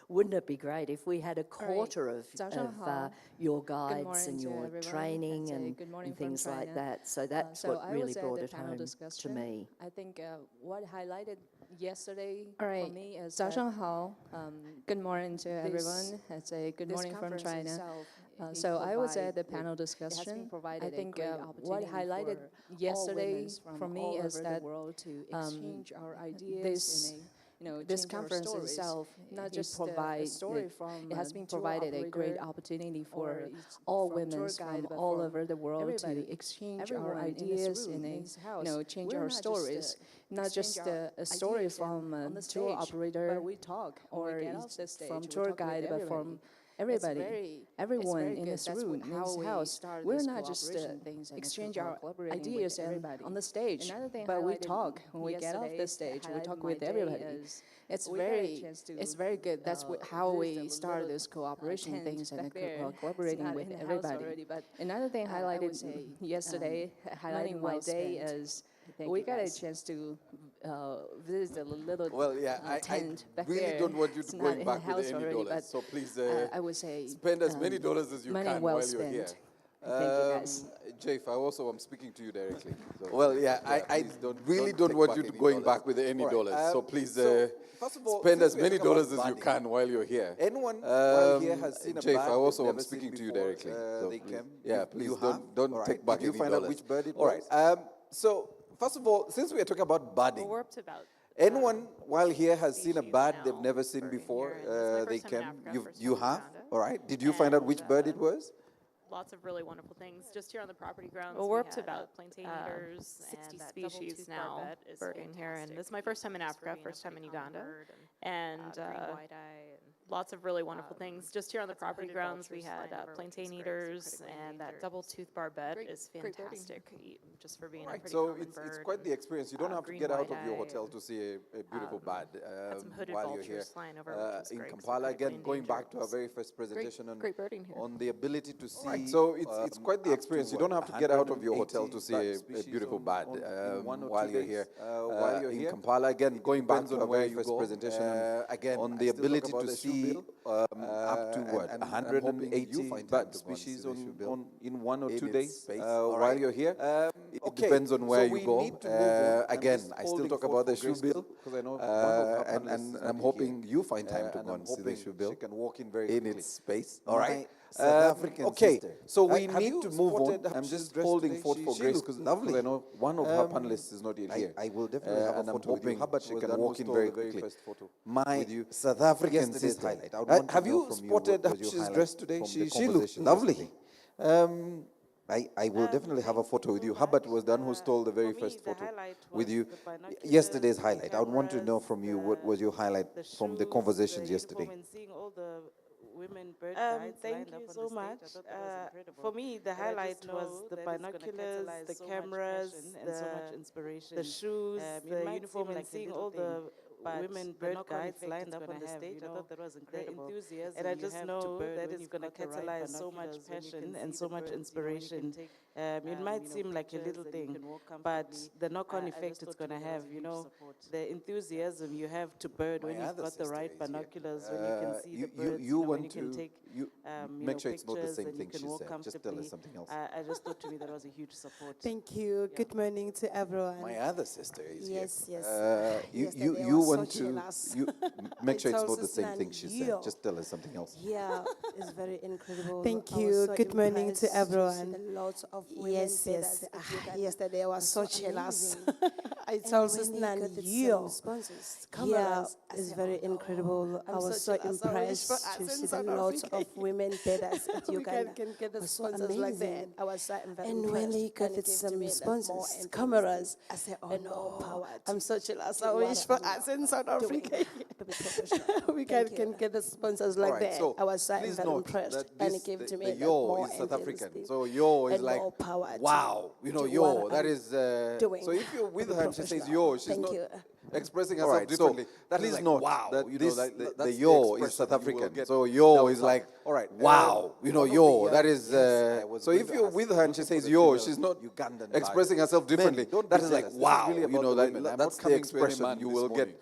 Wouldn't it be great if we had a quarter of 早上好。 your Good guides morning and to your everyone. training It's a and, good morning and from things like China. that? So that's So what I really was at brought the it panel home to discussion. me. I think what highlighted yesterday All for right. me is 早 that 上好. Good morning to everyone. It's a good this morning from conference China. itself, it So I was at the provide- panel it has discussion. been provided I a think great what opportunity highlighted for all yesterday women for from me all is over that the world to exchange our ideas this- in a, this change our conference stories, itself, not it just provide- a story from it has been tour provided a great operator opportunity or for it's all from women tour from guide, but all from over the world everybody, to exchange our everyone in this ideas room, in in this house. change We're our not just, stories, not exchange just our a story ideas from on a the tour stage, operator but we talk when we or get off the stage, from we tour talk with guide, but from everybody. everybody, It's everyone very in good. this That's room, in how this we house. started We're this not just cooperation things, and it's exchange about our collaborating with ideas everybody. on the stage, Another thing but we highlighted talk when we get off the yesterday, stage. We highlighted talk my with day everybody. is It's we got a very, chance to, it's very good. That's how visit we a started little, this cooperation tent things and back there. It's collaborating not with in the house everybody. already, but, Another thing I would highlighted say, yesterday, money highlighting my well day spent. is Thank we you, got a guys. chance to visit a little Well, yeah, I tent back really there. don't want you It's to not going in back the with house any already, dollars. but So please I would say spend as many dollars as you money can well while you're here. spent. Thank you, guys. Jeff, I'm speaking to you directly. So Well, yeah, I please really don't take want back you to any going dollars. back with any All right, dollars. So please first of all, spend since as we are many talking about dollars as you budding, can while you're here. anyone while here has seen a Jeff, bird they've I'm never speaking seen to you before, directly. So they please, came. yeah, You please have? don't All right. take back Did you any find dollars. out which bird it All was? right. So first of all, since we are talking about budding, Well, we're up to about anyone while here has seen a species bird now they've never seen birding before, here, and this is my they first time in came. Africa, first You time in have? Uganda. All right. Did you find out which bird it And, was? Lots of really wonderful things. Just here on the property grounds, Well, we we're up to had, about plantain 60 eaters and that species double-toothed now barbet is birding here, and fantastic. this is my first time in Famous for Africa, being a first time in pretty common Uganda, bird, and green white-eye, and lots of really wonderful things. Just here on the lots of property hooded grounds, we vultures had flying over, which plantain is great. Some eaters, critically and that endangered. double-toothed barbet Great- is great birding. fantastic, just for being a Right, pretty so common it's bird. quite the experience. You don't have to green get out of your white-eye hotel to see a beautiful bird had some hooded while you're here. vultures flying over, which was In great 'cause they're Kampala, critically again, going back to our endangered. very first presentation great birding here. on the ability to see. Right, So it's quite the experience. You don't have to get out of your hotel to see a beautiful bird while you're here. In Kampala, again, going back to our very first presentation on the ability to see up to what, 180 bird species in 1 or 2 days while you're here. It depends on where you go. Again, I still talk about the shoe bill, and I'm hoping you find time to go and see the shoe bill in its space. All right. Okay, so we need to move on. I'm just holding forth for Grace because I know one of her panelists is not yet here. I will definitely have a photo with you. But she can walk in very quickly. My South African sister. Have you spotted how she's dressed today? She looks lovely. I will definitely have a photo with you. Hubbard was the one who stole the very first photo with you. Yesterday's highlight. I would want to know from you what was your highlight from the conversations yesterday. Seeing all the women bird guides thank lined you up so on the much. stage. I thought that was incredible. For me, the And I highlight just know was the that it's gonna binoculars, catalyze the so much cameras, passion and so much inspiration. the shoes, It the might uniform, seem and like a seeing little all thing, the but women the bird knock-on guides effect lined it's up on gonna the have, stage. you I know, thought that was the incredible. enthusiasm And I you just have to know bird that when it's you've going to got the right catalyze so much binoculars, when you passion can and see so the much birds, you know, when you inspiration. can take, It might you know, seem like a pictures little and you thing, can walk but comfortably. the knock-on I effect just it's thought going to to me that was have, a you huge know, support. the enthusiasm you have to bird when My you've other got the sister right is here. binoculars, when you can see the birds, You you know, when want you can to take make sure it's not the pictures same and you thing can she walk said. Just tell us comfortably. something else. I just thought to me that was a huge support. Thank you. Good morning to everyone. My other sister is Yes, here. yes. Yesterday You was want so to jealous. make sure it's It not the tells same us thing she that said. you- Just tell us something else. Yeah, it's very incredible. Thank I was you. so Good morning impressed to see everyone. the lots of women Yes, bidders yes. at Uganda. Yesterday I was so so jealous. amazing. I And told when they Susnan, got the you. some sponsors, Yeah, cameras, I it's said, very "Oh, no, incredible. I I'm was so so jealous. I wish for impressed us to in see the South lots Africa. of women bidders at We Uganda. can get the Was so sponsors like that. amazing. I was so very And when impressed. they got And it it gave to some me that more sponsors, enthusiasm. cameras, I said, oh and no, all powered I'm so jealous. to I what wish for I'm us in South doing. Africa. To be professional. We Thank can you. get the sponsors like All right, that. so I was so please very note impressed. that And this, it gave to the me that yo more is South African. enthusiasm So yo is and like, more power to wow, you know, do yo, what that I'm is, doing so if you're with to be her and she says professional. yo, she's Thank not you. expressing All herself right, differently. so That is please like, note wow, that you this- know, that, the that's yo is expression South you will African. get So yo down is south. like, all right, wow, you know, one of yo, the, that is, yes, I was so going if to you're ask, with her and she looking for says the yo, female she's not Ugandan expressing herself differently. don't That be is like, jealous. This is wow, really you about know, the women. I'm not that's the coming to any expression man you this will morning. get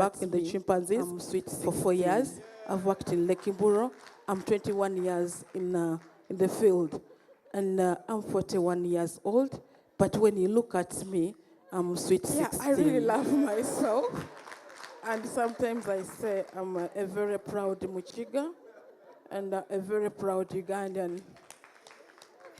back in the chimpanzees for 4 years. I've worked in Lake Imburo. I'm 21 years in the field, and I'm 41 years old. But when you look at me, I'm sweet 16. Yeah, I really love myself. And sometimes I say I'm a very proud Muchiga and a very proud Ugandan.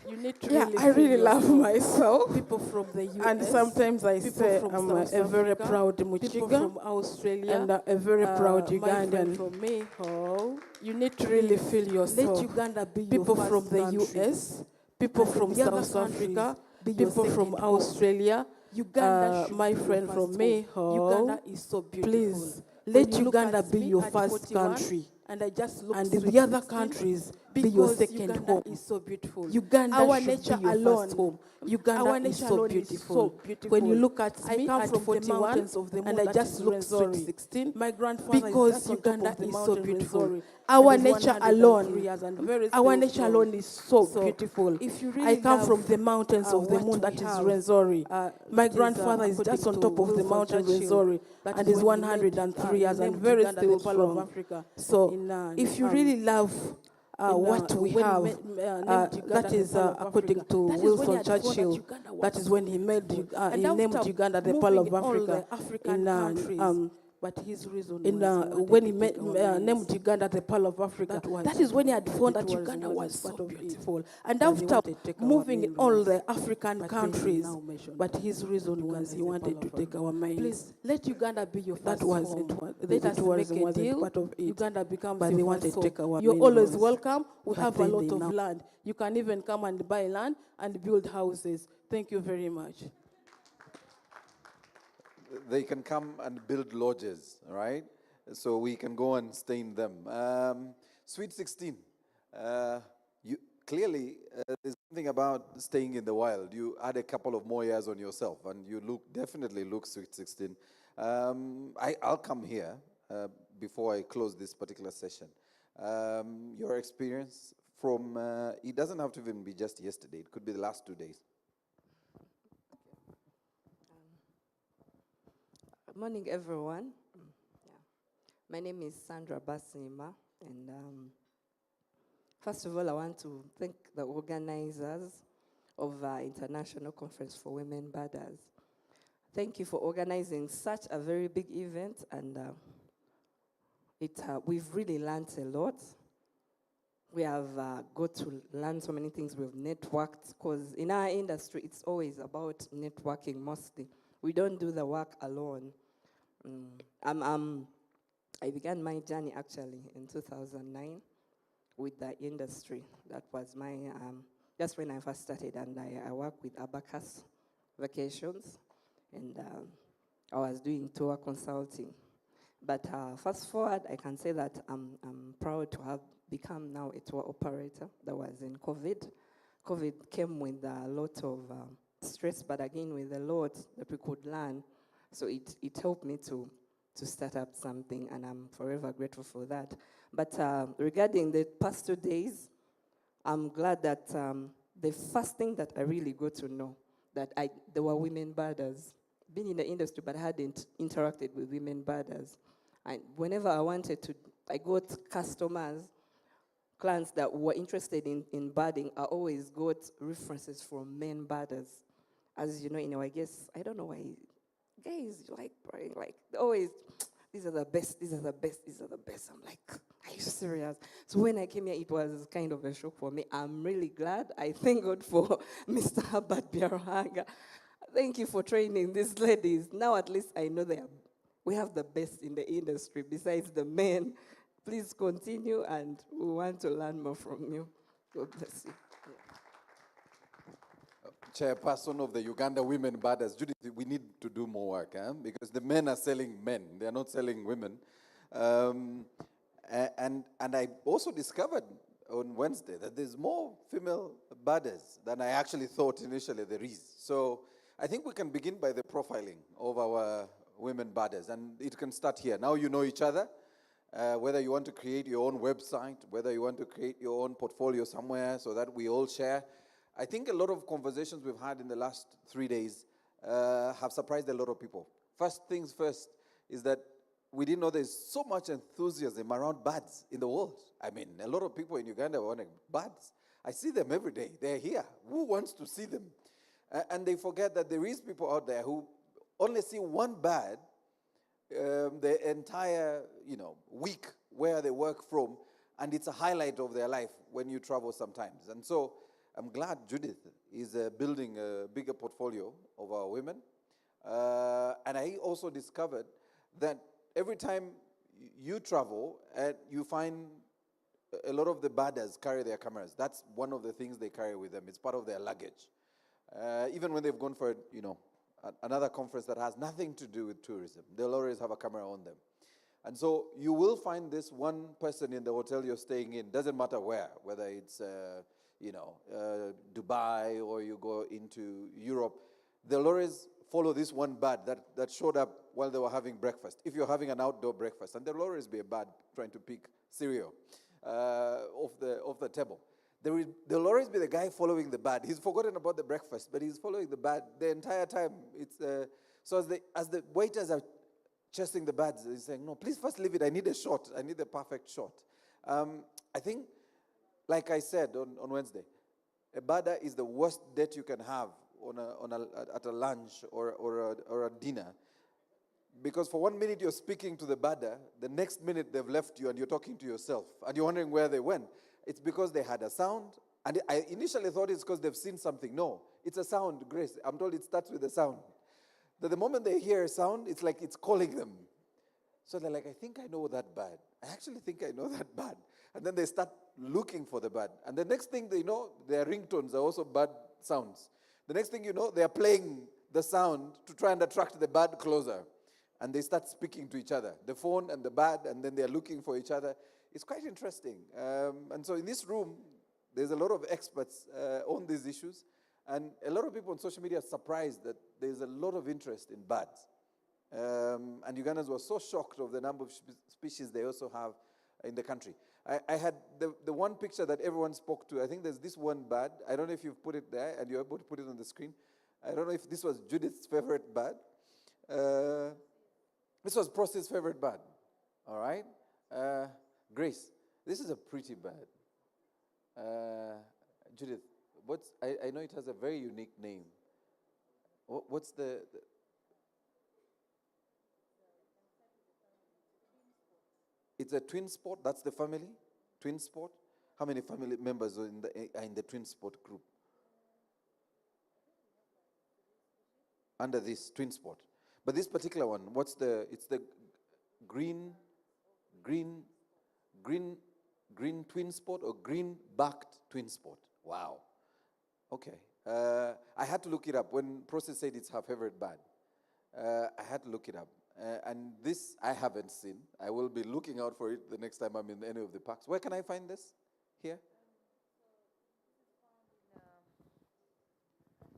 You need to Yeah, really I really feel love yourself. myself. People from the US. And sometimes I say from I'm South a very Africa, proud people Muchiga from Australia, and a very proud my friend Ugandan. from Mayhaw. You need to Really feel yourself. Let Uganda be People your from first the country. US, people And from the other South Africa, countries be your people from second home. Australia, Uganda should my be your friend first from home. Mayhaw. Uganda is so beautiful. Please, When let you look Uganda at be me your at first 41, country. And I just look And sweet the other 16 countries be your because second Uganda home. is so beautiful. Uganda Our should nature be your alone, first home. Uganda our is nature so alone beautiful. is so beautiful. When you look at I me come at from the 41, mountains of the moon and I that just is look Rwenzori. sweet 16, My grandfather because is just on top Uganda of the is so mountain beautiful. Rwenzori, Our and is nature 103 alone, years and very our still nature strong. alone is so beautiful. If you I really come from love, the mountains of the what moon we that is have, Rwenzori. My that grandfather is according just on to top of the Winston mountain Churchill, Rwenzori that and is is when he made, 103 years and named very Uganda still the Pearl of strong. Africa. So In, if you really love what we when he have, named Uganda that the is Pearl of according Africa, to that is when he Wilson had found that Churchill. Uganda was That is when he made he named Uganda the Pearl of Africa. African countries. But his reason In, was he when he wanted to take our named lands. Uganda the Pearl of Africa, that is when he had found that Uganda was so beautiful. And after moving in all the African countries, but his reason was he wanted to take our minds. Please, let Uganda be your first That was home. it. Let The us tourism make a wasn't deal. part of it. Uganda becomes But your they first wanted to home. take our You're main always roads. welcome. We But have a then lot they of now- land. You can even come and buy land and build houses. Thank you very much. They can come and build lodges, right? So we can go and stay in them. Sweet 16, you clearly there's something about staying in the wild. You add a couple of more years on yourself, and you definitely look Sweet 16. I'll come here before I close this particular session. Your experience from it doesn't have to even be just yesterday. It could be the last 2 days. Morning, everyone. Yeah. My name is Sandra Basima, and first of all, I want to thank the organizers of our International Conference for Women Birders. Thank you for organizing such a very big event, and we've really learned a lot. We have got to learn so many things. We've networked, because in our industry, it's always about networking mostly. We don't do the work alone. I began my journey actually in 2009 with the industry. That was my, just when I first started, and I worked with Abacus Vacations, and I was doing tour consulting. But fast forward, I can say that I'm proud to have become now a tour operator. That was in COVID. COVID came with a lot of stress, but again with a lot that we could learn. So it helped me to start up something, and I'm forever grateful for that. But regarding the past 2 days, I'm glad that the first thing that I really got to know, that there were women birders. Been in the industry, but I hadn't interacted with women birders. And whenever I wanted to, I got customers, clients that were interested in birding. I always got references from men birders. As you know, I guess, I don't know why guys like praying, like always, these are the best, these are the best, these are the best. I'm like, are you serious? So when I came here, it was kind of a shock for me. I'm really glad. I thank God for Mr. Herbert Biarhanga. Thank you for training these ladies. Now at least I know we have the best in the industry besides the men. Please continue, and we want to learn more from you. God bless you. Chairperson of the Uganda Women Birders, Judith, we need to do more work, because the men are selling men, they are not selling women. And I also discovered on Wednesday that there's more female birders than I actually thought initially there is. So I think we can begin by the profiling of our women birders, and it can start here. Now you know each other. Whether you want to create your own website, whether you want to create your own portfolio somewhere so that we all share. I think a lot of conversations we've had in the last 3 days have surprised a lot of people. First things first is that we didn't know there's so much enthusiasm around birds in the world. I mean, a lot of people in Uganda want birds. I see them every day. They're here. Who wants to see them? And they forget that there is people out there who only see one bad the entire, week where they work from, and it's a highlight of their life when you travel sometimes. And so I'm glad Judith is building a bigger portfolio of our women. And I also discovered that every time you travel, you find a lot of the badders carry their cameras. That's one of the things they carry with them. It's part of their luggage. Even when they've gone for, another conference that has nothing to do with tourism, they'll always have a camera on them. And so you will find this one person in the hotel you're staying in, doesn't matter where, whether it's, Dubai or you go into Europe, they'll always follow this one bad that showed up while they were having breakfast. If you're having an outdoor breakfast, and there'll always be a bad trying to pick cereal off the table. There'll always be the guy following the bad. He's forgotten about the breakfast, but he's following the bad the entire time. So as the waiters are chasing the bads, he's saying, no, please first leave it. I need a shot. I need the perfect shot. I think, like I said on Wednesday, a bada is the worst date you can have at a lunch or a dinner. Because for 1 minute you're speaking to the bada, the next minute they've left you and you're talking to yourself. And you're wondering where they went. It's because they had a sound. And I initially thought it's because they've seen something. No, it's a sound, Grace. I'm told it starts with a sound. The moment they hear a sound, it's like it's calling them. So they're like, I think I know that bad. I actually think I know that bad. And then they start looking for the bad. And the next thing they know, their ringtones are also bad sounds. The next thing you know, they are playing the sound to try and attract the bad closer. And they start speaking to each other, the phone and the bad, and then they're looking for each other. It's quite interesting. And so in this room, there's a lot of experts on these issues. And a lot of people on social media are surprised that there's a lot of interest in bats. And Ugandans were so shocked of the number of species they also have in the country. I had the one picture that everyone spoke to. I think there's this one bat. I don't know if you've put it there and you're able to put it on the screen. I don't know if this was Judith's favorite bat. This was Prosty's favorite bat. All right? Grace, this is a pretty bat. Judith, I know it has a very unique name. What's the it's a twin spot. That's the family? Twin spot? How many family members are in the twin spot group? Under this twin spot. But this particular one, it's the green twin spot or green-backed twin spot. Wow. Okay. I had to look it up. When Prosty said it's her favorite bird, I had to look it up. And this I haven't seen. I will be looking out for it the next time I'm in any of the parks. Where can I find this? Here?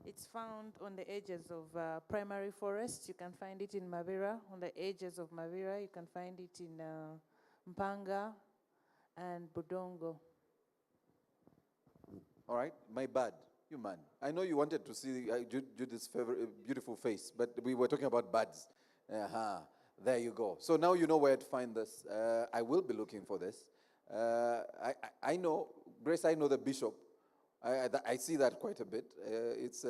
It's found on the edges of primary forests. You can find it in Mavira, on the edges of Mavira. You can find it in Mpanga and Budongo. All right, my bad. You man. I know you wanted to see Judith's beautiful face, but we were talking about birds. There you go. So now you know where to find this. I will be looking for this. I know, Grace, I know the bishop. I see that quite a bit. It's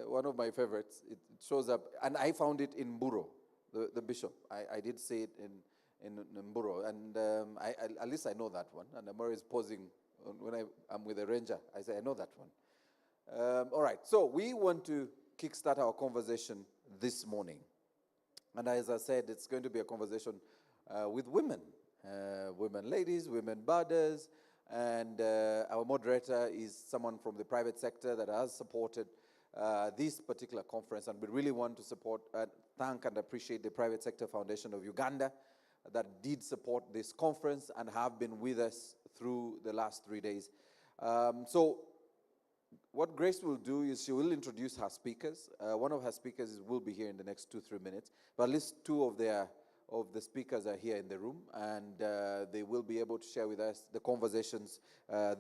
one of my favorites. It shows up, and I found it in Mburo, the bishop. I did see it in Mburo, and at least I know that one. And I'm always pausing when I'm with a ranger. I say, I know that one. All right, so we want to kickstart our conversation this morning. And as I said, it's going to be a conversation with women. Women ladies, women birders, and our moderator is someone from the private sector that has supported this particular conference, and we really want to support, thank and appreciate the Private Sector Foundation of Uganda that did support this conference and have been with us through the last 3 days. So what Grace will do is she will introduce her speakers. One of her speakers will be here in the next 2-3 minutes, but at least two of the speakers are here in the room, and they will be able to share with us the conversations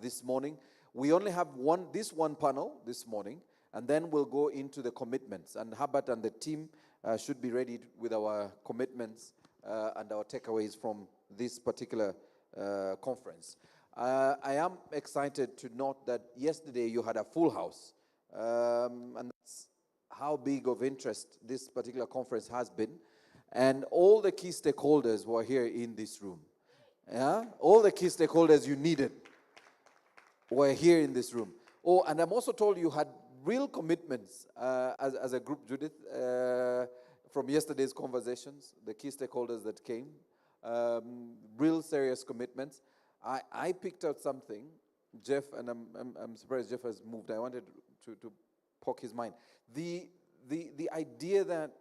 this morning. We only have this one panel this morning, and then we'll go into the commitments. And Herbert and the team should be ready with our commitments and our takeaways from this particular conference. I am excited to note that yesterday you had a full house, and how big of interest this particular conference has been. And all the key stakeholders were here in this room. Yeah? All the key stakeholders you needed were here in this room. Oh, and I'm also told you had real commitments as a group, Judith, from yesterday's conversations, the key stakeholders that came, real serious commitments. I picked out something, Jeff, and I'm surprised Jeff has moved. I wanted to poke his mind. The idea that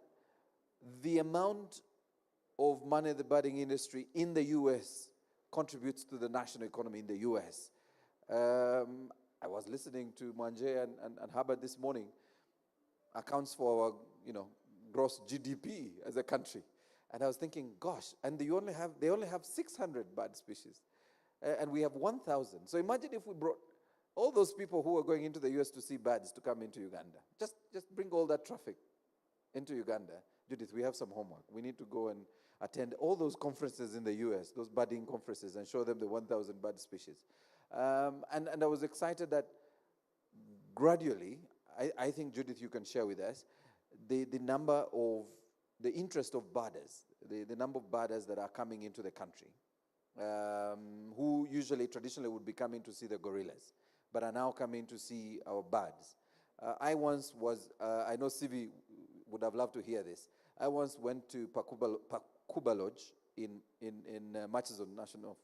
the amount of money the budding industry in the U.S. contributes to the national economy in the U.S. I was listening to Mwanje and Hubbard this morning, accounts for our, gross GDP as a country. And I was thinking, gosh, and they only have 600 bird species. And we have 1,000. So imagine if we brought all those people who are going into the US to see birds to come into Uganda. Just bring all that traffic into Uganda. Judith, we have some homework. We need to go and attend all those conferences in the US, those birding conferences, and show them the 1,000 bird species. And I was excited that gradually, I think, Judith, you can share with us, the number of, the interest of birders, the number of birders that are coming into the country, who usually, traditionally would be coming to see the gorillas, but are now coming to see our birds. I once was, I know Sivi would have loved to hear this, I once went to Pakuba Lodge in Murchison National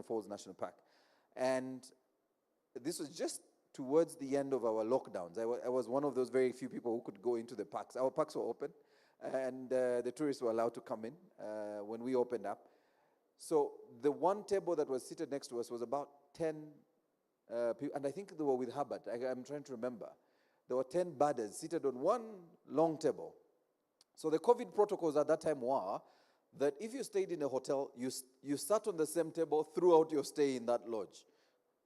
Falls National Park. And this was just towards the end of our lockdowns. I was one of those very few people who could go into the parks. Our parks were open, and the tourists were allowed to come in when we opened up. So the one table that was seated next to us was about 10 people, and I think they were with Hubbard. I'm trying to remember. There were 10 birders seated on one long table. So the COVID protocols at that time were that if you stayed in a hotel, you sat on the same table throughout your stay in that lodge.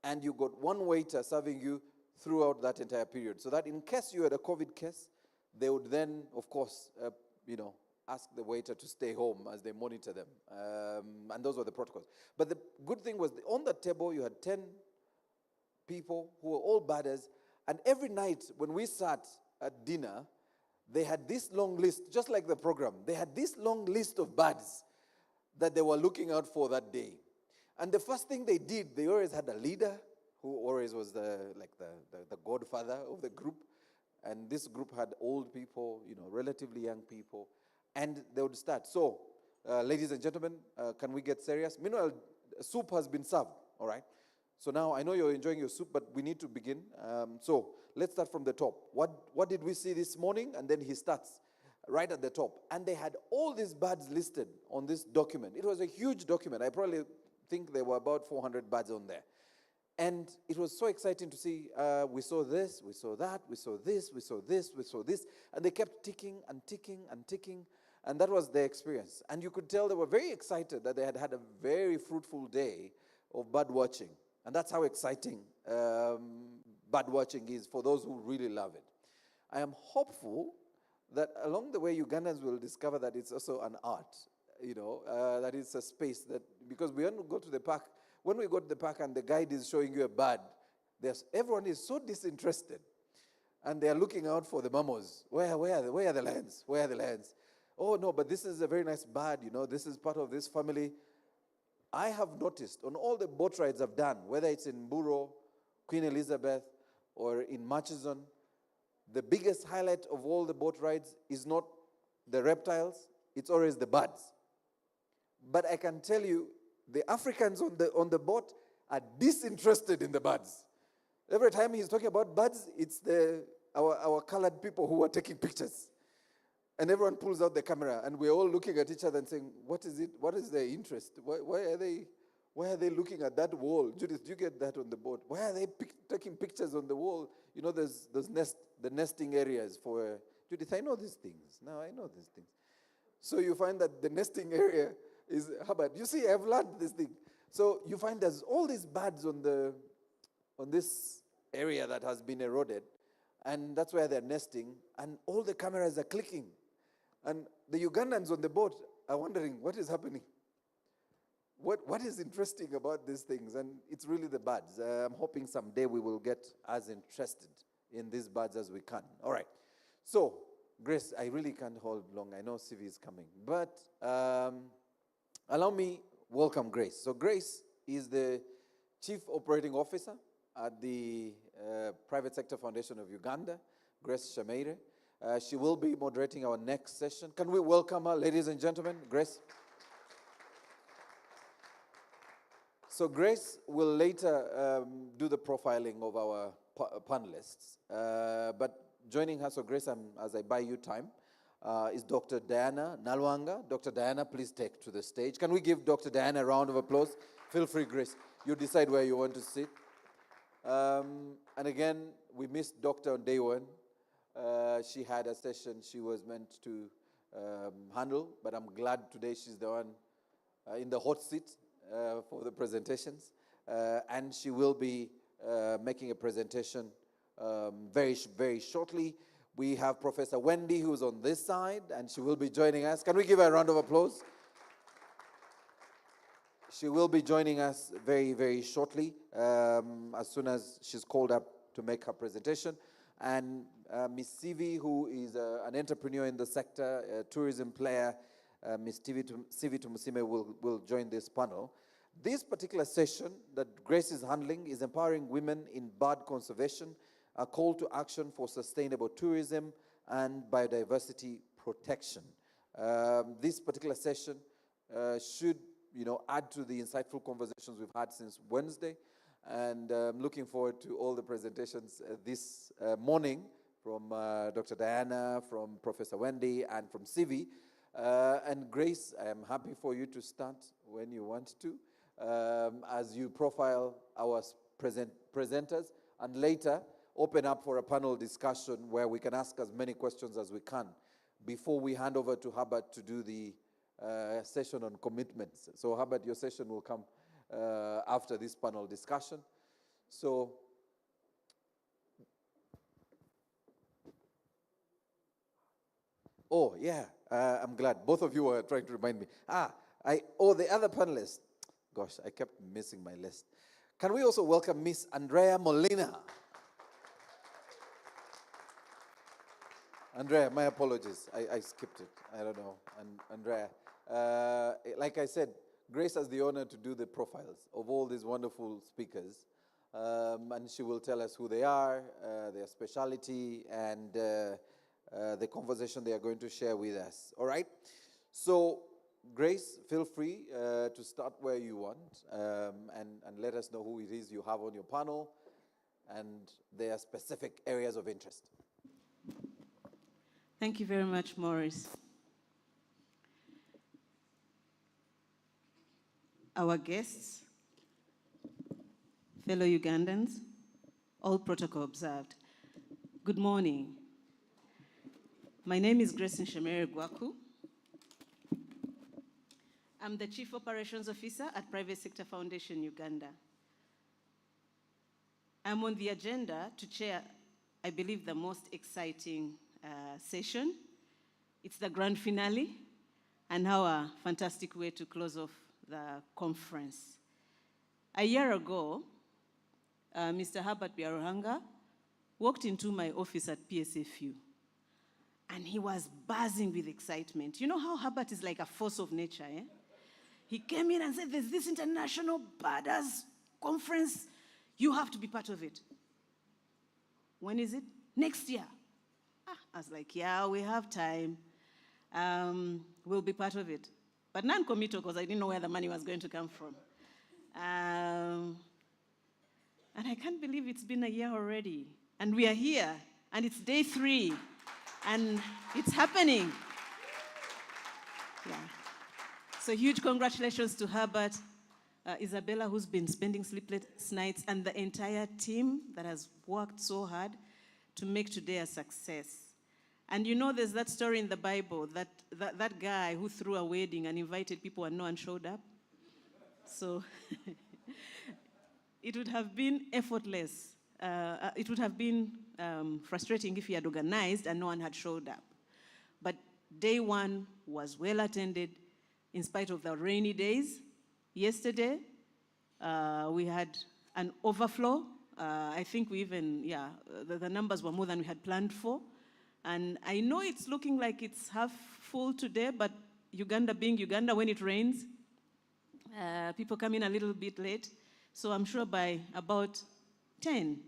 And you got one waiter serving you throughout that entire period. So that in case you had a COVID case, they would then, of course, ask the waiter to stay home as they monitor them. And those were the protocols. But the good thing was, on the table, you had 10 people who were all birders. And every night when we sat at dinner, they had this long list, just like the program. They had this long list of birds that they were looking out for that day. And the first thing they did, they always had a leader who always was the godfather of the group. And this group had old people, relatively young people. And they would start. So, ladies and gentlemen, can we get serious? Meanwhile, soup has been served, all right? So now, I know you're enjoying your soup, but we need to begin. So let's start from the top. What did we see this morning? And then he starts right at the top. And they had all these birds listed on this document. It was a huge document. I probably think there were about 400 birds on there. And it was so exciting to see. We saw this, we saw that, we saw this, we saw this, we saw this. And they kept ticking and ticking and ticking. And that was their experience. And you could tell they were very excited that they had had a very fruitful day of bird watching. And that's how exciting bird watching is for those who really love it. I am hopeful that along the way, Ugandans will discover that it's also an art, that it's a space that, because we go to the park, when we go to the park and the guide is showing you a bird, everyone is so disinterested. And they are looking out for the mammals. Where are the lions? Where are the lions? Oh, no, but this is a very nice bird, this is part of this family. I have noticed on all the boat rides I've done, whether it's in Mburo, Queen Elizabeth, or in Murchison, the biggest highlight of all the boat rides is not the reptiles, it's always the birds. But I can tell you, the Africans on the boat are disinterested in the birds. Every time he's talking about birds, it's our colored people who are taking pictures. And everyone pulls out the camera, and we're all looking at each other and saying, what is it? What is their interest? Why are they looking at that wall? Judith, do you get that on the boat? Why are they taking pictures on the wall? There's the nesting areas for... Judith, I know these things. Now I know these things. So you find that the nesting area is Hubbard. You see, I've learned this thing. So you find there's all these birds on this area that has been eroded, and that's where they're nesting, and all the cameras are clicking. And the Ugandans on the boat are wondering, what is happening? What is interesting about these things? And it's really the birds. I'm hoping someday we will get as interested in these birds as we can. All right. So, Grace, I really can't hold long. I know CV is coming. But allow me welcome Grace. So Grace is the Chief Operating Officer at the Private Sector Foundation of Uganda, Grace Shameire. She will be moderating our next session. Can we welcome her, ladies and gentlemen? Grace. So Grace will later do the profiling of our panelists. But joining her, so Grace, as I buy you time, is Dr. Diana Nalwanga. Dr. Diana, please take to the stage. Can we give Dr. Diana a round of applause? Feel free, Grace. You decide where you want to sit. And again, we missed Dr. on day one. She had a session she was meant to handle, but I'm glad today she's the one in the hot seat for the presentations. And she will be making a presentation very, very shortly. We have Professor Wendy, who's on this side, and she will be joining us. Can we give her a round of applause? She will be joining us very, very shortly, as soon as she's called up to make her presentation. And Ms. Sivi, who is an entrepreneur in the sector, a tourism player, Ms. Sivi Tumusime will join this panel. This particular session that Grace is handling is Empowering Women in Bird Conservation, a call to action for sustainable tourism and biodiversity protection. This particular session should, add to the insightful conversations we've had since Wednesday, and I'm looking forward to all the presentations this morning from Dr. Diana, from Professor Wendy, and from Sivi. And Grace, I am happy for you to start when you want to, as you profile our presenters, and later open up for a panel discussion where we can ask as many questions as we can before we hand over to Herbert to do the session on commitments. So Herbert, your session will come after this panel discussion. So, oh yeah, I'm glad. Both of you were trying to remind me. The other panelists. Gosh, I kept missing my list. Can we also welcome Miss Andrea Molina? Andrea, my apologies. I skipped it. I don't know. And Andrea, like I said, Grace has the honor to do the profiles of all these wonderful speakers. And she will tell us who they are, their specialty, and the conversation they are going to share with us. All right? So, Grace, feel free to start where you want and let us know who it is you have on your panel and their specific areas of interest. Thank you very much, Maurice. Our guests, fellow Ugandans, all protocol observed. Good morning. My name is Grace Shameire Gwaku. I'm the Chief Operations Officer at Private Sector Foundation Uganda. I'm on the agenda to chair, I believe, the most exciting session. It's the grand finale, and how a fantastic way to close off the conference. A year ago, Mr. Herbert Biaruhanga walked into my office at PSFU, and he was buzzing with excitement. You know how Herbert is like a force of nature, eh? He came in and said, there's this international birders conference. You have to be part of it. When is it? Next year. I was like, yeah, we have time. We'll be part of it. But non-committal, because I didn't know where the money was going to come from. And I can't believe it's been a year already. And we are here, and it's day 3, and it's happening. Yeah. So huge congratulations to Herbert, Isabella, who's been spending sleepless nights, and the entire team that has worked so hard to make today a success. And you know, there's that story in the Bible, that guy who threw a wedding and invited people and no one showed up. So it would have been effortless. It would have been frustrating if he had organized and no one had showed up. But day 1 was well attended in spite of the rainy days. Yesterday, we had an overflow. I think we even, the numbers were more than we had planned for. And I know it's looking like it's half full today, but Uganda being Uganda, when it rains, people come in a little bit late. So I'm sure by about 10,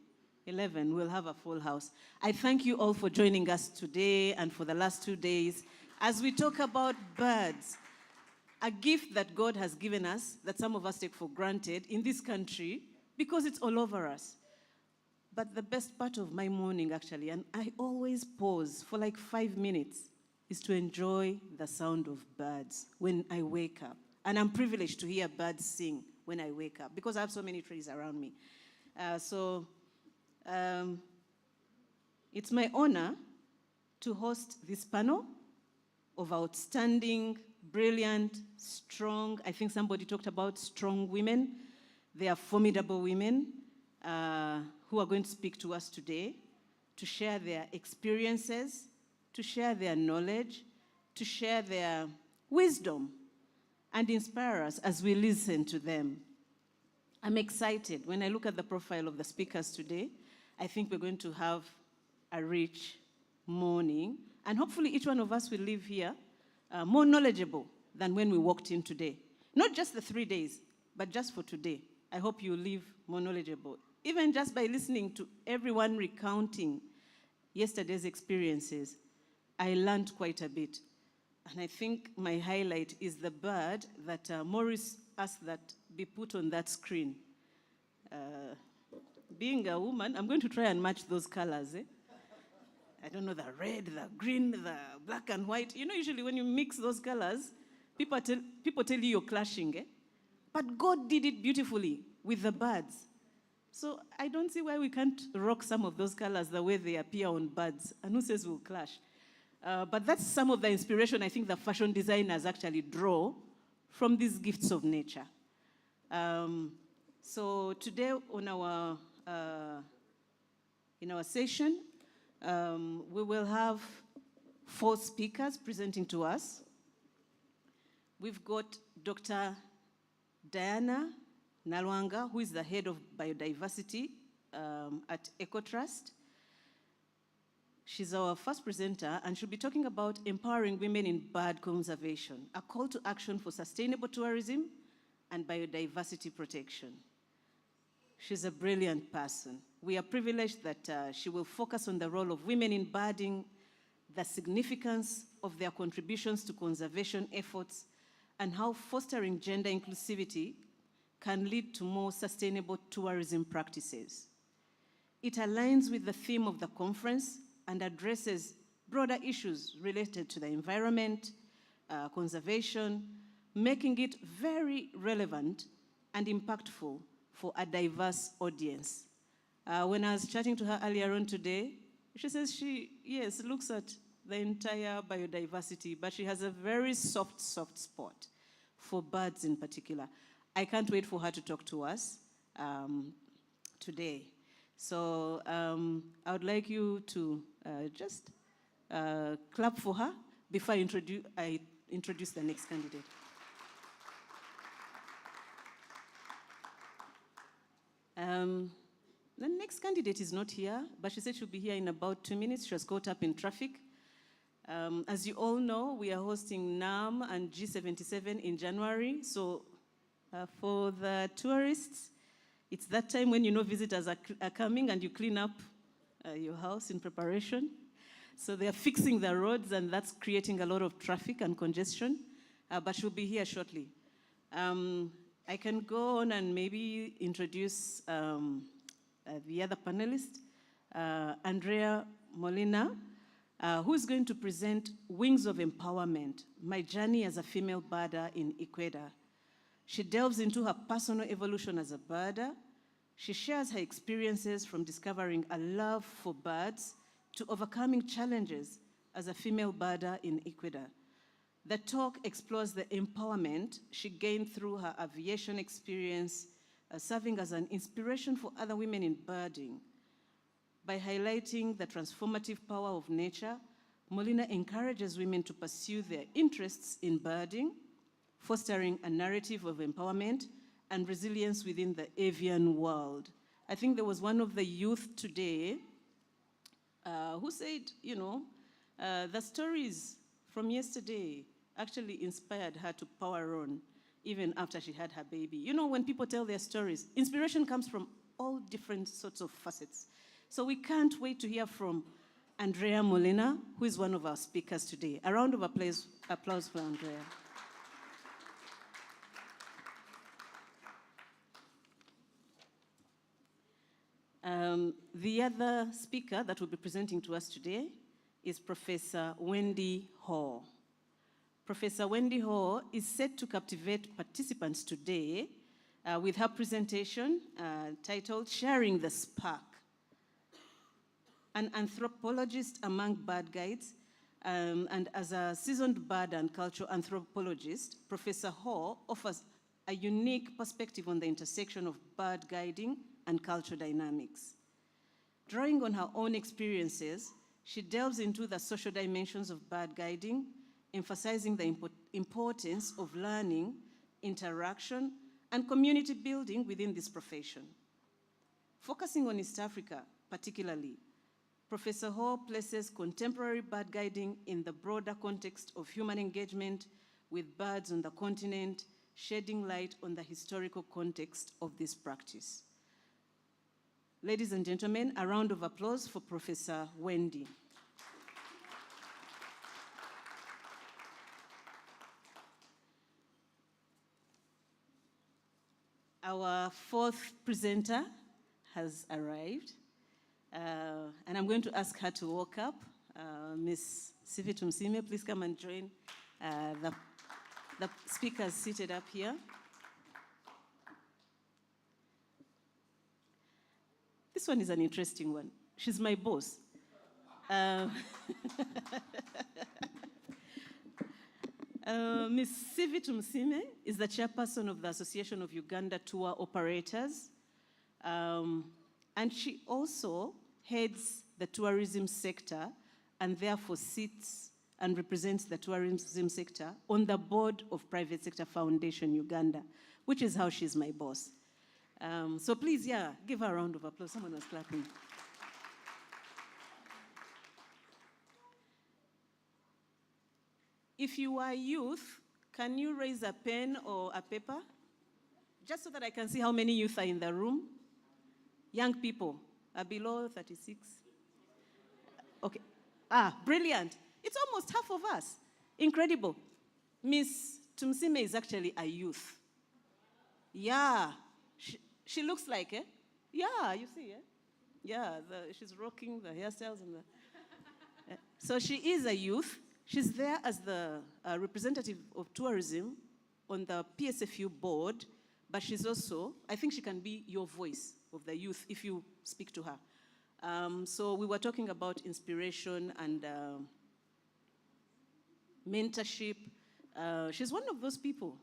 11, we'll have a full house. I thank you all for joining us today and for the last 2 days as we talk about birds, a gift that God has given us that some of us take for granted in this country because it's all over us. But the best part of my morning, actually, and I always pause for like 5 minutes, is to enjoy the sound of birds when I wake up. And I'm privileged to hear birds sing when I wake up because I have so many trees around me. It's my honor to host this panel of outstanding, brilliant, strong, I think somebody talked about strong women. They are formidable women who are going to speak to us today, to share their experiences, to share their knowledge, to share their wisdom, and inspire us as we listen to them. I'm excited. When I look at the profile of the speakers today, I think we're going to have a rich morning, and hopefully each one of us will leave here more knowledgeable than when we walked in today. Not just the 3 days, but just for today. I hope you leave more knowledgeable. Even just by listening to everyone recounting yesterday's experiences, I learned quite a bit. And I think my highlight is the bird that Maurice asked that be put on that screen. Being a woman, I'm going to try and match those colors. I don't know, the red, the green, the black and white. You know, usually when you mix those colors, people tell you you're clashing. But God did it beautifully with the birds. So I don't see why we can't rock some of those colors the way they appear on birds. And who says we'll clash? But that's some of the inspiration I think the fashion designers actually draw from these gifts of nature. So today on in our session, we will have 4 speakers presenting to us. We've got Dr. Diana Nalwanga, who is the head of biodiversity at EcoTrust. She's our first presenter, and she'll be talking about empowering women in bird conservation, a call to action for sustainable tourism and biodiversity protection. She's a brilliant person. We are privileged that she will focus on the role of women in birding, the significance of their contributions to conservation efforts, and how fostering gender inclusivity can lead to more sustainable tourism practices. It aligns with the theme of the conference and addresses broader issues related to the environment, conservation, making it very relevant and impactful for a diverse audience. When I was chatting to her earlier on today, she says she, yes, looks at the entire biodiversity, but she has a very soft spot for birds in particular. I can't wait for her to talk to us today. So I would like you to just clap for her before I introduce the next candidate. The next candidate is not here, but she said she'll be here in about 2 minutes. She was caught up in traffic. As you all know, we are hosting NAM and G77 in January. So for the tourists, it's that time when you know visitors are coming and you clean up your house in preparation. So they are fixing the roads, and that's creating a lot of traffic and congestion. But she'll be here shortly. I can go on and maybe introduce the other panelist, Andrea Molina, who is going to present Wings of Empowerment, My Journey as a Female Birder in Ecuador. She delves into her personal evolution as a birder. She shares her experiences from discovering a love for birds to overcoming challenges as a female birder in Ecuador. The talk explores the empowerment she gained through her aviation experience, serving as an inspiration for other women in birding. By highlighting the transformative power of nature, Molina encourages women to pursue their interests in birding, fostering a narrative of empowerment and resilience within the avian world. I think there was one of the youth today who said, you know, The stories from yesterday actually inspired her to power on even after she had her baby. You know, when people tell their stories, inspiration comes from all different sorts of facets. So we can't wait to hear from Andrea Molina, who is one of our speakers today. A round of applause for Andrea. The other speaker that will be presenting to us today is Professor Wendy Hall. Professor Wendy Hall is set to captivate participants today with her presentation titled Sharing the Spark. An anthropologist among bird guides, and as a seasoned bird and cultural anthropologist, Professor Hall offers a unique perspective on the intersection of bird guiding and cultural dynamics. Drawing on her own experiences, she delves into the social dimensions of bird guiding, emphasizing the importance of learning, interaction, and community building within this profession. Focusing on East Africa particularly, Professor Hall places contemporary bird guiding in the broader context of human engagement with birds on the continent, shedding light on the historical context of this practice. Ladies and gentlemen, a round of applause for Professor Wendy. Our fourth presenter has arrived, and I'm going to ask her to walk up. Ms. Sifitu Msime, please come and join the speakers seated up here. This one is an interesting one. She's my boss. Ms. Sifitu Msime is the chairperson of the Association of Uganda Tour Operators, and she also heads the tourism sector and therefore sits and represents the tourism sector on the board of Private Sector Foundation Uganda, which is how she's my boss. So please, yeah, give her a round of applause. Someone was clapping. If you are youth, can you raise a pen or a paper? Just so that I can see how many youth are in the room. Young people are below 36. Okay. Ah, brilliant. It's almost half of us. Incredible. Miss Tumsime is actually a youth. Yeah. She looks like, eh? Yeah, you see, eh? Yeah, she's rocking the hairstyles and the... So she is a youth. She's there as the representative of tourism on the PSFU board, but she's also, I think she can be your voice of the youth if you speak to her. So we were talking about inspiration and mentorship. She's one of those people,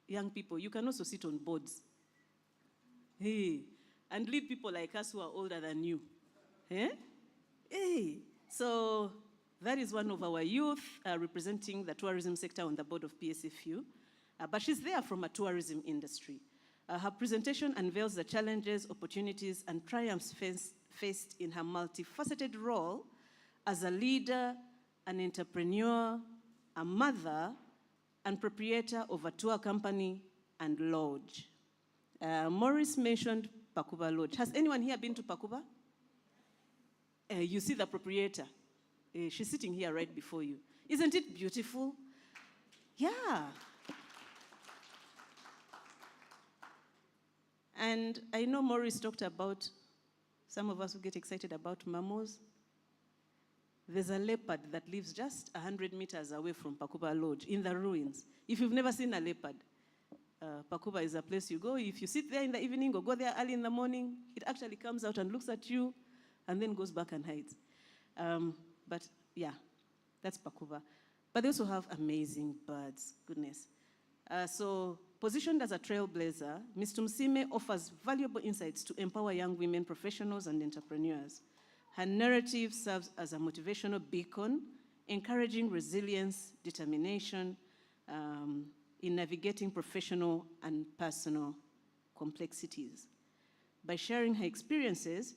young people. You can also sit on boards, hey, and lead people like us who are older than you. Hey. So that is one of our youth representing the tourism sector on the board of PSFU, but she's there from a tourism industry. Her presentation unveils the challenges, opportunities, and triumphs faced in her multifaceted role as a leader, an entrepreneur, a mother, and proprietor of a tour company and lodge. Maurice mentioned Pakuba Lodge. Has anyone here been to Pakuba? You see the proprietor. She's sitting here right before you. Isn't it beautiful? Yeah. And I know Maurice talked about, some of us who get excited about mammals. There's a leopard that lives just 100 meters away from Pakuba Lodge in the ruins. If you've never seen a leopard, Pakuba is a place you go. If you sit there in the evening or go there early in the morning, it actually comes out and looks at you and then goes back and hides. But yeah, that's Pakuba. But they also have amazing birds, goodness. So positioned as a trailblazer, Ms. Tumsime offers valuable insights to empower young women professionals and entrepreneurs. Her narrative serves as a motivational beacon, encouraging resilience, determination in navigating professional and personal complexities. By sharing her experiences,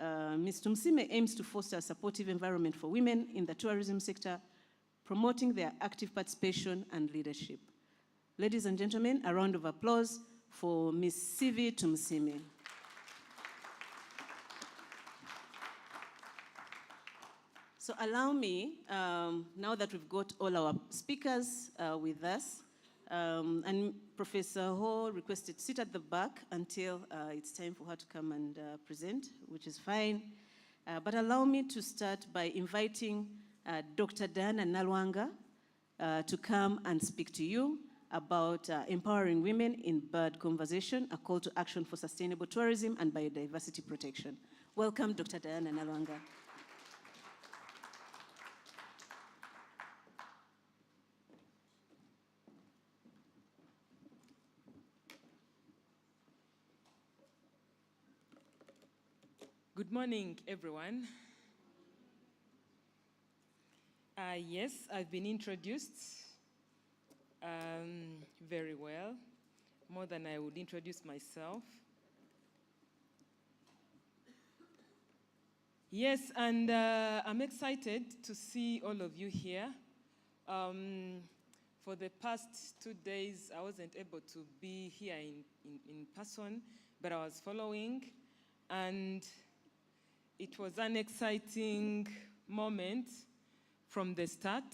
Ms. Tumsime aims to foster a supportive environment for women in the tourism sector, promoting their active participation and leadership. Ladies and gentlemen, a round of applause for Ms. Sivi Tumsime. So allow me, now that we've got all our speakers with us, and Professor Ho requested to sit at the back until it's time for her to come and present, which is fine. But allow me to start by inviting Dr. Diana Nalwanga to come and speak to you about empowering women in bird conservation, a call to action for sustainable tourism and biodiversity protection. Welcome, Dr. Diana Nalwanga. Good morning, everyone. Yes, I've been introduced very well, more than I would introduce myself. Yes, and I'm excited to see all of you here. For the past 2 days, I wasn't able to be here in person, but I was following, and it was an exciting moment from the start.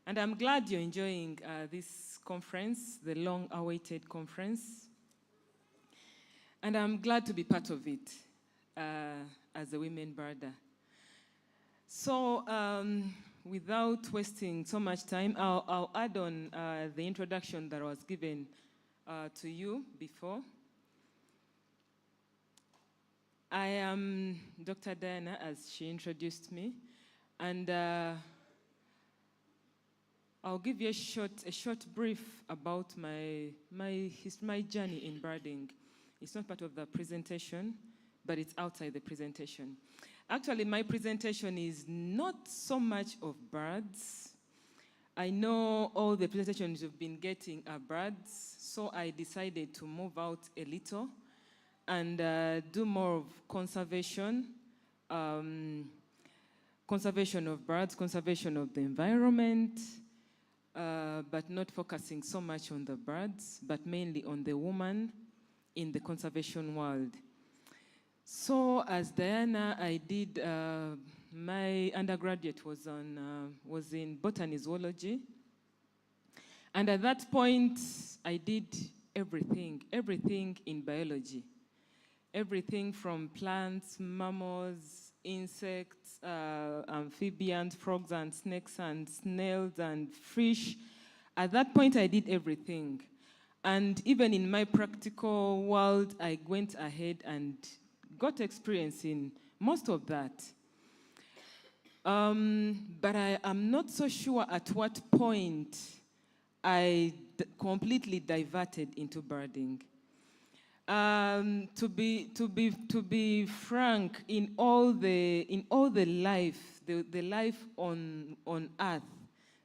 And I'm glad you're enjoying this conference, the long-awaited conference. And I'm glad to be part of it as a women birder. So without wasting so much time, I'll add on the introduction that was given to you before. I am Dr. Diana, as she introduced me, and I'll give you a short brief about my journey in birding. It's not part of the presentation, but it's outside the presentation. Actually, my presentation is not so much of birds. I know all the presentations you've been getting are birds, so I decided to move out a little and do more of conservation, conservation of birds, conservation of the environment, but not focusing so much on the birds, but mainly on the woman in the conservation world. So as Diana, I did, my undergraduate was in botany zoology. And at that point, I did everything in biology. Everything from plants, mammals, insects, amphibians, frogs and snakes and snails and fish. At that point, I did everything. And even in my practical world, I went ahead and got experience in most of that. But I am not so sure at what point I completely diverted into birding. To be frank, in all the life, the life on Earth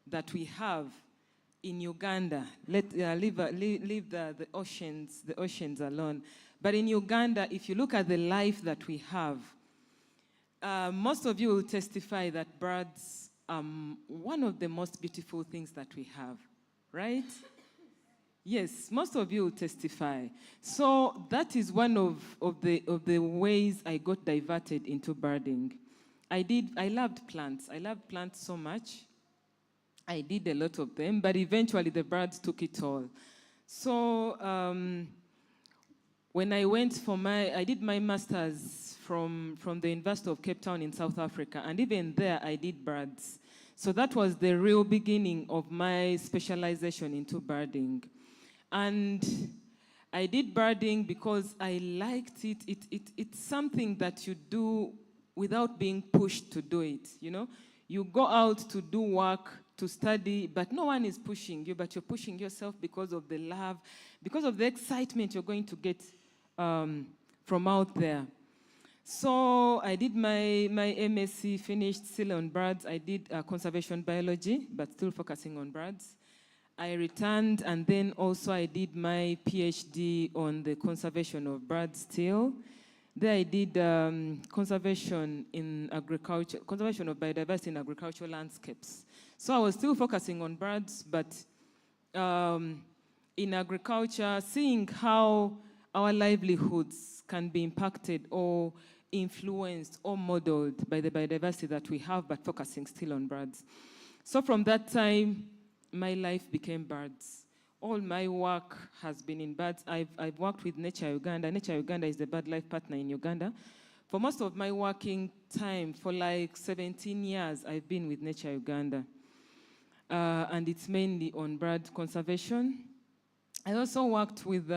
that we have in Uganda, leave the oceans alone. But in Uganda, if you look at the life that we have, most of you will testify that birds are one of the most beautiful things that we have, right? Yes, most of you will testify. So that is one of the ways I got diverted into birding. I loved plants. I loved plants so much. I did a lot of them, but eventually the birds took it all. So when I went I did my master's from the University of Cape Town in South Africa, and even there I did birds. So that was the real beginning of my specialization into birding. And I did birding because I liked it. It's something that you do without being pushed to do it, you know? You go out to do work, to study, but no one is pushing you, but you're pushing yourself because of the love, because of the excitement you're going to get from out there. So I did my MSc, finished still on birds. I did conservation biology, but still focusing on birds. I returned, and then also I did my PhD on the conservation of birds still. There I did conservation in agriculture, conservation of biodiversity in agricultural landscapes. So I was still focusing on birds, but in agriculture, seeing how our livelihoods can be impacted or influenced or modeled by the biodiversity that we have, but focusing still on birds. So from that time, my life became birds. All my work has been in birds. I've worked with Nature Uganda. Nature Uganda is the BirdLife partner in Uganda. For most of my working time, for like 17 years, I've been with Nature Uganda. And it's mainly on bird conservation. I also worked with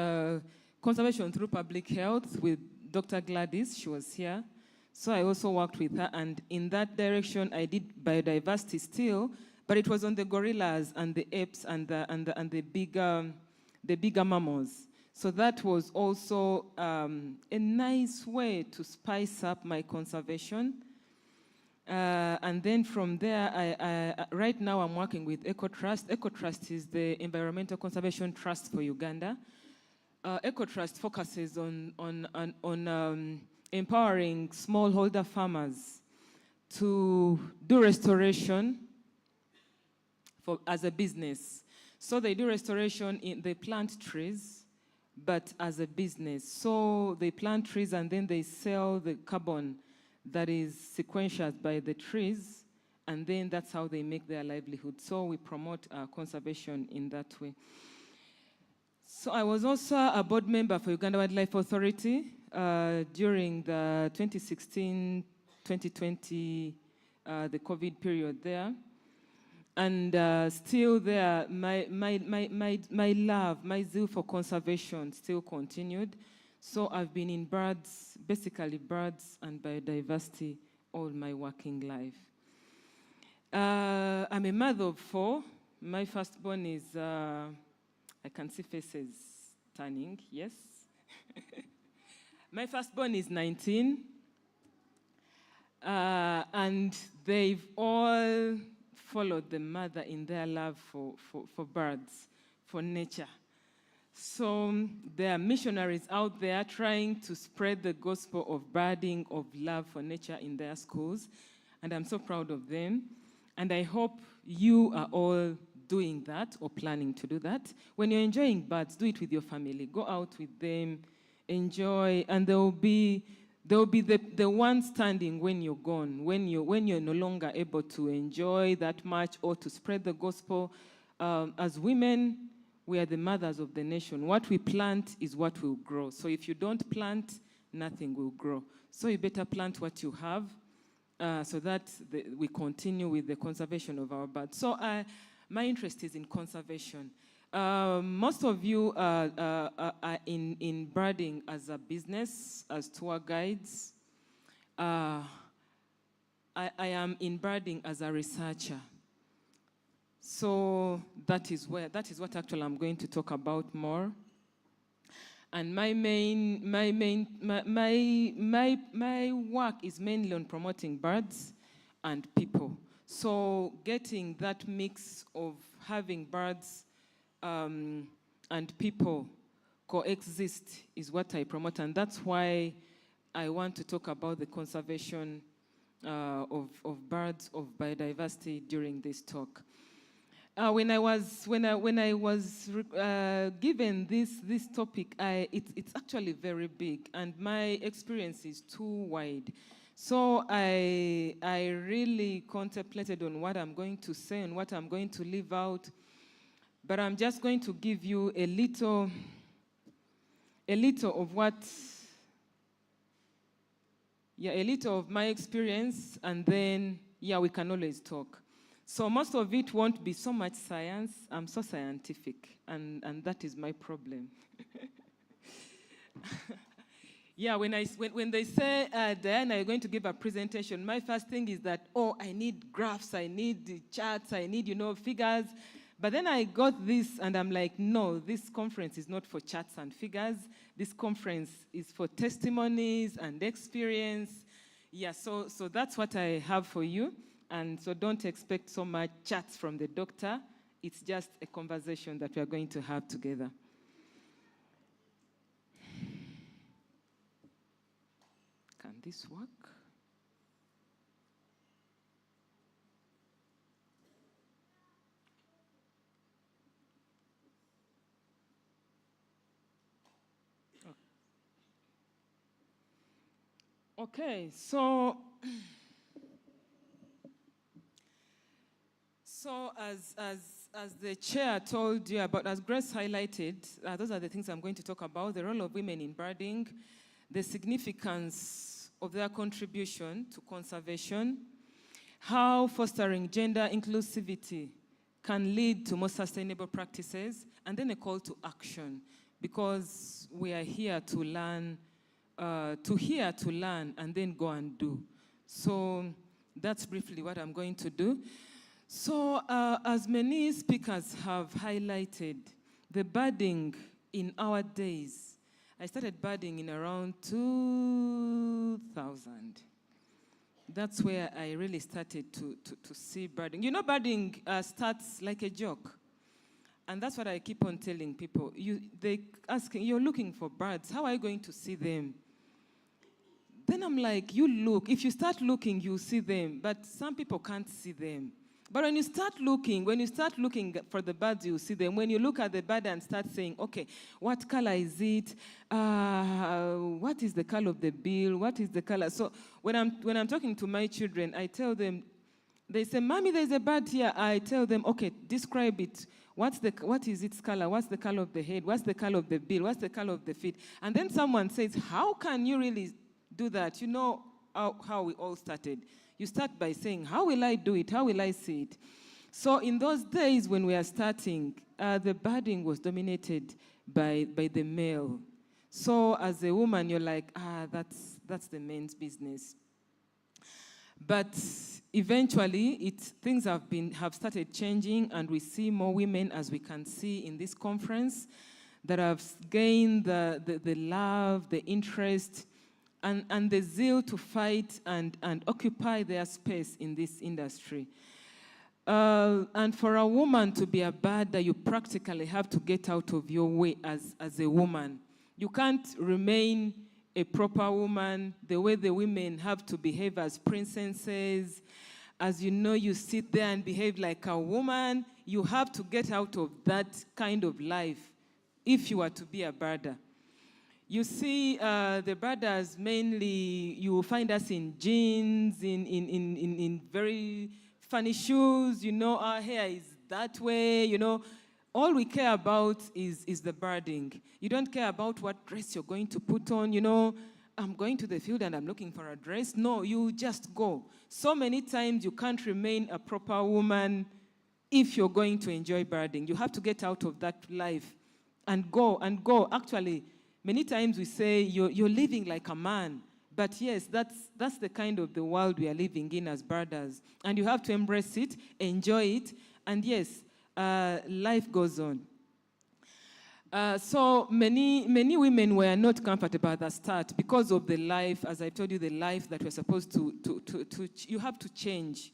conservation through public health with Dr. Gladys. She was here. So I also worked with her. And in that direction, I did biodiversity still, but it was on the gorillas and the apes and the bigger mammals. So that was also a nice way to spice up my conservation. And then from there, right now I'm working with EcoTrust. EcoTrust is the Environmental Conservation Trust for Uganda. EcoTrust focuses on empowering smallholder farmers to do restoration as a business. So they do restoration, they plant trees, but as a business. So they plant trees and then they sell the carbon that is sequestered by the trees, and then that's how they make their livelihood. So we promote conservation in that way. So I was also a board member for Uganda Wildlife Authority during the 2016-2020, the COVID period there. And still there, my love, my zeal for conservation still continued. So I've been in birds, basically birds and biodiversity all my working life. I'm a mother of 4. My firstborn is, I can see faces turning, yes. My firstborn is 19. And they've all followed the mother in their love for birds, for nature. So there are missionaries out there trying to spread the gospel of birding, of love for nature in their schools. And I'm so proud of them. And I hope you are all doing that or planning to do that. When you're enjoying birds, do it with your family. Go out with them, enjoy, and there will be the one standing when you're gone, when you're no longer able to enjoy that much or to spread the gospel. As women, we are the mothers of the nation. What we plant is what will grow. So if you don't plant, nothing will grow. So you better plant what you have so that we continue with the conservation of our birds. So my interest is in conservation. Most of you are in birding as a business, as tour guides. I am in birding as a researcher. So that is what actually I'm going to talk about more. And my work is mainly on promoting birds and people. So getting that mix of having birds and people coexist is what I promote, and that's why I want to talk about the conservation of birds, of biodiversity during this talk. When I was given this topic, it's actually very big, and my experience is too wide. So I really contemplated on what I'm going to say and what I'm going to leave out. But I'm just going to give you a little of what, a little of my experience, and then, we can always talk. So most of it won't be so much science. I'm so scientific, and that is my problem. When they say, Diana, you're going to give a presentation, my first thing is that, I need graphs, I need charts, I need, figures. But then I got this, and I'm like, no, this conference is not for charts and figures. This conference is for testimonies and experience. So that's what I have for you. And so don't expect so much chats from the doctor. It's just a conversation that we are going to have together. this work? Okay, so as the chair told you about, as Grace highlighted, those are the things I'm going to talk about: the role of women in birding, the significance of their contribution to conservation, how fostering gender inclusivity can lead to more sustainable practices, and then a call to action, because we are here to learn. To learn, and then go and do. So that's briefly what I'm going to do. So as many speakers have highlighted, the birding in our days, I started birding in around 2000. That's where I really started to see birding. You know, birding starts like a joke. And that's what I keep on telling people. They asking, you're looking for birds, how are you going to see them? Then I'm like, you look. If you start looking, you'll see them. But some people can't see them. But when you start looking for the birds, you'll see them. When you look at the bird and start saying, okay, what color is it? What is the color of the bill? What is the color? So when I'm talking to my children, I tell them, they say, Mommy, there's a bird here. I tell them, okay, describe it. What is its color? What's the color of the head? What's the color of the bill? What's the color of the feet? And then someone says, how can you really do that? You know how we all started. You start by saying, how will I do it? How will I see it? So in those days when we are starting, the birding was dominated by the male. So as a woman, you're like, that's the men's business. But eventually, things have started changing, and we see more women, as we can see in this conference, that have gained the love, the interest, and the zeal to fight and occupy their space in this industry. And for a woman to be a birder, you practically have to get out of your way as a woman. You can't remain a proper woman the way the women have to behave as princesses. As you know, you sit there and behave like a woman. You have to get out of that kind of life if you are to be a birder. You see, the birders mainly, you will find us in jeans, in very funny shoes, you know, our hair is that way, you know. All we care about is the birding. You don't care about what dress you're going to put on, you know. I'm going to the field and I'm looking for a dress. No, you just go. So many times you can't remain a proper woman if you're going to enjoy birding. You have to get out of that life and go and go. Actually, many times we say you're living like a man. But yes, that's the kind of the world we are living in as birders. And you have to embrace it, enjoy it, and yes, life goes on. So many women were not comfortable at the start because of the life, as I told you, the life that we're supposed to you have to change.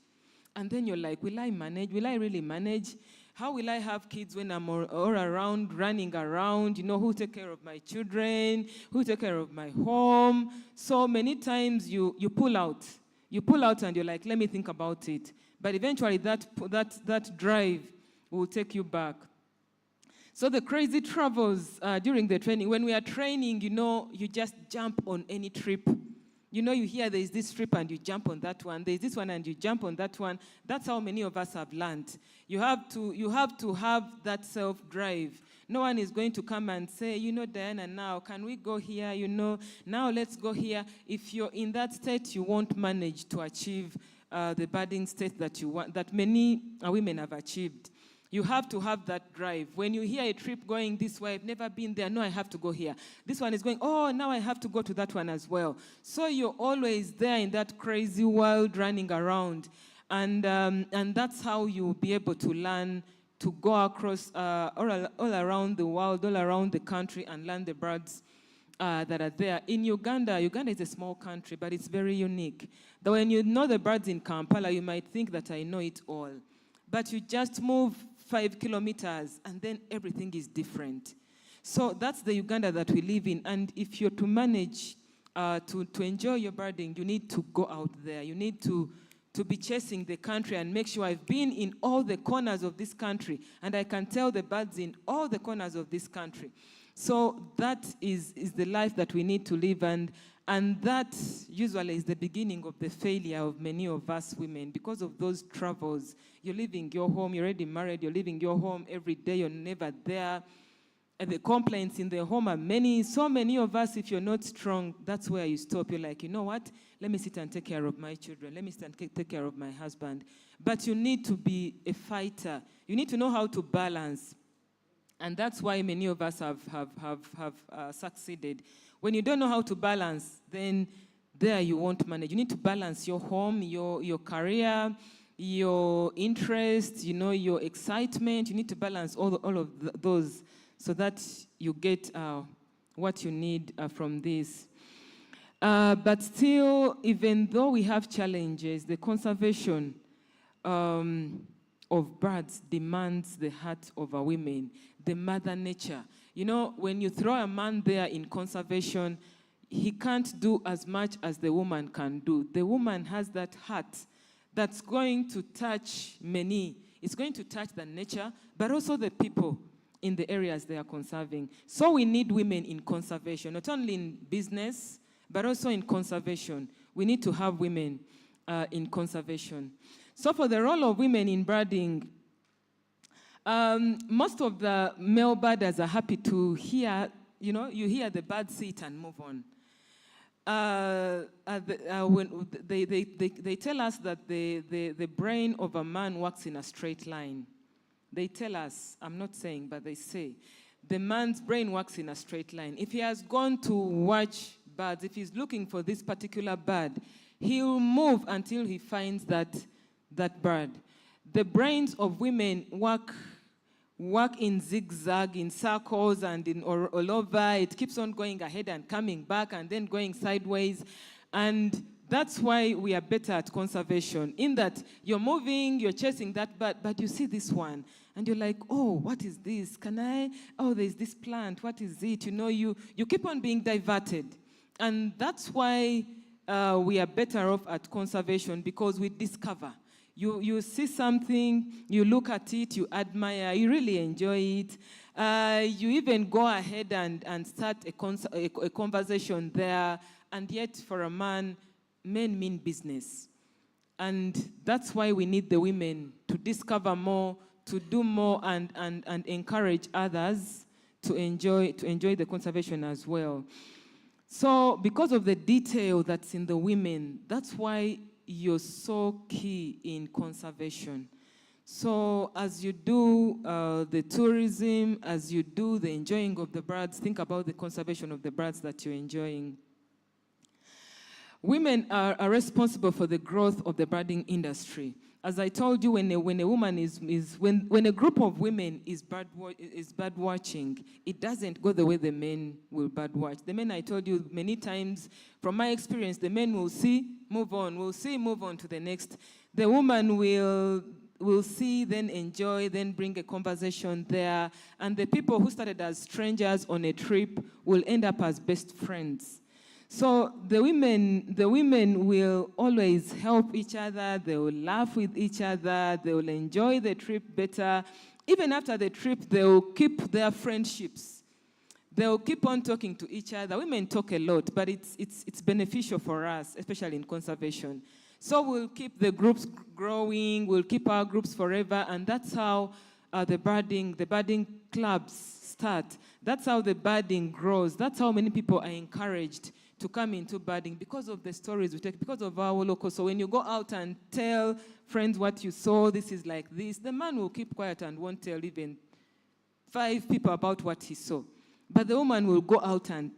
And then you're like, will I manage? Will I really manage? How will I have kids when I'm all around, running around? You know, who take care of my children? Who take care of my home? So many times you pull out. You pull out and you're like, let me think about it. But eventually that drive will take you back. So the crazy travels during the training. When we are training, you know, you just jump on any trip. You know, you hear there's this trip and you jump on that one. There's this one and you jump on that one. That's how many of us have learned. You have to have that self-drive. No one is going to come and say, you know, Diana, now, can we go here? You know, now let's go here. If you're in that state, you won't manage to achieve the birding state that you want, that many women have achieved. You have to have that drive. When you hear a trip going this way, I've never been there, no, I have to go here. This one is going, oh, now I have to go to that one as well. So you're always there in that crazy world running around. And that's how you'll be able to learn to go across all around the world, all around the country, and learn the birds that are there. In Uganda is a small country, but it's very unique. Though when you know the birds in Kampala, you might think that I know it all. But you just move 5 kilometers, and then everything is different. So that's the Uganda that we live in. And if you're to manage to enjoy your birding, you need to go out there. You need to be chasing the country and make sure I've been in all the corners of this country, and I can tell the birds in all the corners of this country. So that is the life that we need to live, and that usually is the beginning of the failure of many of us women. Because of those travels, you're leaving your home, you're already married, you're leaving your home every day, you're never there. And the complaints in the home are many. So many of us, if you're not strong, that's where you stop. You're like, you know what? Let me sit and take care of my children. Let me sit and take care of my husband. But you need to be a fighter. You need to know how to balance. And that's why many of us have succeeded. When you don't know how to balance, then there you won't manage. You need to balance your home, your career, your interests, your excitement. You need to balance all of those, so that you get what you need from this. But still, even though we have challenges, the conservation of birds demands the heart of our women, the mother nature. When you throw a man there in conservation, he can't do as much as the woman can do. The woman has that heart that's going to touch many. It's going to touch the nature, but also the people in the areas they are conserving. So we need women in conservation, not only in business, but also in conservation. We need to have women in conservation. So for the role of women in birding, most of the male birders are happy to hear, you hear the bird sit and move on. When they tell us that the brain of a man works in a straight line. They tell us, I'm not saying, but they say, the man's brain works in a straight line. If he has gone to watch birds, if he's looking for this particular bird, he'll move until he finds that bird. The brains of women work in zigzag, in circles, and all over. It keeps on going ahead and coming back and then going sideways. And that's why we are better at conservation, in that you're moving, you're chasing that bird, but you see this one, and you're like, oh, what is this? Oh, there's this plant, what is it? You keep on being diverted. And that's why we are better off at conservation, because we discover. You see something, you look at it, you admire, you really enjoy it. You even go ahead and start a conversation there, and yet for a man, men mean business. And that's why we need the women to discover more, to do more, and encourage others to enjoy the conservation as well. So because of the detail that's in the women, that's why you're so key in conservation. So as you do the tourism, as you do the enjoying of the birds, think about the conservation of the birds that you're enjoying. Women are responsible for the growth of the birding industry. As I told you, when a woman when a group of women is bird watching, it doesn't go the way the men will bird watch. The men, I told you many times, from my experience, the men will see, move on, move on to the next. The woman will see, then enjoy, then bring a conversation there, and the people who started as strangers on a trip will end up as best friends. So the women will always help each other, they will laugh with each other, they will enjoy the trip better. Even after the trip, they will keep their friendships. They will keep on talking to each other. Women talk a lot, but it's beneficial for us, especially in conservation. So we'll keep the groups growing, we'll keep our groups forever, and that's how the birding clubs start. That's how the birding grows. That's how many people are encouraged to come into birding, because of the stories we take, because of our local. So when you go out and tell friends what you saw, this is like this, the man will keep quiet and won't tell even 5 people about what he saw. But the woman will go out and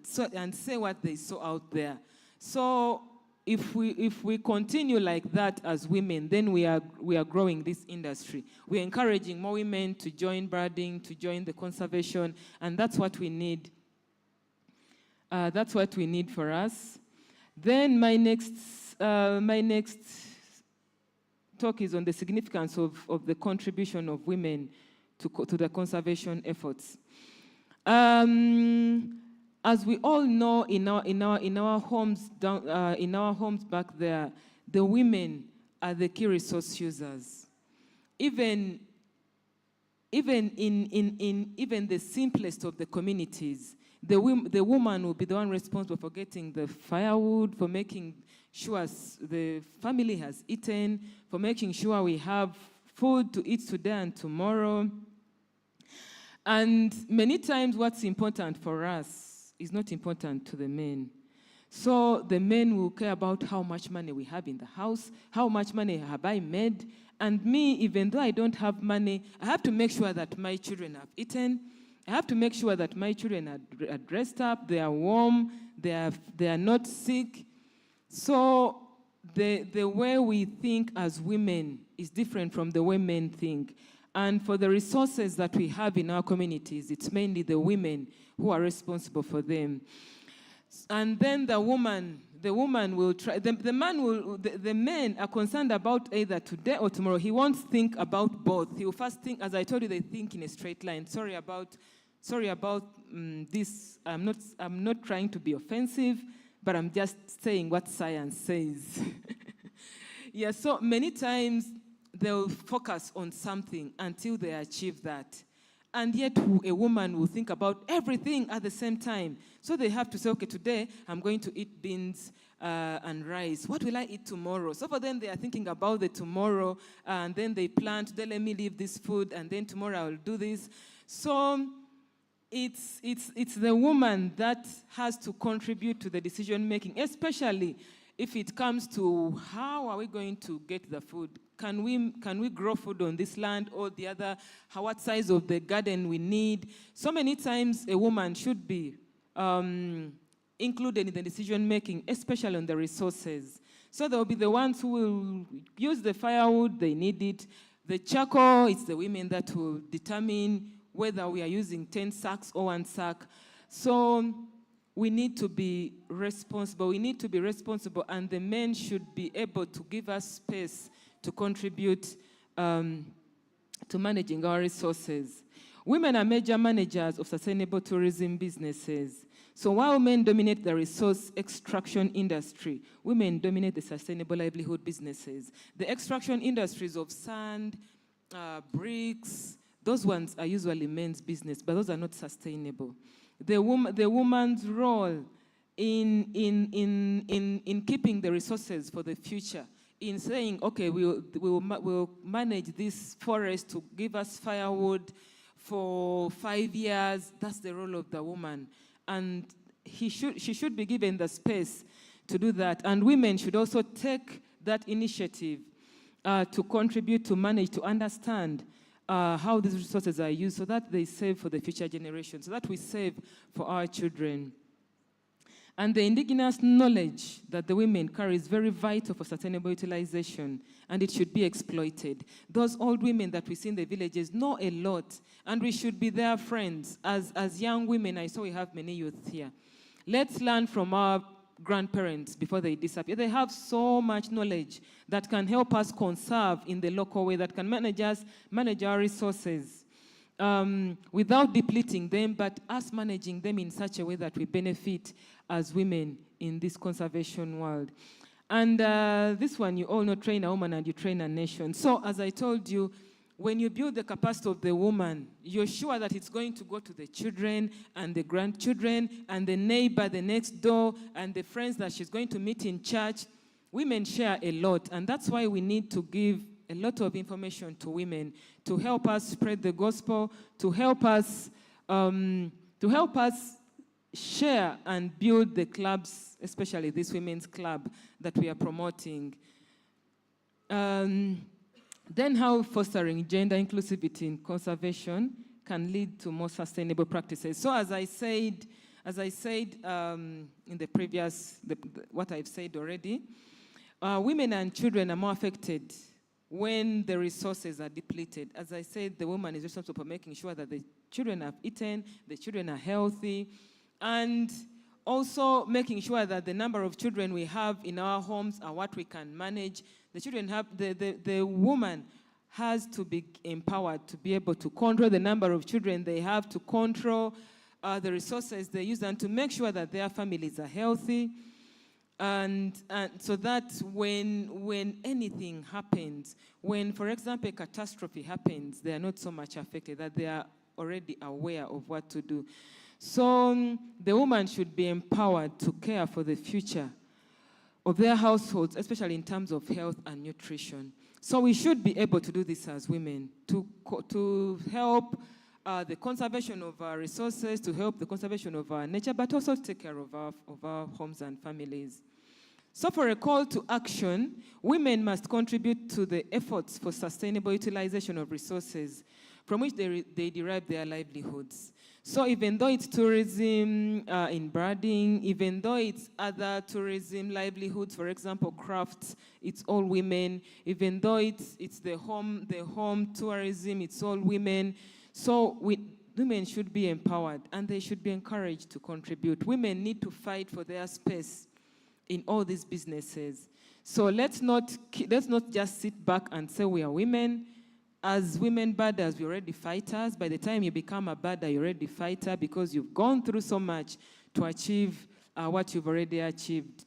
say what they saw out there. So if we continue like that as women, then we are growing this industry. We're encouraging more women to join birding, to join the conservation, and that's what we need. That's what we need for us. Then my next talk is on the significance of the contribution of women to the conservation efforts. as we all know, in our homes back there, the women are the key resource users. Even in the simplest of the communities, the woman will be the one responsible for getting the firewood, for making sure the family has eaten, for making sure we have food to eat today and tomorrow. And many times what's important for us is not important to the men. So the men will care about how much money we have in the house, how much money have I made, and me, even though I don't have money, I have to make sure that my children have eaten. I have to make sure that my children are dressed up, they are warm, they are not sick. So the way we think as women is different from the way men think. And for the resources that we have in our communities, it's mainly the women who are responsible for them. And then the woman will try, the men are concerned about either today or tomorrow. He won't think about both. He will first think, as I told you, they think in a straight line. Sorry about this. I'm not trying to be offensive, but I'm just saying what science says. Yeah, so many times they'll focus on something until they achieve that. And yet a woman will think about everything at the same time. So they have to say, okay, today I'm going to eat beans and rice. What will I eat tomorrow? So for them, they are thinking about the tomorrow, and then they plan, today let me leave this food, and then tomorrow I'll do this. So it's the woman that has to contribute to the decision making, especially if it comes to how are we going to get the food. Can we grow food on this land or the other? What size of the garden we need? So many times a woman should be included in the decision making, especially on the resources. So they'll be the ones who will use the firewood, they need it. The charcoal, it's the women that will determine whether we are using 10 sacks or 1 sack. So we need to be responsible. And the men should be able to give us space to contribute to managing our resources. Women are major managers of sustainable tourism businesses. So while men dominate the resource extraction industry, women dominate the sustainable livelihood businesses. The extraction industries of sand, bricks, those ones are usually men's business, but those are not sustainable. The woman's role in keeping the resources for the future, in saying, okay, we'll manage this forest to give us firewood for 5 years, that's the role of the woman. And she should be given the space to do that. And women should also take that initiative to contribute, to manage, to understand how these resources are used so that they save for the future generations, so that we save for our children. And the indigenous knowledge that the women carry is very vital for sustainable utilization, and it should be exploited. Those old women that we see in the villages know a lot, and we should be their friends. As young women, I saw we have many youth here. Let's learn from our grandparents before they disappear. They have so much knowledge that can help us conserve in the local way, that can manage our resources. Without depleting them, but us managing them in such a way that we benefit as women in this conservation world. And this one, you all know, train a woman and you train a nation. So as I told you, when you build the capacity of the woman, you're sure that it's going to go to the children and the grandchildren and the neighbor, the next door, and the friends that she's going to meet in church. Women share a lot, and that's why we need to give a lot of information to women to help us spread the gospel, to help us share and build the clubs, especially this women's club that we are promoting. Then how fostering gender inclusivity in conservation can lead to more sustainable practices. So as I said in the previous, what I've said already, women and children are more affected when the resources are depleted. As I said, the woman is responsible for making sure that the children have eaten, the children are healthy, and also making sure that the number of children we have in our homes are what we can manage. The woman has to be empowered to be able to control the number of children they have, to control the resources they use and to make sure that their families are healthy. And so that when anything happens, when, for example, a catastrophe happens, they are not so much affected, that they are already aware of what to do. So the woman should be empowered to care for the future of their households, especially in terms of health and nutrition. So we should be able to do this as women, to help the conservation of our resources, to help the conservation of our nature, but also to take care of our homes and families. So for a call to action, women must contribute to the efforts for sustainable utilization of resources from which they derive their livelihoods. So even though it's tourism in birding, even though it's other tourism livelihoods, for example, crafts, it's all women. Even though it's the home tourism, it's all women. So women should be empowered and they should be encouraged to contribute. Women need to fight for their space in all these businesses. So let's not just sit back and say we are women. As women birders, we're already fighters. By the time you become a birder, you're already a fighter because you've gone through so much to achieve what you've already achieved.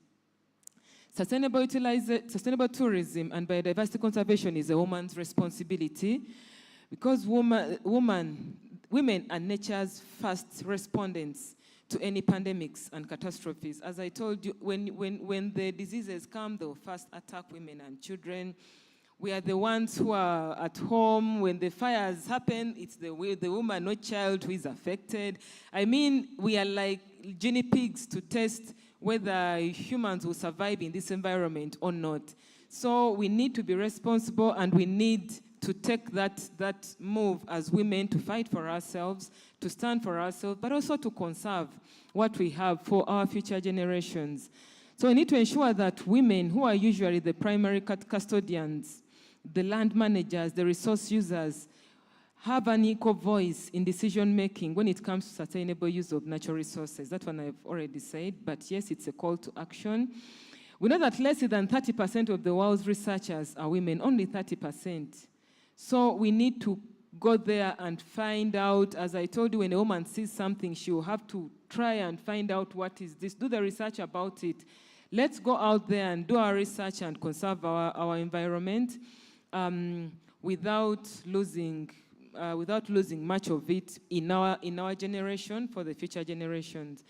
Sustainable tourism and biodiversity conservation is a woman's responsibility because women are nature's first respondents to any pandemics and catastrophes. As I told you, when the diseases come, they'll first attack women and children. We are the ones who are at home. When the fires happen, it's the woman, not child, who is affected. I mean, we are like guinea pigs to test whether humans will survive in this environment or not. So we need to be responsible and we need to take that move as women to fight for ourselves, to stand for ourselves, but also to conserve what we have for our future generations. So we need to ensure that women, who are usually the primary custodians, the land managers, the resource users, have an equal voice in decision-making when it comes to sustainable use of natural resources. That one I've already said, but yes, it's a call to action. We know that less than 30% of the world's researchers are women, only 30%. So we need to go there and find out, as I told you, when a woman sees something, she will have to try and find out what is this, do the research about it. Let's go out there and do our research and conserve our environment without losing much of it in our generation for the future generations.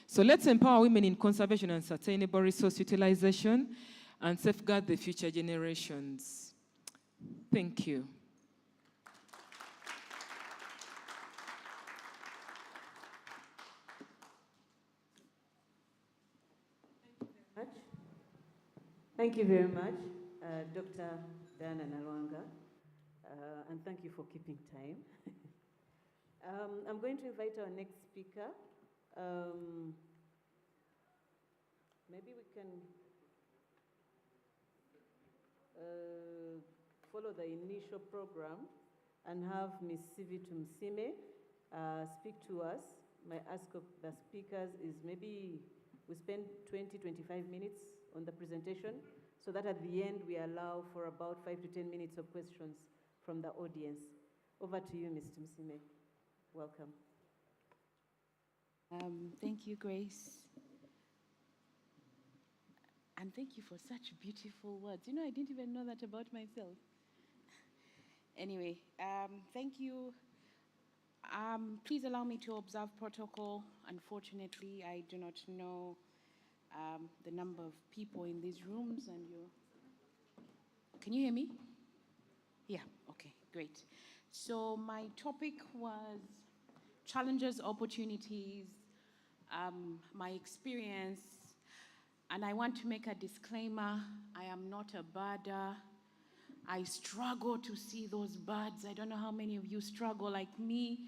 So let's empower women in conservation and sustainable resource utilization and safeguard the future generations. Thank you. Thank you very much, Dr. Diana Nalwanga, and thank you for keeping time. I'm going to invite our next speaker. Maybe we can follow the initial program and have Ms. Sivitu Msime speak to us. My ask of the speakers is maybe we spend 20-25 minutes on the presentation, so that at the end we allow for about 5 to 10 minutes of questions from the audience. Over to you, Mr. Msime. Welcome. Thank you, Grace. And thank you for such beautiful words. You know, I didn't even know that about myself. Anyway, thank you. Please allow me to observe protocol. Unfortunately, I do not know the number of people in these rooms, and can you hear me? Yeah, okay, great. So my topic was challenges, opportunities, my experience, and I want to make a disclaimer. I am not a birder. I struggle to see those birds. I don't know how many of you struggle like me.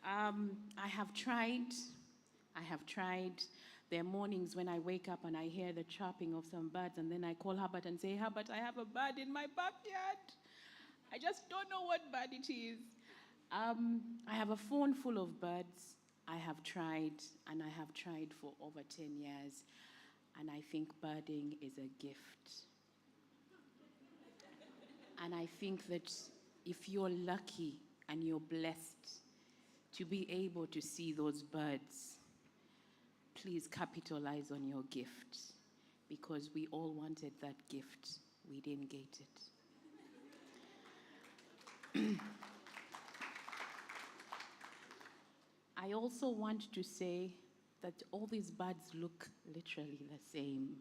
I have tried. There are mornings when I wake up and I hear the chirping of some birds, and then I call Herbert and say, Herbert, I have a bird in my backyard. I just don't know what bird it is. I have a phone full of birds. I have tried, and I have tried for over 10 years, and I think birding is a gift. And I think that if you're lucky and you're blessed to be able to see those birds, please capitalize on your gift, because we all wanted that gift. We didn't get it. I also want to say that all these birds look literally the same.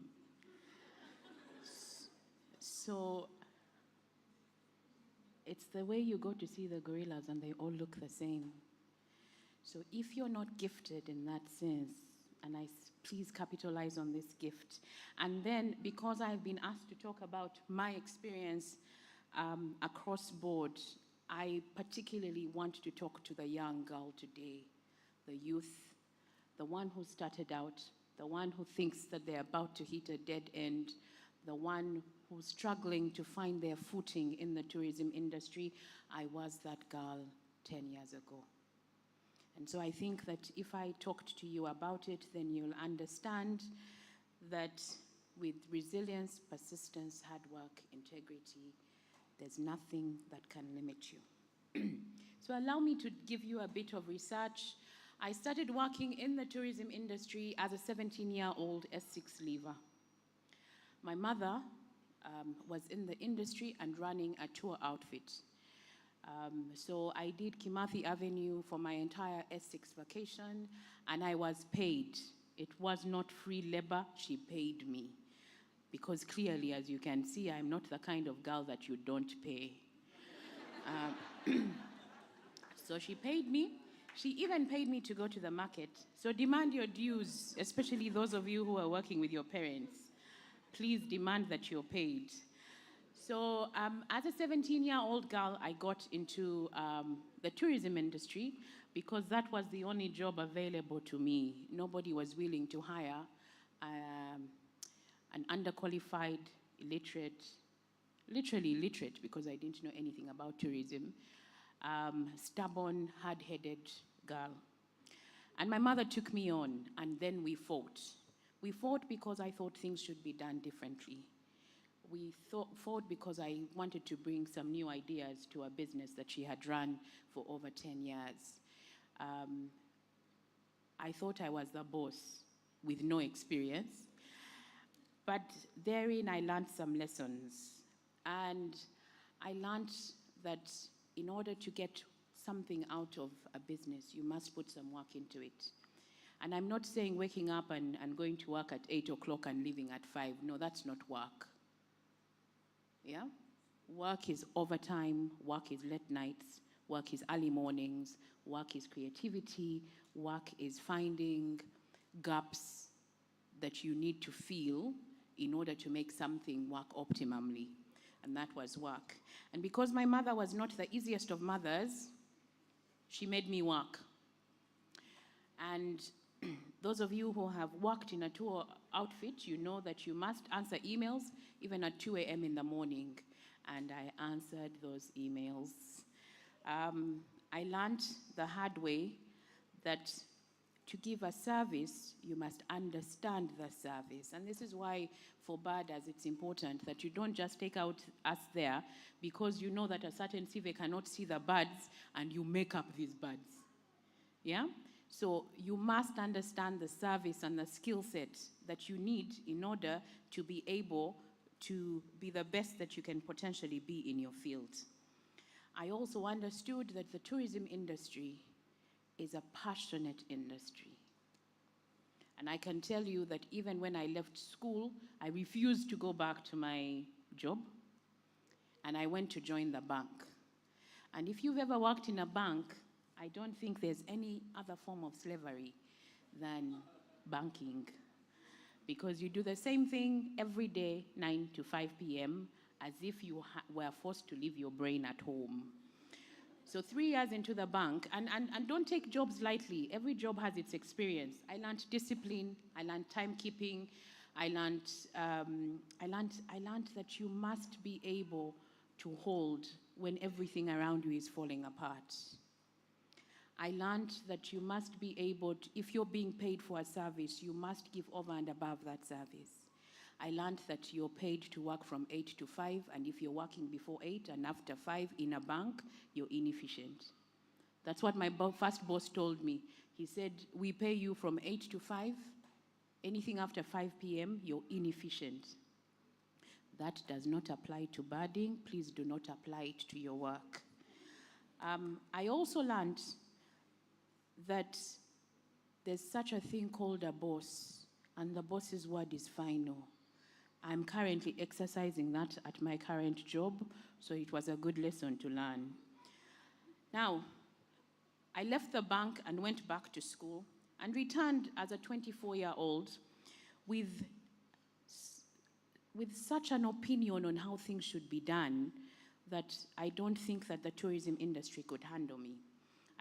So it's the way you go to see the gorillas and they all look the same. So if you're not gifted in that sense, and please capitalize on this gift. And then, because I've been asked to talk about my experience across board, I particularly want to talk to the young girl today, the youth, the one who started out, the one who thinks that they're about to hit a dead end, the one who's struggling to find their footing in the tourism industry. I was that girl 10 years ago. And so I think that if I talked to you about it, then you'll understand that with resilience, persistence, hard work, integrity, there's nothing that can limit you. So allow me to give you a bit of research. I started working in the tourism industry as a 17-year-old S6 leaver. My mother was in the industry and running a tour outfit. So I did Kimathi Avenue for my entire S6 vacation, and I was paid. It was not free labor, she paid me. Because clearly, as you can see, I'm not the kind of girl that you don't pay. So she paid me. She even paid me to go to the market. So demand your dues, especially those of you who are working with your parents. Please demand that you're paid. So as a 17-year-old girl, I got into the tourism industry because that was the only job available to me. Nobody was willing to hire an underqualified, illiterate, literally illiterate because I didn't know anything about tourism, stubborn, hard-headed girl. And my mother took me on, and then we fought. We fought because I thought things should be done differently. We fought because I wanted to bring some new ideas to a business that she had run for over 10 years. I thought I was the boss with no experience. But therein I learned some lessons. And I learned that in order to get something out of a business, you must put some work into it. And I'm not saying waking up and going to work at 8 o'clock and leaving at 5. No, that's not work. Yeah? Work is overtime, work is late nights, work is early mornings, work is creativity, work is finding gaps that you need to fill in order to make something work optimally. And that was work. And because my mother was not the easiest of mothers, she made me work. And those of you who have worked in a tour outfit, you know that you must answer emails even at 2 a.m. in the morning. And I answered those emails. I learned the hard way that to give a service, you must understand the service. And this is why for birders, it's important that you don't just take out us there because you know that a certain CV cannot see the birds and you make up these birds. Yeah? So you must understand the service and the skill set that you need in order to be able to be the best that you can potentially be in your field. I also understood that the tourism industry is a passionate industry. And I can tell you that even when I left school, I refused to go back to my job, and I went to join the bank. And if you've ever worked in a bank, I don't think there's any other form of slavery than banking, because you do the same thing every day, 9 to 5 p.m., as if you were forced to leave your brain at home. So 3 years into the bank, and don't take jobs lightly. Every job has its experience. I learned discipline, I learned timekeeping, I learned that you must be able to hold when everything around you is falling apart. I learned that you must be able to, if you're being paid for a service, you must give over and above that service. I learned that you're paid to work from 8 to 5, and if you're working before 8 and after 5 in a bank, you're inefficient. That's what my first boss told me. He said, we pay you from 8 to 5. Anything after 5 p.m., you're inefficient. That does not apply to birding. Please do not apply it to your work. I also learned that there's such a thing called a boss, and the boss's word is final. I'm currently exercising that at my current job, so it was a good lesson to learn. Now, I left the bank and went back to school and returned as a 24-year-old with such an opinion on how things should be done that I don't think that the tourism industry could handle me.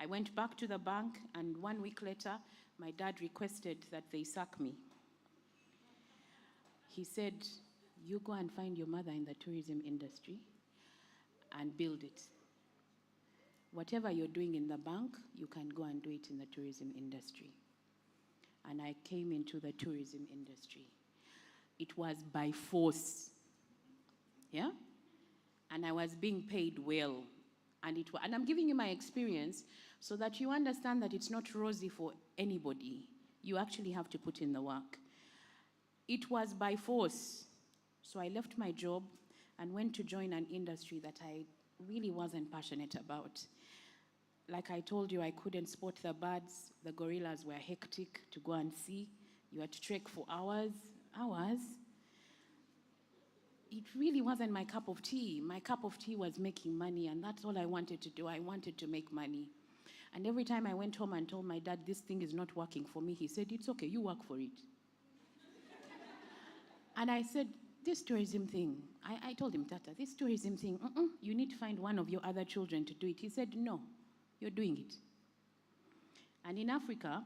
I went back to the bank, and 1 week later, my dad requested that they sack me. He said, you go and find your mother in the tourism industry and build it. Whatever you're doing in the bank, you can go and do it in the tourism industry. And I came into the tourism industry. It was by force, yeah? And I was being paid well. And I'm giving you my experience so that you understand that it's not rosy for anybody. You actually have to put in the work. It was by force. So I left my job and went to join an industry that I really wasn't passionate about. Like I told you, I couldn't spot the birds. The gorillas were hectic to go and see. You had to trek for hours. It really wasn't my cup of tea. My cup of tea was making money, and that's all I wanted to do. I wanted to make money. And every time I went home and told my dad, this thing is not working for me, he said, it's okay, you work for it. And I said, this tourism thing, I told him, Tata, this tourism thing, you need to find one of your other children to do it. He said, no, you're doing it. And in Africa,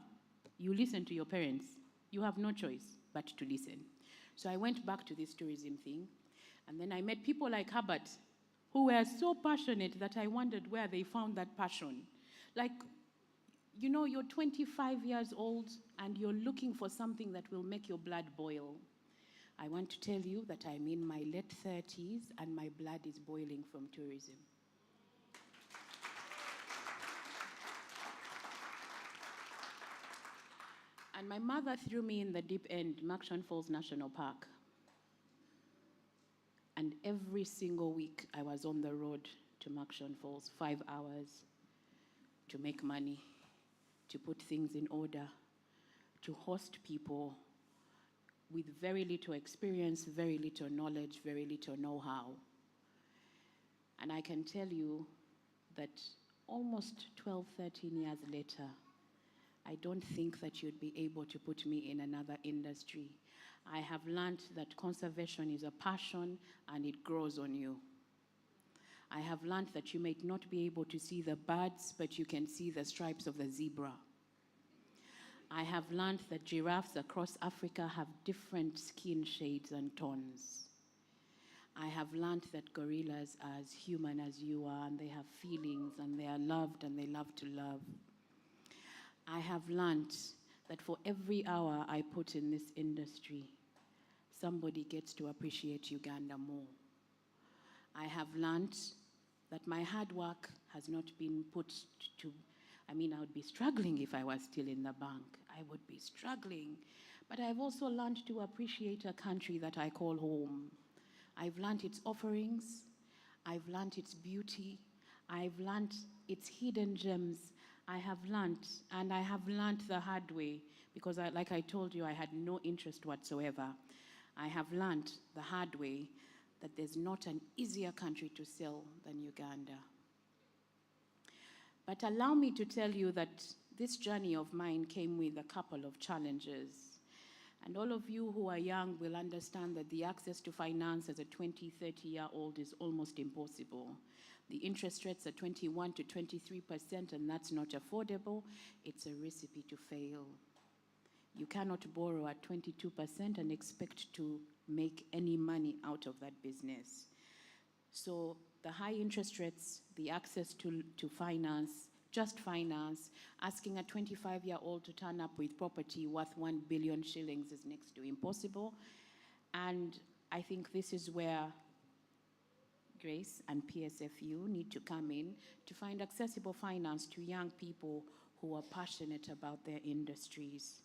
you listen to your parents. You have no choice but to listen. So I went back to this tourism thing, and then I met people like Herbert, who were so passionate that I wondered where they found that passion. Like, you know, you're 25 years old, and you're looking for something that will make your blood boil. I want to tell you that I'm in my late 30s, and my blood is boiling from tourism. And my mother threw me in the deep end, Murchison Falls National Park. And every single week, I was on the road to Murchison Falls, 5 hours, to make money, to put things in order, to host people with very little experience, very little knowledge, very little know-how. And I can tell you that almost 12, 13 years later, I don't think that you'd be able to put me in another industry. I have learned that conservation is a passion and it grows on you. I have learned that you may not be able to see the birds, but you can see the stripes of the zebra. I have learned that giraffes across Africa have different skin shades and tones. I have learned that gorillas are as human as you are, and they have feelings, and they are loved, and they love to love. I have learned that for every hour I put in this industry, somebody gets to appreciate Uganda more. I have learned that my hard work has not been put to, I would be struggling if I was still in the bank. I would be struggling. But I've also learned to appreciate a country that I call home. I've learned its offerings. I've learned its beauty. I've learned its hidden gems. I have learned, and I have learned the hard way, because like I told you, I had no interest whatsoever. I have learned the hard way that there's not an easier country to sell than Uganda. But allow me to tell you that this journey of mine came with a couple of challenges. And all of you who are young will understand that the access to finance as a 20, 30-year-old is almost impossible. The interest rates are 21 to 23%, and that's not affordable. It's a recipe to fail. You cannot borrow at 22% and expect to make any money out of that business. So the high interest rates, the access to finance, just finance, asking a 25-year-old to turn up with property worth 1 billion shillings is next to impossible. And I think this is where Grace and PSFU need to come in to find accessible finance to young people who are passionate about their industries.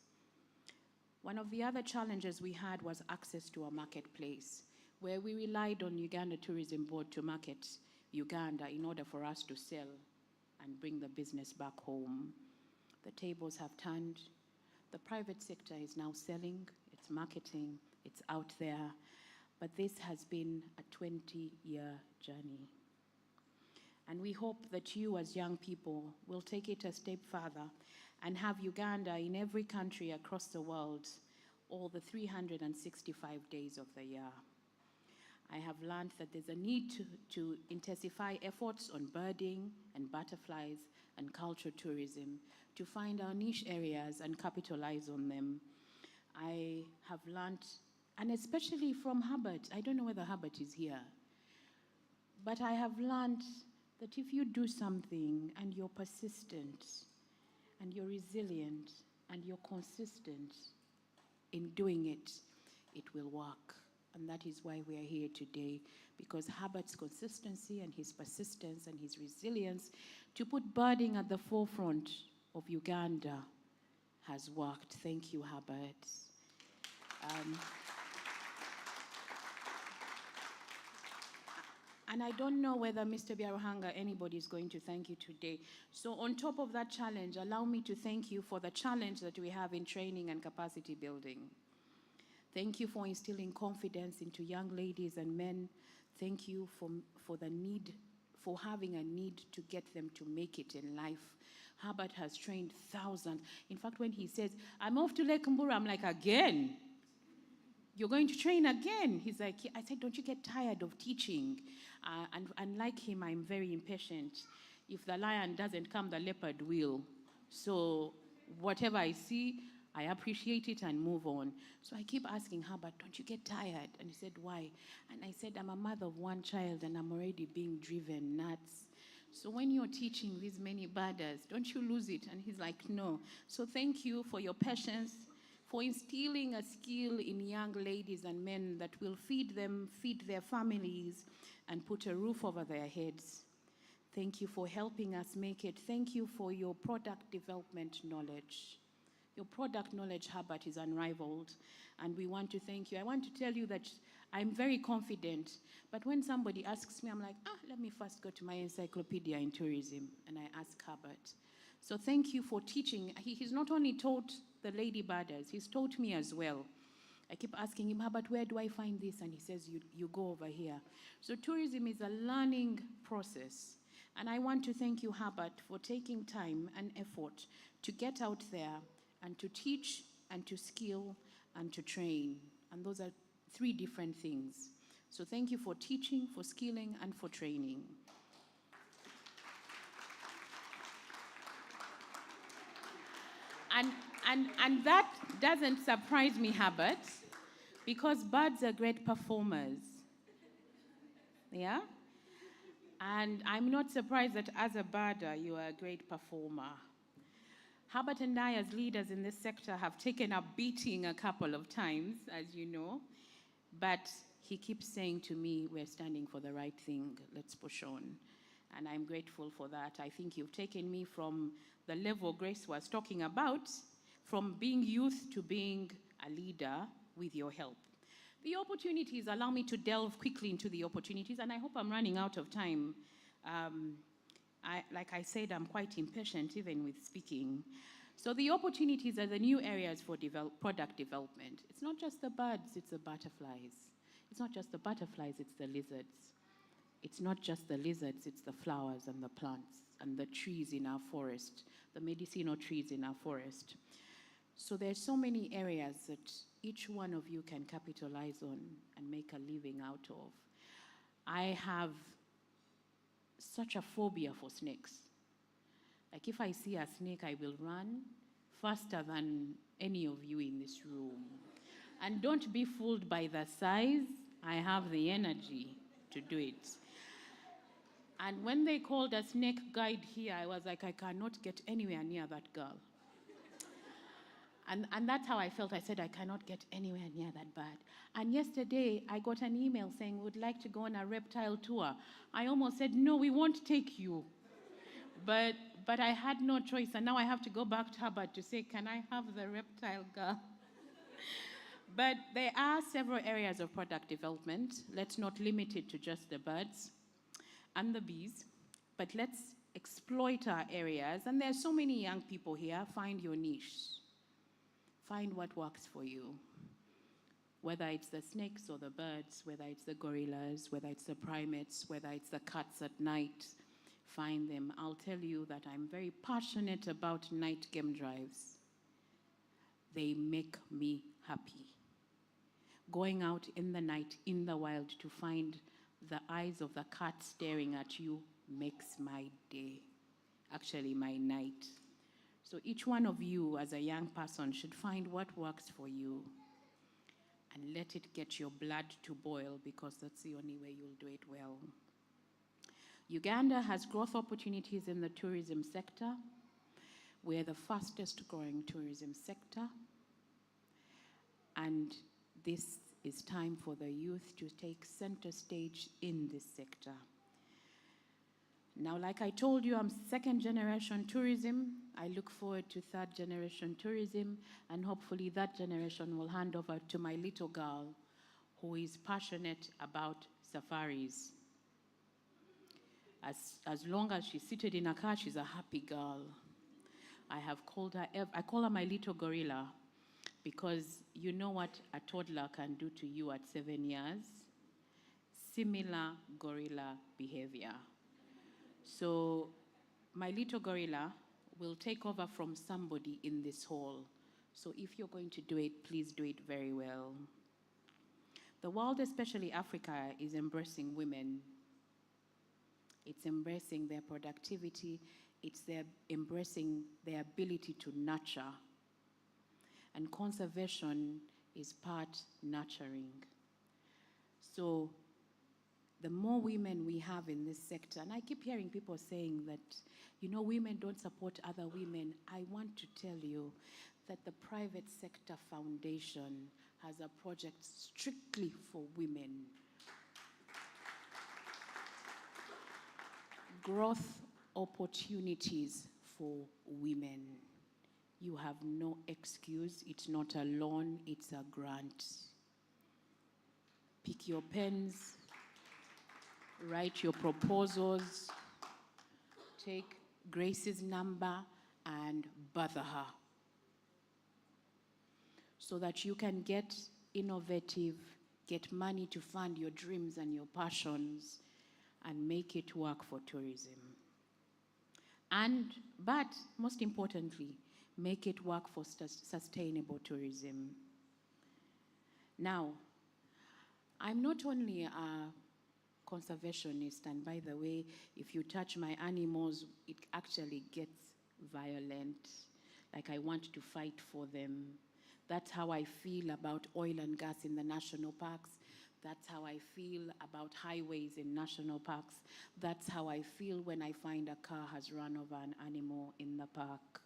One of the other challenges we had was access to a marketplace, where we relied on Uganda Tourism Board to market Uganda in order for us to sell and bring the business back home. The tables have turned. The private sector is now selling, it's marketing, it's out there, but this has been a 20-year journey. And we hope that you as young people will take it a step further and have Uganda in every country across the world all the 365 days of the year. I have learned that there's a need to intensify efforts on birding and butterflies and cultural tourism to find our niche areas and capitalize on them. I have learned, and especially from Herbert, I don't know whether Herbert is here, but I have learned that if you do something and you're persistent and you're resilient and you're consistent in doing it, it will work. And that is why we are here today, because Herbert's consistency and his persistence and his resilience to put birding at the forefront of Uganda has worked. Thank you, Herbert. And I don't know whether Mr. Biaruhanga, anybody is going to thank you today. So on top of that challenge, allow me to thank you for the challenge that we have in training and capacity building. Thank you for instilling confidence into young ladies and men. Thank you for having a need to get them to make it in life. Herbert has trained thousands. In fact, when he says, I'm off to Lake Mbura, I'm like, again? You're going to train again? He's like, I said, don't you get tired of teaching? And like him, I'm very impatient. If the lion doesn't come, the leopard will. So whatever I see, I appreciate it and move on. So I keep asking Herbert, don't you get tired? And he said, why? And I said, I'm a mother of one child and I'm already being driven nuts. So when you're teaching these many birders, don't you lose it? And he's like, no. So thank you for your patience, for instilling a skill in young ladies and men that will feed them, feed their families, and put a roof over their heads. Thank you for helping us make it. Thank you for your product development knowledge. Your product knowledge, Herbert, is unrivaled, and we want to thank you. I want to tell you that I'm very confident, but when somebody asks me, I'm like, let me first go to my encyclopedia in tourism, and I ask Herbert. So thank you for teaching. He's not only taught the lady birders, he's taught me as well. I keep asking him, Herbert, where do I find this? And he says, you go over here. So tourism is a learning process. And I want to thank you, Herbert, for taking time and effort to get out there and to teach and to skill and to train. And those are three different things. So thank you for teaching, for skilling, and for training. And that doesn't surprise me, Herbert, because birds are great performers. Yeah? And I'm not surprised that as a birder, you are a great performer. Herbert and I, as leaders in this sector, have taken a beating a couple of times, as you know, but he keeps saying to me, we're standing for the right thing, let's push on. And I'm grateful for that. I think you've taken me from the level Grace was talking about, from being youth to being a leader with your help. The opportunities, allow me to delve quickly into the opportunities, and I hope I'm running out of time. Like I said, I'm quite impatient even with speaking. So the opportunities are the new areas for product development. It's not just the birds, it's the butterflies. It's not just the butterflies, it's the lizards. It's not just the lizards, it's the flowers and the plants and the trees in our forest, the medicinal trees in our forest. So there's so many areas that each one of you can capitalize on and make a living out of. I have such a phobia for snakes. Like if I see a snake, I will run faster than any of you in this room. And don't be fooled by the size. I have the energy to do it. And when they called a snake guide here, I was like, I cannot get anywhere near that girl. And that's how I felt. I said, I cannot get anywhere near that bird. And yesterday, I got an email saying, would like to go on a reptile tour. I almost said, no, we won't take you. But I had no choice. And now I have to go back to Hubbard to say, can I have the reptile girl? But there are several areas of product development. Let's not limit it to just the birds and the bees, but let's exploit our areas. And there's so many young people here. Find your niche. Find what works for you. Whether it's the snakes or the birds, whether it's the gorillas, whether it's the primates, whether it's the cats at night, find them. I'll tell you that I'm very passionate about night game drives. They make me happy. Going out in the night, in the wild, to find the eyes of the cat staring at you makes my day, actually my night. So each one of you as a young person should find what works for you and let it get your blood to boil, because that's the only way you'll do it well. Uganda has growth opportunities in the tourism sector. We're the fastest growing tourism sector. And this is time for the youth to take center stage in this sector. Now, like I told you, I'm second generation tourism. I look forward to third generation tourism, and hopefully that generation will hand over to my little girl who is passionate about safaris. As long as she's seated in a car, she's a happy girl. I call her my little gorilla, because you know what a toddler can do to you at 7 years? Similar gorilla behavior. So my little gorilla will take over from somebody in this hall. So if you're going to do it, please do it very well. The world, especially Africa, is embracing women. It's embracing their productivity. It's embracing their ability to nurture. And conservation is part nurturing. So the more women we have in this sector, and I keep hearing people saying that, you know, women don't support other women. I want to tell you that the Private Sector Foundation has a project strictly for women. Growth opportunities for women. You have no excuse. It's not a loan, it's a grant. Pick your pens, write your proposals, take Grace's number and bother her, so that you can get innovative, get money to fund your dreams and your passions, and make it work for tourism. But most importantly, make it work for sustainable tourism. Now, I'm not only a conservationist, and by the way, if you touch my animals, it actually gets violent. Like, I want to fight for them. That's how I feel about oil and gas in the national parks. That's how I feel about highways in national parks. That's how I feel when I find a car has run over an animal in the park.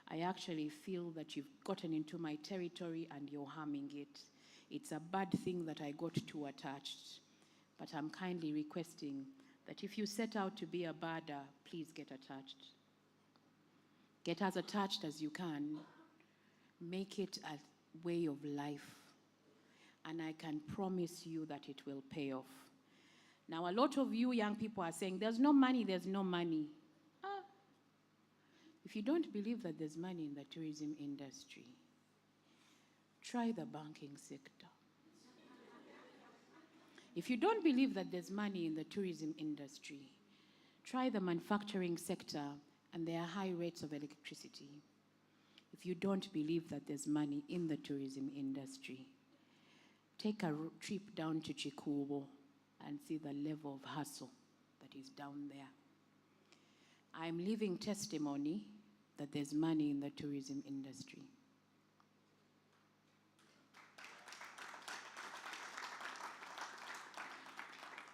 I actually feel that you've gotten into my territory and you're harming it. It's a bad thing that I got too attached. But I'm kindly requesting that if you set out to be a birder, please get attached. Get as attached as you can. Make it a way of life. And I can promise you that it will pay off. Now, a lot of you young people are saying, there's no money, there's no money. If you don't believe that there's money in the tourism industry, try the banking sector. If you don't believe that there's money in the tourism industry, try the manufacturing sector, and there are high rates of electricity. If you don't believe that there's money in the tourism industry, take a trip down to Chikubo and see the level of hustle that is down there. I'm living testimony that there's money in the tourism industry.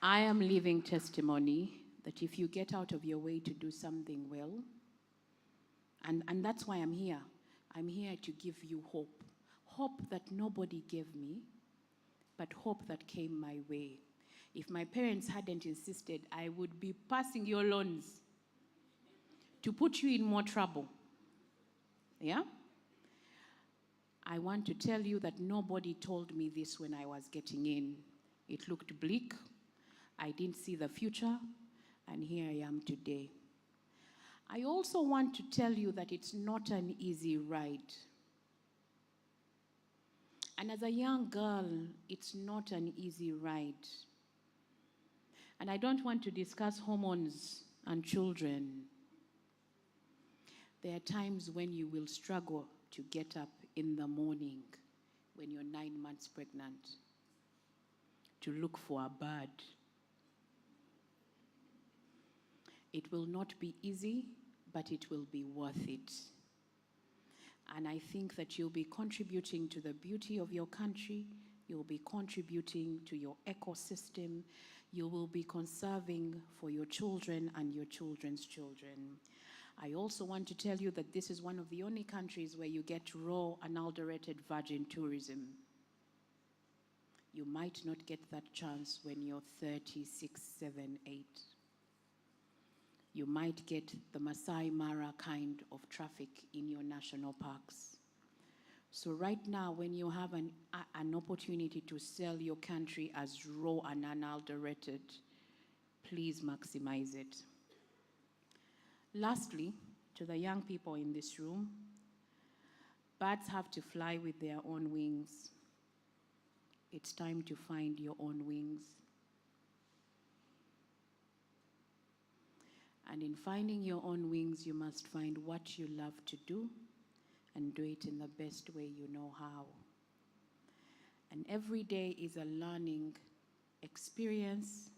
I am living testimony that if you get out of your way to do something well, and that's why I'm here. I'm here to give you hope. Hope that nobody gave me, but hope that came my way. If my parents hadn't insisted, I would be passing your loans to put you in more trouble. Yeah? I want to tell you that nobody told me this when I was getting in. It looked bleak. I didn't see the future, and here I am today. I also want to tell you that it's not an easy ride. And as a young girl, it's not an easy ride. And I don't want to discuss hormones and children. There are times when you will struggle to get up in the morning when you're 9 months pregnant to look for a bird. It will not be easy, but it will be worth it. And I think that you'll be contributing to the beauty of your country, you'll be contributing to your ecosystem, you will be conserving for your children and your children's children. I also want to tell you that this is one of the only countries where you get raw, unadulterated virgin tourism. You might not get that chance when you're 36, 7, 8. You might get the Masai Mara kind of traffic in your national parks. So right now, when you have an opportunity to sell your country as raw and unadulterated, please maximize it. Lastly, to the young people in this room, birds have to fly with their own wings. It's time to find your own wings. And in finding your own wings, you must find what you love to do and do it in the best way you know how. And every day is a learning experience,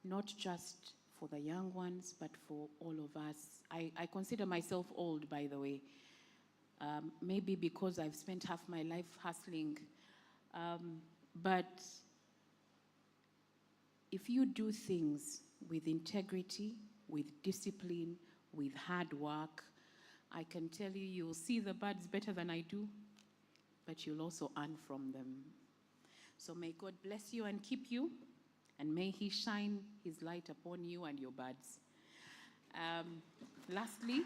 not just for the young ones, but for all of us. I consider myself old, by the way. Maybe because I've spent half my life hustling. But if you do things with integrity, with discipline, with hard work, I can tell you, you'll see the birds better than I do, but you'll also earn from them. So may God bless you and keep you, and may He shine His light upon you and your birds. Lastly,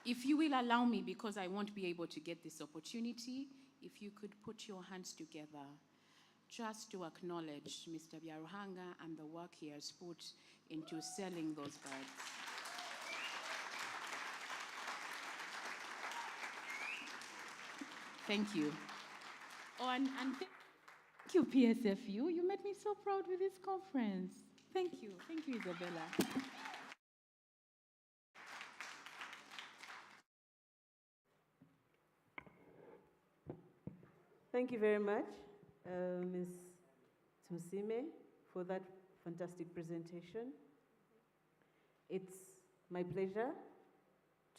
if you will allow me, because I won't be able to get this opportunity, if you could put your hands together just to acknowledge Mr. Byaruhanga and the work he has put into selling those birds. Thank you. Oh, and thank you, PSFU. You made me so proud with this conference. Thank you, Isabella. Thank you very much, Ms. Tumsime, for that fantastic presentation. It's my pleasure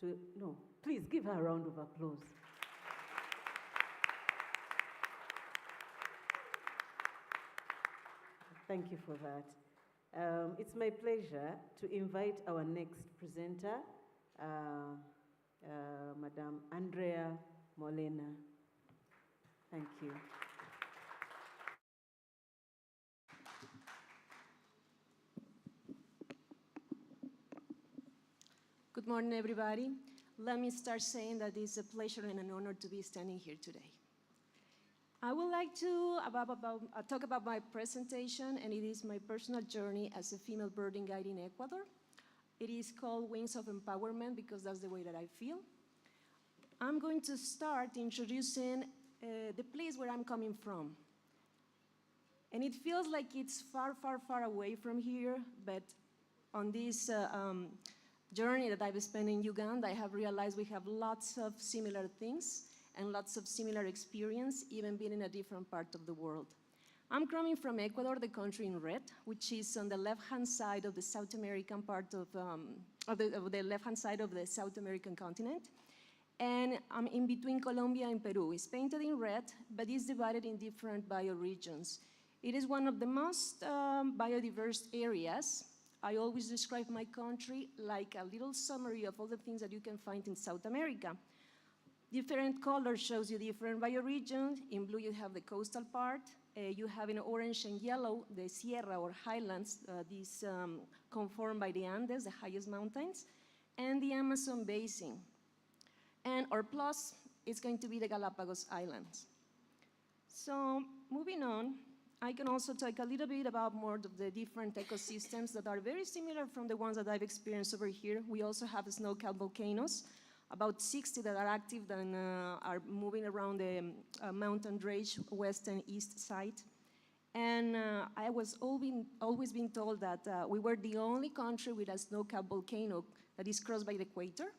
to, please give her a round of applause. Thank you for that. It's my pleasure to invite our next presenter, Madame Andrea Molena. Thank you. Good morning, everybody. Let me start saying that it's a pleasure and an honor to be standing here today. I would like to talk about my presentation, and it is my personal journey as a female birding guide in Ecuador. It is called Wings of Empowerment because that's the way that I feel. I'm going to start introducing the place where I'm coming from. And it feels like it's far, far, far away from here, but on this journey that I've spent in Uganda, I have realized we have lots of similar things and lots of similar experience, even being in a different part of the world. I'm coming from Ecuador, the country in red, which is on the left-hand side of the South American part of the left-hand side of the South American continent. And I'm in between Colombia and Peru. It's painted in red, but it's divided in different bioregions. It is one of the most biodiverse areas I always describe my country like a little summary of all the things that you can find in South America. Different colors shows you different bioregions. In blue, you have the coastal part. You have in orange and yellow the Sierra or highlands, these conformed by the Andes, the highest mountains, and the Amazon basin. And our plus is going to be the Galapagos Islands. So moving on, I can also talk a little bit about more of the different ecosystems that are very similar from the ones that I've experienced over here. We also have snow-capped volcanoes, about 60 that are active and are moving around the mountain range, west and east side. And I was always been told that we were the only country with a snow-capped volcano that is crossed by the equator,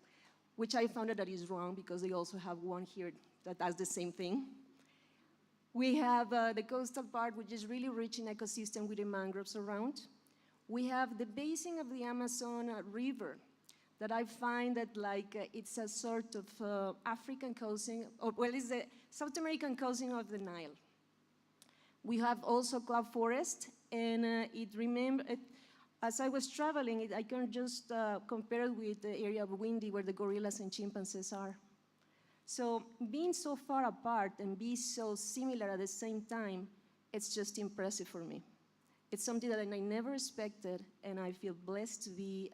which I found that is wrong because they also have one here that does the same thing. We have the coastal part, which is really rich in ecosystem with the mangroves around. We have the basin of the Amazon River that I find that it's a sort of African cousin, or well, it's the South American cousin of the Nile. We have also cloud forest, and as I was traveling, I can just compare it with the area of Windy where the gorillas and chimpanzees are. So being so far apart and be so similar at the same time, it's just impressive for me. It's something that I never expected, and I feel blessed to be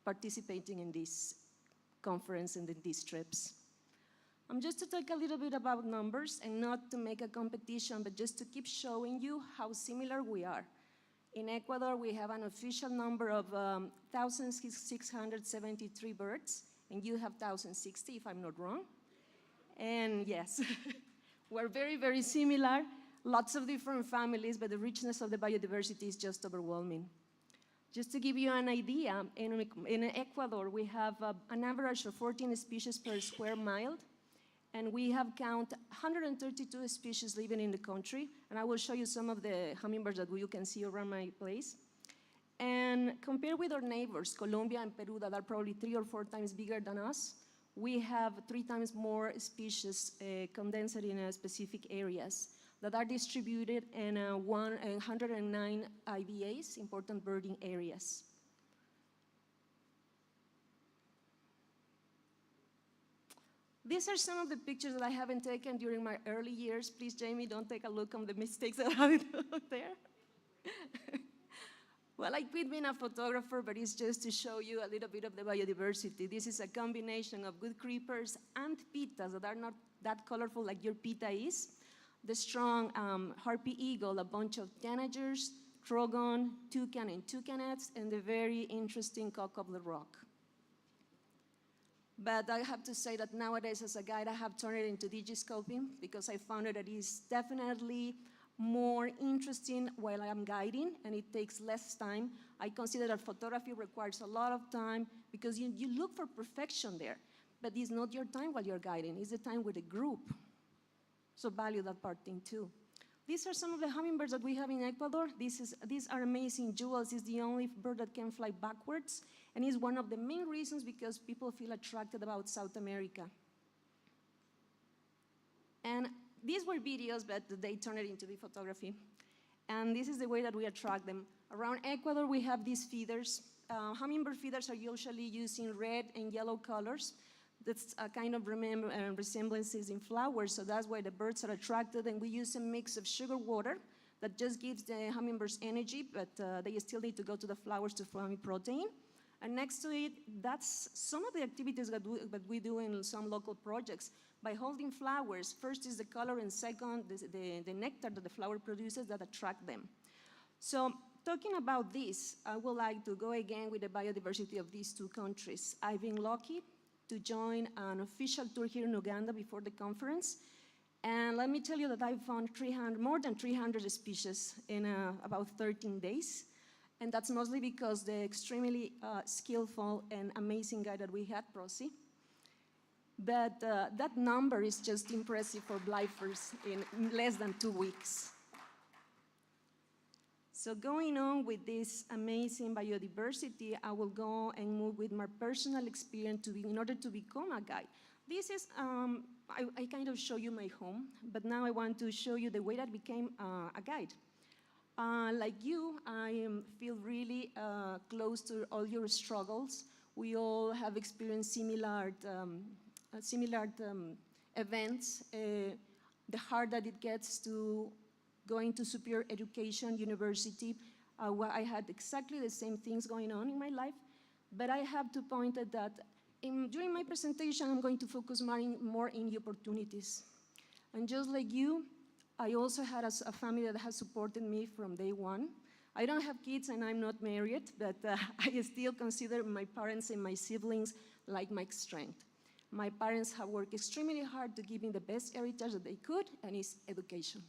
participating in this conference and in these trips. Just to talk a little bit about numbers and not to make a competition, but just to keep showing you how similar we are. In Ecuador, we have an official number of 1,673 birds, and you have 1,060, if I'm not wrong. And yes, we're very, very similar, lots of different families, but the richness of the biodiversity is just overwhelming. Just to give you an idea, in Ecuador, we have an average of 14 species per square mile, and we have count 132 species living in the country, and I will show you some of the hummingbirds that you can see around my place. And compared with our neighbors, Colombia and Peru, that are probably 3 or 4 times bigger than us, we have 3 times more species condensed in specific areas that are distributed in 109 IBAs, important birding areas. These are some of the pictures that I haven't taken during my early years. Please, Jamie, don't take a look on the mistakes that I have there. Well, I quit being a photographer, but it's just to show you a little bit of the biodiversity. This is a combination of good creepers and pitas that are not that colorful like your pita is. The strong harpy eagle, a bunch of tanagers, trogon, toucan and toucanettes, and the very interesting cock of the rock. But I have to say that nowadays as a guide, I have turned it into digiscoping because I found that it is definitely more interesting while I am guiding, and it takes less time. I consider that photography requires a lot of time because you look for perfection there, but it's not your time while you're guiding, it's the time with a group. So value that part thing too. These are some of the hummingbirds that we have in Ecuador. These are amazing jewels. It's the only bird that can fly backwards, and it's one of the main reasons because people feel attracted about South America. And these were videos, but they turned it into the photography. And this is the way that we attract them. Around Ecuador, we have these feeders. Hummingbird feeders are usually using red and yellow colors. That's a kind of resemblances in flowers, so that's why the birds are attracted, and we use a mix of sugar water that just gives the hummingbirds energy, but they still need to go to the flowers to form protein. And next to it, that's some of the activities that we do in some local projects. By holding flowers, first is the color, and second, the nectar that the flower produces that attract them. So talking about this, I would like to go again with the biodiversity of these 2 countries. I've been lucky to join an official tour here in Uganda before the conference. And let me tell you that I found more than 300 species in about 13 days. And that's mostly because the extremely skillful and amazing guide that we had, Prosi. But that number is just impressive for lifers in less than 2 weeks. So going on with this amazing biodiversity, I will go and move with my personal experience in order to become a guide. This is, I kind of show you my home, but now I want to show you the way that I became a guide. Like you, I feel really close to all your struggles. We all have experienced similar events. The hard that it gets to going to superior education, university. Where I had exactly the same things going on in my life, but I have to point out that during my presentation, I'm going to focus more in the opportunities. And just like you, I also had a family that has supported me from day one. I don't have kids and I'm not married, but I still consider my parents and my siblings like my strength. My parents have worked extremely hard to give me the best heritage that they could, and it's education.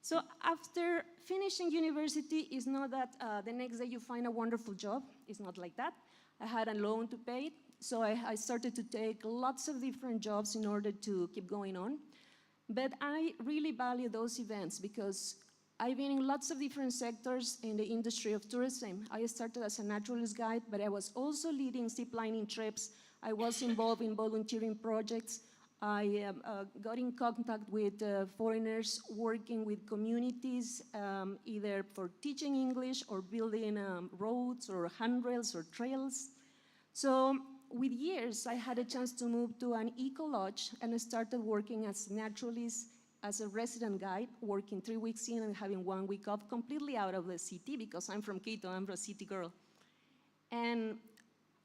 So after finishing university, it's not that the next day you find a wonderful job. It's not like that. I had a loan to pay, so I started to take lots of different jobs in order to keep going on. But I really value those events because I've been in lots of different sectors in the industry of tourism. I started as a naturalist guide, but I was also leading ziplining trips. I was involved in volunteering projects. I got in contact with foreigners working with communities, either for teaching English or building roads or handrails or trails. So with years, I had a chance to move to an eco-lodge and I started working as a naturalist, as a resident guide, working 3 weeks in and having 1 week off, completely out of the city because I'm from Quito, I'm a city girl. And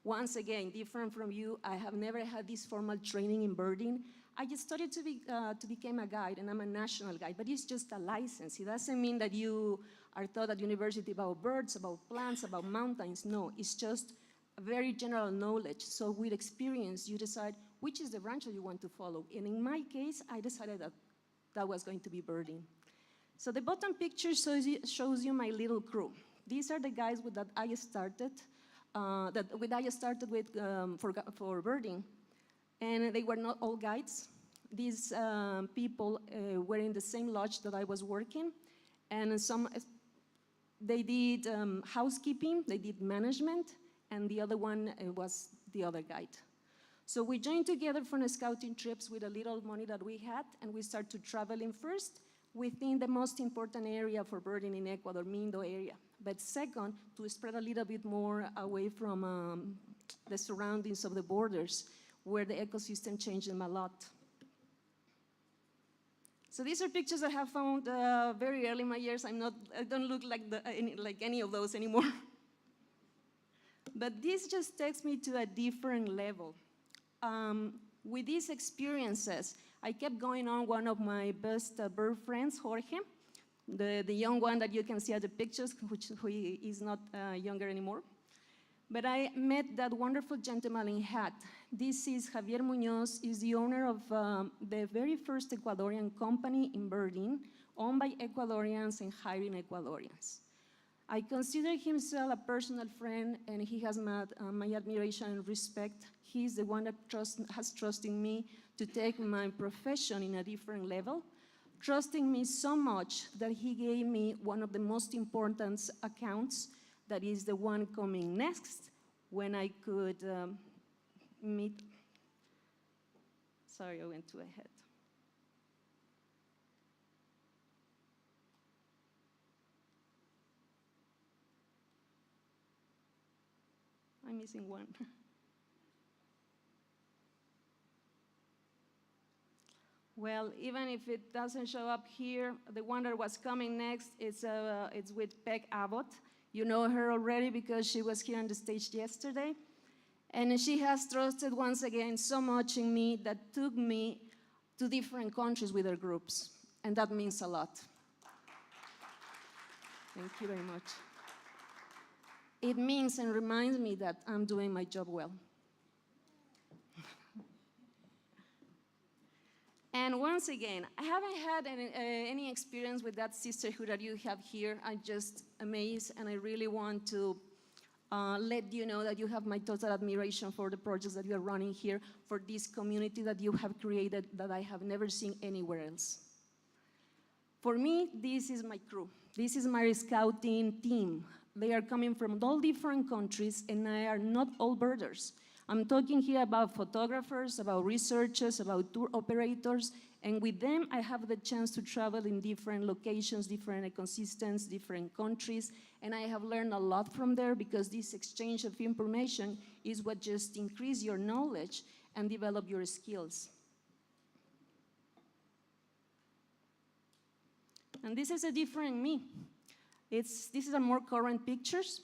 once again, different from you, I have never had this formal training in birding. I just started to become a guide, and I'm a national guide, but it's just a license. It doesn't mean that you are taught at university about birds, about plants, about mountains. No, it's just a very general knowledge. So with experience, you decide which is the branch that you want to follow. And in my case, I decided that that was going to be birding. So the bottom picture shows you my little crew. These are the guys that I started. I started with for birding, and they were not all guides. These people were in the same lodge that I was working, and they did housekeeping, they did management, and the other one was the other guide. So we joined together for scouting trips with a little money that we had, and we started traveling first within the most important area for birding in Ecuador, Mindo area. But second, to spread a little bit more away from the surroundings of the borders, where the ecosystem changed them a lot. So these are pictures I have found very early in my years. I don't look like any of those anymore. But this just takes me to a different level. With these experiences, I kept going on. One of my best bird friends, Jorge, the young one that you can see at the pictures, who is not younger anymore. But I met that wonderful gentleman in hat. This is Javier Munoz, is the owner of the very first Ecuadorian company in birding, owned by Ecuadorians and hiring Ecuadorians. I consider himself a personal friend, and he has my admiration and respect. He's the one that has trusted me to take my profession in a different level, trusting me so much that he gave me one of the most important accounts, that is the one coming next, when I could meet. Sorry, I went too ahead. I'm missing one. Well, even if it doesn't show up here, the one that was coming next, it's with Peg Abbott. You know her already because she was here on the stage yesterday. And she has trusted once again so much in me that took me to different countries with her groups. And that means a lot. Thank you very much. It means and reminds me that I'm doing my job well. And once again, I haven't had any experience with that sisterhood that you have here. I'm just amazed, and I really want to let you know that you have my total admiration for the projects that you are running here, for this community that you have created that I have never seen anywhere else. For me, this is my crew. This is my scouting team. They are coming from all different countries, and they are not all birders. I'm talking here about photographers, about researchers, about tour operators, and with them I have the chance to travel in different locations, different ecosystems, different countries, and I have learned a lot from there because this exchange of information is what just increase your knowledge and develop your skills. And this is a different me. This is a more current pictures,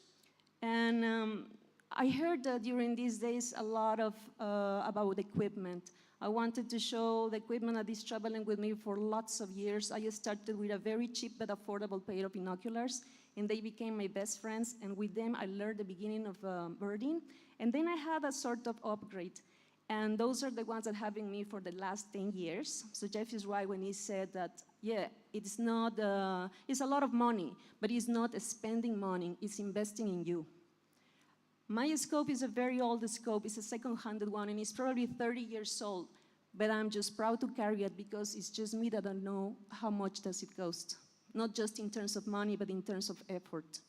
and I heard during these days a lot of about equipment. I wanted to show the equipment that is traveling with me for lots of years. I started with a very cheap but affordable pair of binoculars, and they became my best friends, and with them I learned the beginning of birding, and then I had a sort of upgrade. And those are the ones that have been me for the last 10 years. So Jeff is right when he said that, yeah, it's not, it's a lot of money, but it's not spending money, it's investing in you. My scope is a very old scope, it's a second-handed one, and it's probably 30 years old, but I'm just proud to carry it because it's just me that don't know how much does it cost. Not just in terms of money, but in terms of effort.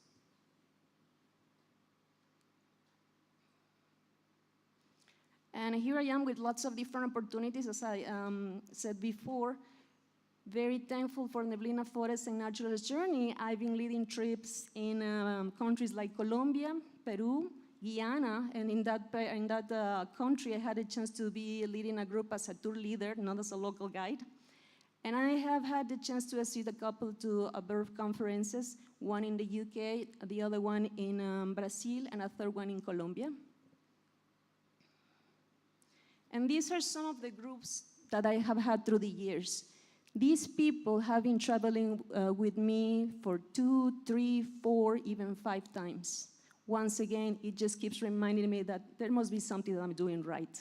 And here I am with lots of different opportunities, as I said before. Very thankful for Neblina Forest and Naturalist Journey. I've been leading trips in countries like Colombia, Peru, Guyana, and in that country I had a chance to be leading a group as a tour leader, not as a local guide. And I have had the chance to assist a couple to bird conferences, one in the UK, the other one in Brazil, and a third one in Colombia. And these are some of the groups that I have had through the years. These people have been traveling with me for 2, 3, 4, even 5 times. Once again, it just keeps reminding me that there must be something that I'm doing right.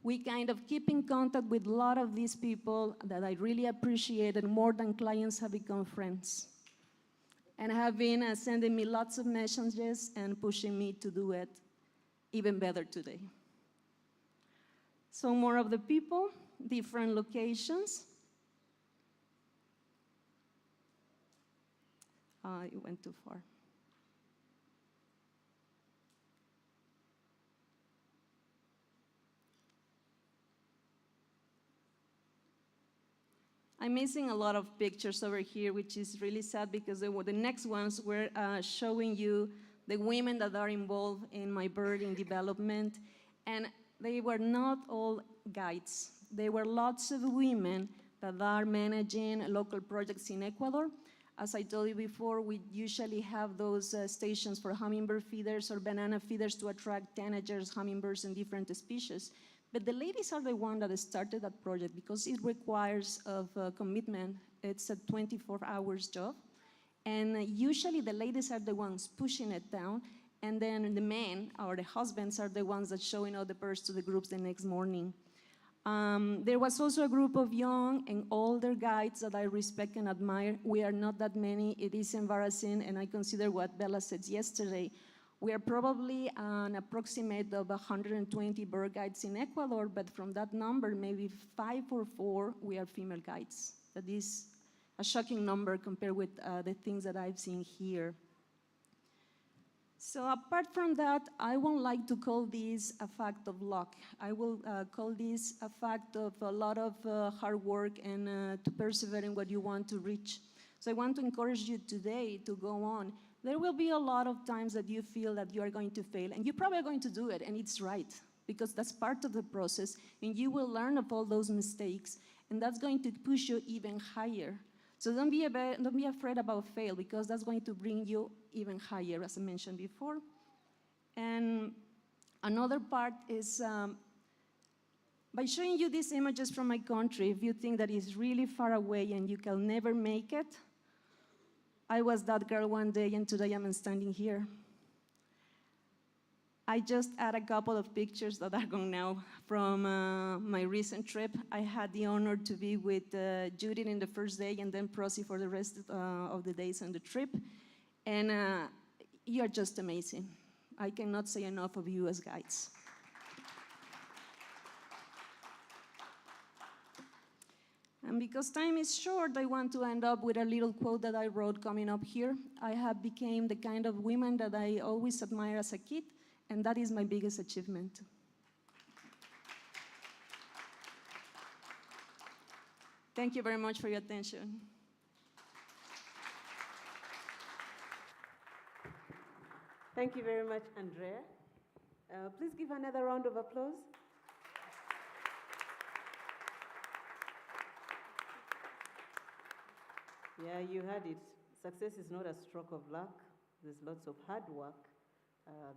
We kind of keep in contact with a lot of these people that I really appreciate, and more than clients have become friends. And have been sending me lots of messages and pushing me to do it even better today. So more of the people, different locations. It went too far. I'm missing a lot of pictures over here, which is really sad because the next ones were showing you the women that are involved in my birding development. And they were not all guides. There were lots of women that are managing local projects in Ecuador. As I told you before, we usually have those stations for hummingbird feeders or banana feeders to attract tanagers, hummingbirds, and different species. But the ladies are the one that started that project because it requires of commitment. It's a 24-hour job. And usually the ladies are the ones pushing it down, and then the men or the husbands are the ones that showing all the birds to the groups the next morning. There was also a group of young and older guides that I respect and admire. We are not that many. It is embarrassing, and I consider what Bella said yesterday. We are probably an approximate of 120 bird guides in Ecuador, but from that number, maybe 5 or 4, we are female guides. That is a shocking number compared with the things that I've seen here. So apart from that, I won't like to call this a fact of luck. I will call this a fact of a lot of hard work and to persevere in what you want to reach. So I want to encourage you today to go on. There will be a lot of times that you feel that you are going to fail, and you probably are going to do it, and it's right, because that's part of the process, and you will learn of all those mistakes, and that's going to push you even higher. So don't be afraid about fail, because that's going to bring you even higher, as I mentioned before. And another part is, by showing you these images from my country, if you think that it's really far away and you can never make it, I was that girl one day, and today I'm standing here. I just add a couple of pictures that are gone now from my recent trip. I had the honor to be with Judith in the first day, and then Prosy for the rest of the days on the trip. And you're just amazing. I cannot say enough of you as guides. And because time is short, I want to end up with a little quote that I wrote coming up here. I have become the kind of woman that I always admired as a kid, and that is my biggest achievement. Thank you very much for your attention. Thank you very much, Andrea. Please give another round of applause. Yeah, you heard it. Success is not a stroke of luck. There's lots of hard work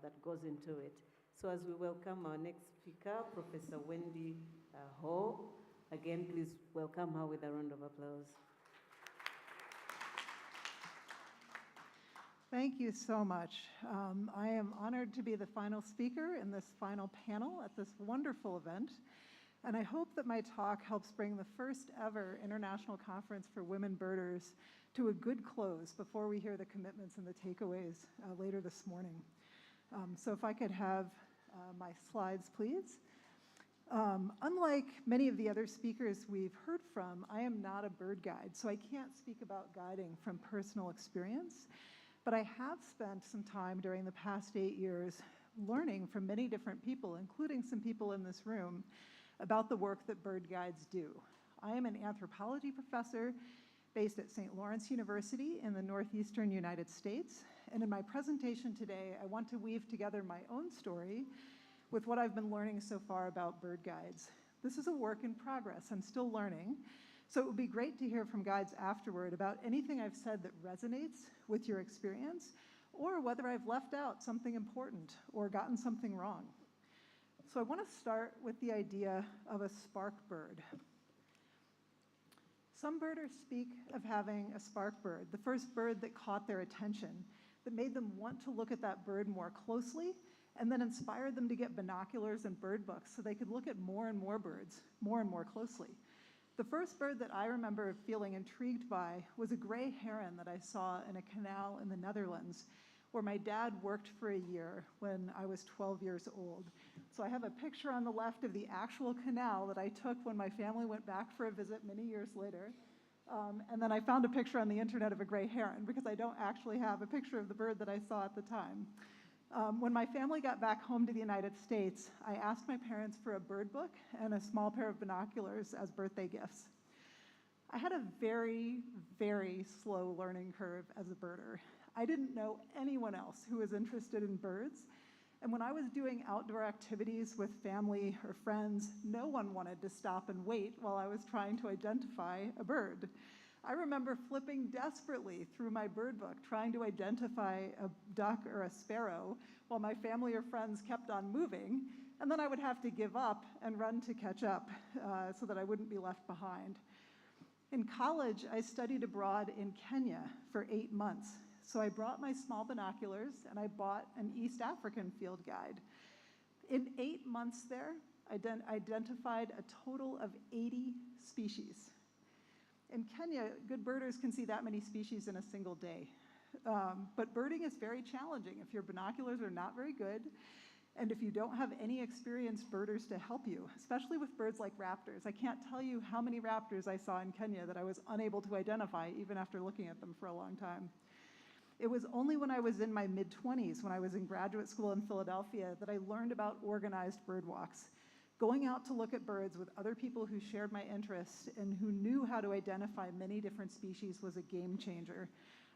that goes into it. So as we welcome our next speaker, Professor Wendy Ho, again, please welcome her with a round of applause. Thank you so much. I am honored to be the final speaker in this final panel at this wonderful event. And I hope that my talk helps bring the first ever International Conference for Women Birders to a good close before we hear the commitments and the takeaways later this morning. So if I could have my slides, please. Unlike many of the other speakers we've heard from, I am not a bird guide, so I can't speak about guiding from personal experience. But I have spent some time during the past 8 years learning from many different people, including some people in this room, about the work that bird guides do. I am an anthropology professor based at St. Lawrence University in the northeastern United States. And in my presentation today, I want to weave together my own story with what I've been learning so far about bird guides. This is a work in progress. I'm still learning. So it would be great to hear from guides afterward about anything I've said that resonates with your experience, or whether I've left out something important or gotten something wrong. So I want to start with the idea of a spark bird. Some birders speak of having a spark bird, the first bird that caught their attention, that made them want to look at that bird more closely, and then inspired them to get binoculars and bird books so they could look at more and more birds more and more closely. The first bird that I remember feeling intrigued by was a gray heron that I saw in a canal in the Netherlands, where my dad worked for a year when I was 12 years old. So I have a picture on the left of the actual canal that I took when my family went back for a visit many years later. And then I found a picture on the internet of a gray heron because I don't actually have a picture of the bird that I saw at the time. When my family got back home to the United States, I asked my parents for a bird book and a small pair of binoculars as birthday gifts. I had a very, very slow learning curve as a birder. I didn't know anyone else who was interested in birds. And when I was doing outdoor activities with family or friends, no one wanted to stop and wait while I was trying to identify a bird. I remember flipping desperately through my bird book, trying to identify a duck or a sparrow while my family or friends kept on moving. And then I would have to give up and run to catch up so that I wouldn't be left behind. In college, I studied abroad in Kenya for 8 months. So I brought my small binoculars and I bought an East African field guide. In 8 months there, I identified a total of 80 species. In Kenya, good birders can see that many species in a single day. But birding is very challenging if your binoculars are not very good and if you don't have any experienced birders to help you, especially with birds like raptors. I can't tell you how many raptors I saw in Kenya that I was unable to identify even after looking at them for a long time. It was only when I was in my mid-20s, when I was in graduate school in Philadelphia, that I learned about organized bird walks. Going out to look at birds with other people who shared my interests and who knew how to identify many different species was a game changer.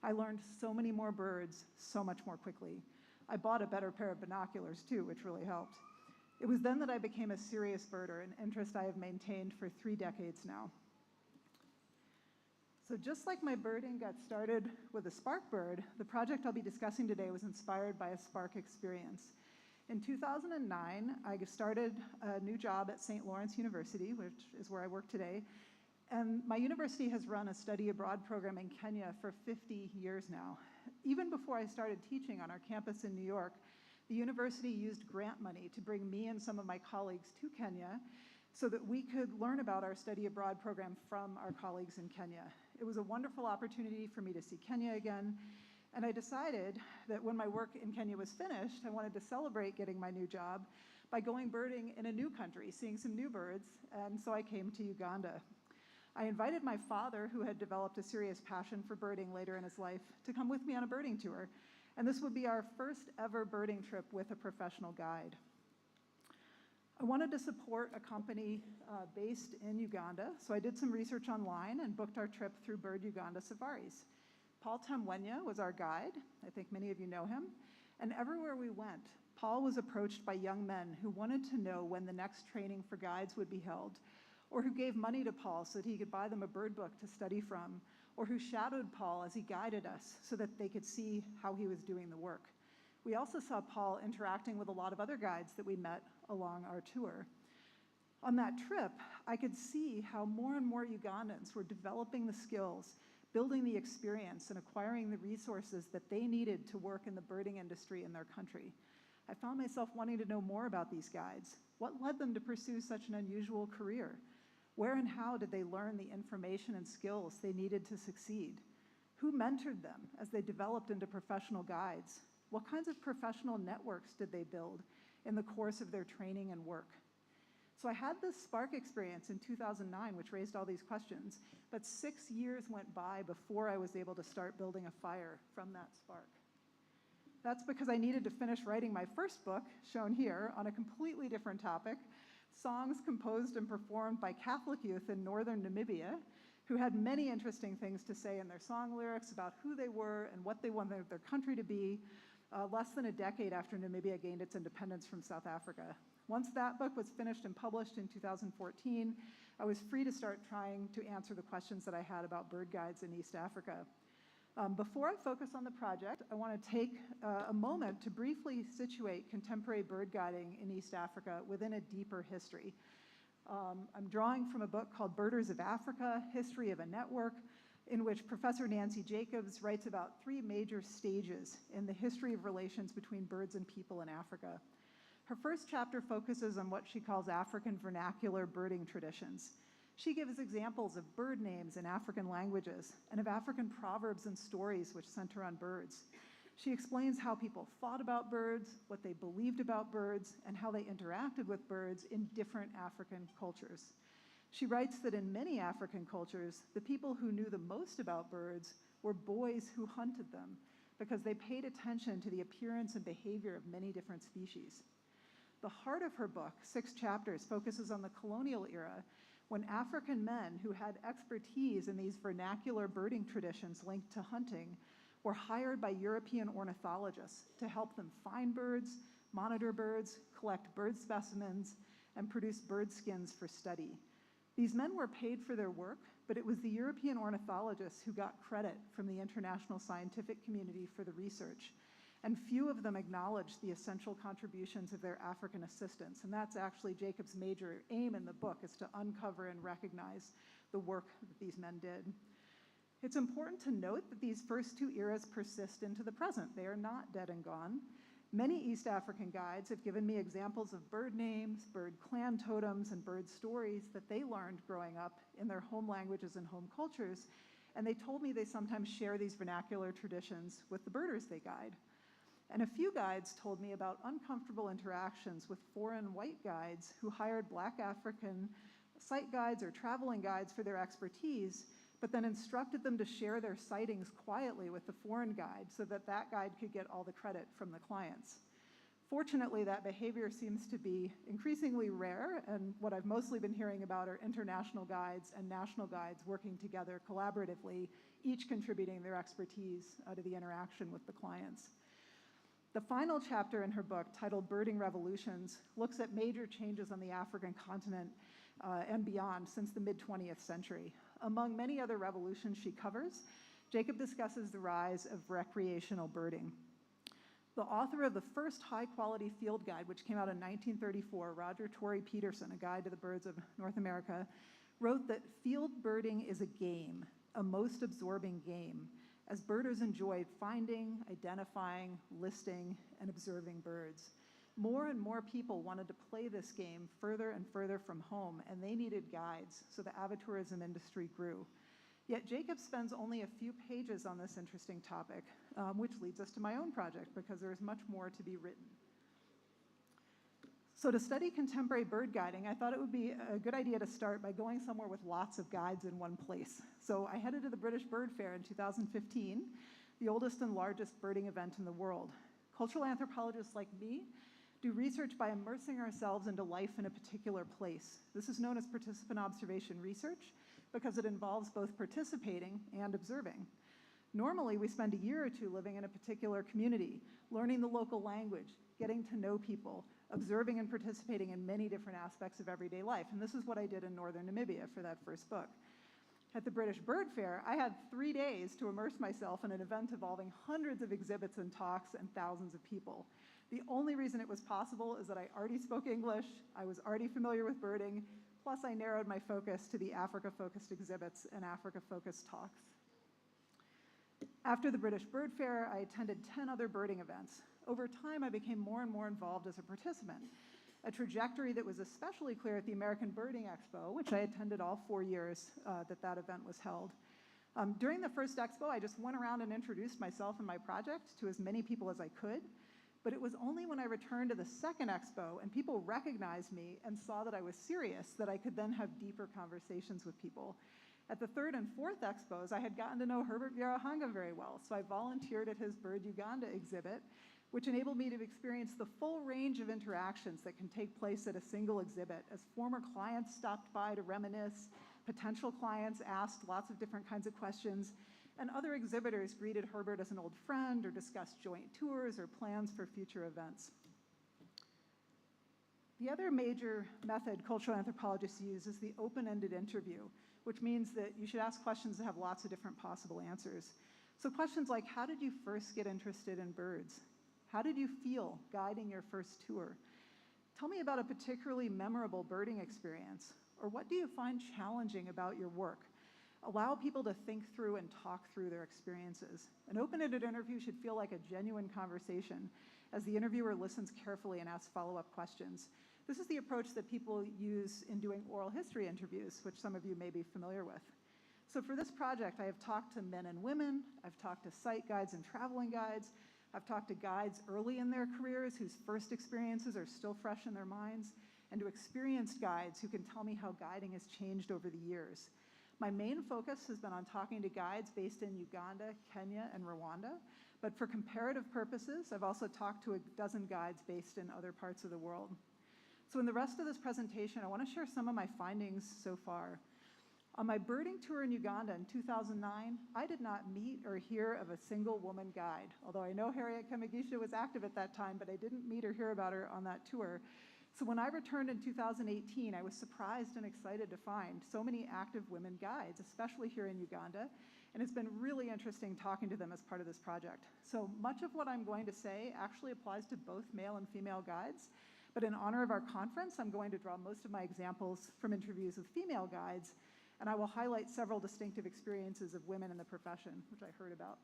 I learned so many more birds so much more quickly. I bought a better pair of binoculars too, which really helped. It was then that I became a serious birder, an interest I have maintained for 3 decades now. So just like my birding got started with a spark bird, the project I'll be discussing today was inspired by a spark experience. In 2009, I started a new job at St. Lawrence University, which is where I work today. And my university has run a study abroad program in Kenya for 50 years now. Even before I started teaching on our campus in New York, the university used grant money to bring me and some of my colleagues to Kenya so that we could learn about our study abroad program from our colleagues in Kenya. It was a wonderful opportunity for me to see Kenya again. And I decided that when my work in Kenya was finished, I wanted to celebrate getting my new job by going birding in a new country, seeing some new birds, and so I came to Uganda. I invited my father, who had developed a serious passion for birding later in his life, to come with me on a birding tour. And this would be our first ever birding trip with a professional guide. I wanted to support a company based in Uganda, so I did some research online and booked our trip through Bird Uganda Safaris. Paul Tamwenya was our guide. I think many of you know him. And everywhere we went, Paul was approached by young men who wanted to know when the next training for guides would be held, or who gave money to Paul so that he could buy them a bird book to study from, or who shadowed Paul as he guided us so that they could see how he was doing the work. We also saw Paul interacting with a lot of other guides that we met along our tour. On that trip, I could see how more and more Ugandans were developing the skills, building the experience, and acquiring the resources that they needed to work in the birding industry in their country. I found myself wanting to know more about these guides. What led them to pursue such an unusual career? Where and how did they learn the information and skills they needed to succeed? Who mentored them as they developed into professional guides? What kinds of professional networks did they build in the course of their training and work? So I had this Spark experience in 2009, which raised all these questions, but 6 years went by before I was able to start building a fire from that spark. That's because I needed to finish writing my first book, shown here, on a completely different topic, songs composed and performed by Catholic youth in northern Namibia, who had many interesting things to say in their song lyrics about who they were and what they wanted their country to be, less than a decade after Namibia gained its independence from South Africa. Once that book was finished and published in 2014, I was free to start trying to answer the questions that I had about bird guides in East Africa. Before I focus on the project, I want to take a moment to briefly situate contemporary bird guiding in East Africa within a deeper history. I'm drawing from a book called Birders of Africa, History of a Network, in which Professor Nancy Jacobs writes about 3 major stages in the history of relations between birds and people in Africa. Her first chapter focuses on what she calls African vernacular birding traditions. She gives examples of bird names in African languages and of African proverbs and stories which center on birds. She explains how people thought about birds, what they believed about birds, and how they interacted with birds in different African cultures. She writes that in many African cultures, the people who knew the most about birds were boys who hunted them because they paid attention to the appearance and behavior of many different species. The heart of her book, 6 chapters, focuses on the colonial era when African men who had expertise in these vernacular birding traditions linked to hunting were hired by European ornithologists to help them find birds, monitor birds, collect bird specimens, and produce bird skins for study. These men were paid for their work, but it was the European ornithologists who got credit from the international scientific community for the research. And few of them acknowledged the essential contributions of their African assistants. And that's actually Jacob's major aim in the book, is to uncover and recognize the work that these men did. It's important to note that these first 2 eras persist into the present. They are not dead and gone. Many East African guides have given me examples of bird names, bird clan totems, and bird stories that they learned growing up in their home languages and home cultures, and they told me they sometimes share these vernacular traditions with the birders they guide. And a few guides told me about uncomfortable interactions with foreign white guides who hired Black African sight guides or traveling guides for their expertise, but then instructed them to share their sightings quietly with the foreign guide so that that guide could get all the credit from the clients. Fortunately, that behavior seems to be increasingly rare, and what I've mostly been hearing about are international guides and national guides working together collaboratively, each contributing their expertise to the interaction with the clients. The final chapter in her book, titled Birding Revolutions, looks at major changes on the African continent and beyond since the mid-20th century. Among many other revolutions she covers, Jacob discusses the rise of recreational birding. The author of the first high-quality field guide, which came out in 1934, Roger Torrey Peterson, a guide to the birds of North America, wrote that field birding is a game, a most absorbing game, as birders enjoyed finding, identifying, listing, and observing birds. More and more people wanted to play this game further and further from home, and they needed guides, so the avatourism industry grew. Yet Jacob spends only a few pages on this interesting topic, which leads us to my own project, because there is much more to be written. So to study contemporary bird guiding, I thought it would be a good idea to start by going somewhere with lots of guides in one place. So I headed to the British Bird Fair in 2015, the oldest and largest birding event in the world. Cultural anthropologists like me do research by immersing ourselves into life in a particular place. This is known as participant observation research because it involves both participating and observing. Normally, we spend a year or two living in a particular community, learning the local language, getting to know people, observing and participating in many different aspects of everyday life. And this is what I did in northern Namibia for that first book. At the British Bird Fair, I had 3 days to immerse myself in an event involving hundreds of exhibits and talks and thousands of people. The only reason it was possible is that I already spoke English, I was already familiar with birding, plus I narrowed my focus to the Africa-focused exhibits and Africa-focused talks. After the British Bird Fair, I attended 10 other birding events. Over time, I became more and more involved as a participant, a trajectory that was especially clear at the American Birding Expo, which I attended all 4 years that event was held. During the first expo, I just went around and introduced myself and my project to as many people as I could, but it was only when I returned to the second expo and people recognized me and saw that I was serious that I could then have deeper conversations with people. At the third and fourth expos, I had gotten to know Herbert Byarahanga very well, so I volunteered at his Bird Uganda exhibit, which enabled me to experience the full range of interactions that can take place at a single exhibit, as former clients stopped by to reminisce, potential clients asked lots of different kinds of questions, and other exhibitors greeted Herbert as an old friend or discussed joint tours or plans for future events. The other major method cultural anthropologists use is the open-ended interview, which means that you should ask questions that have lots of different possible answers. So questions like, how did you first get interested in birds? How did you feel guiding your first tour? Tell me about a particularly memorable birding experience, or what do you find challenging about your work? Allow people to think through and talk through their experiences. An open-ended interview should feel like a genuine conversation as the interviewer listens carefully and asks follow-up questions. This is the approach that people use in doing oral history interviews, which some of you may be familiar with. So for this project, I have talked to men and women, I've talked to sight guides and traveling guides, I've talked to guides early in their careers whose first experiences are still fresh in their minds, and to experienced guides who can tell me how guiding has changed over the years. My main focus has been on talking to guides based in Uganda, Kenya, and Rwanda, but for comparative purposes, I've also talked to a dozen guides based in other parts of the world. So in the rest of this presentation, I want to share some of my findings so far. On my birding tour in Uganda in 2009, I did not meet or hear of a single woman guide, although I know Harriet Kamigisha was active at that time, but I didn't meet or hear about her on that tour. So when I returned in 2018, I was surprised and excited to find so many active women guides, especially here in Uganda, and it's been really interesting talking to them as part of this project. So much of what I'm going to say actually applies to both male and female guides, but in honor of our conference, I'm going to draw most of my examples from interviews with female guides, and I will highlight several distinctive experiences of women in the profession, which I heard about.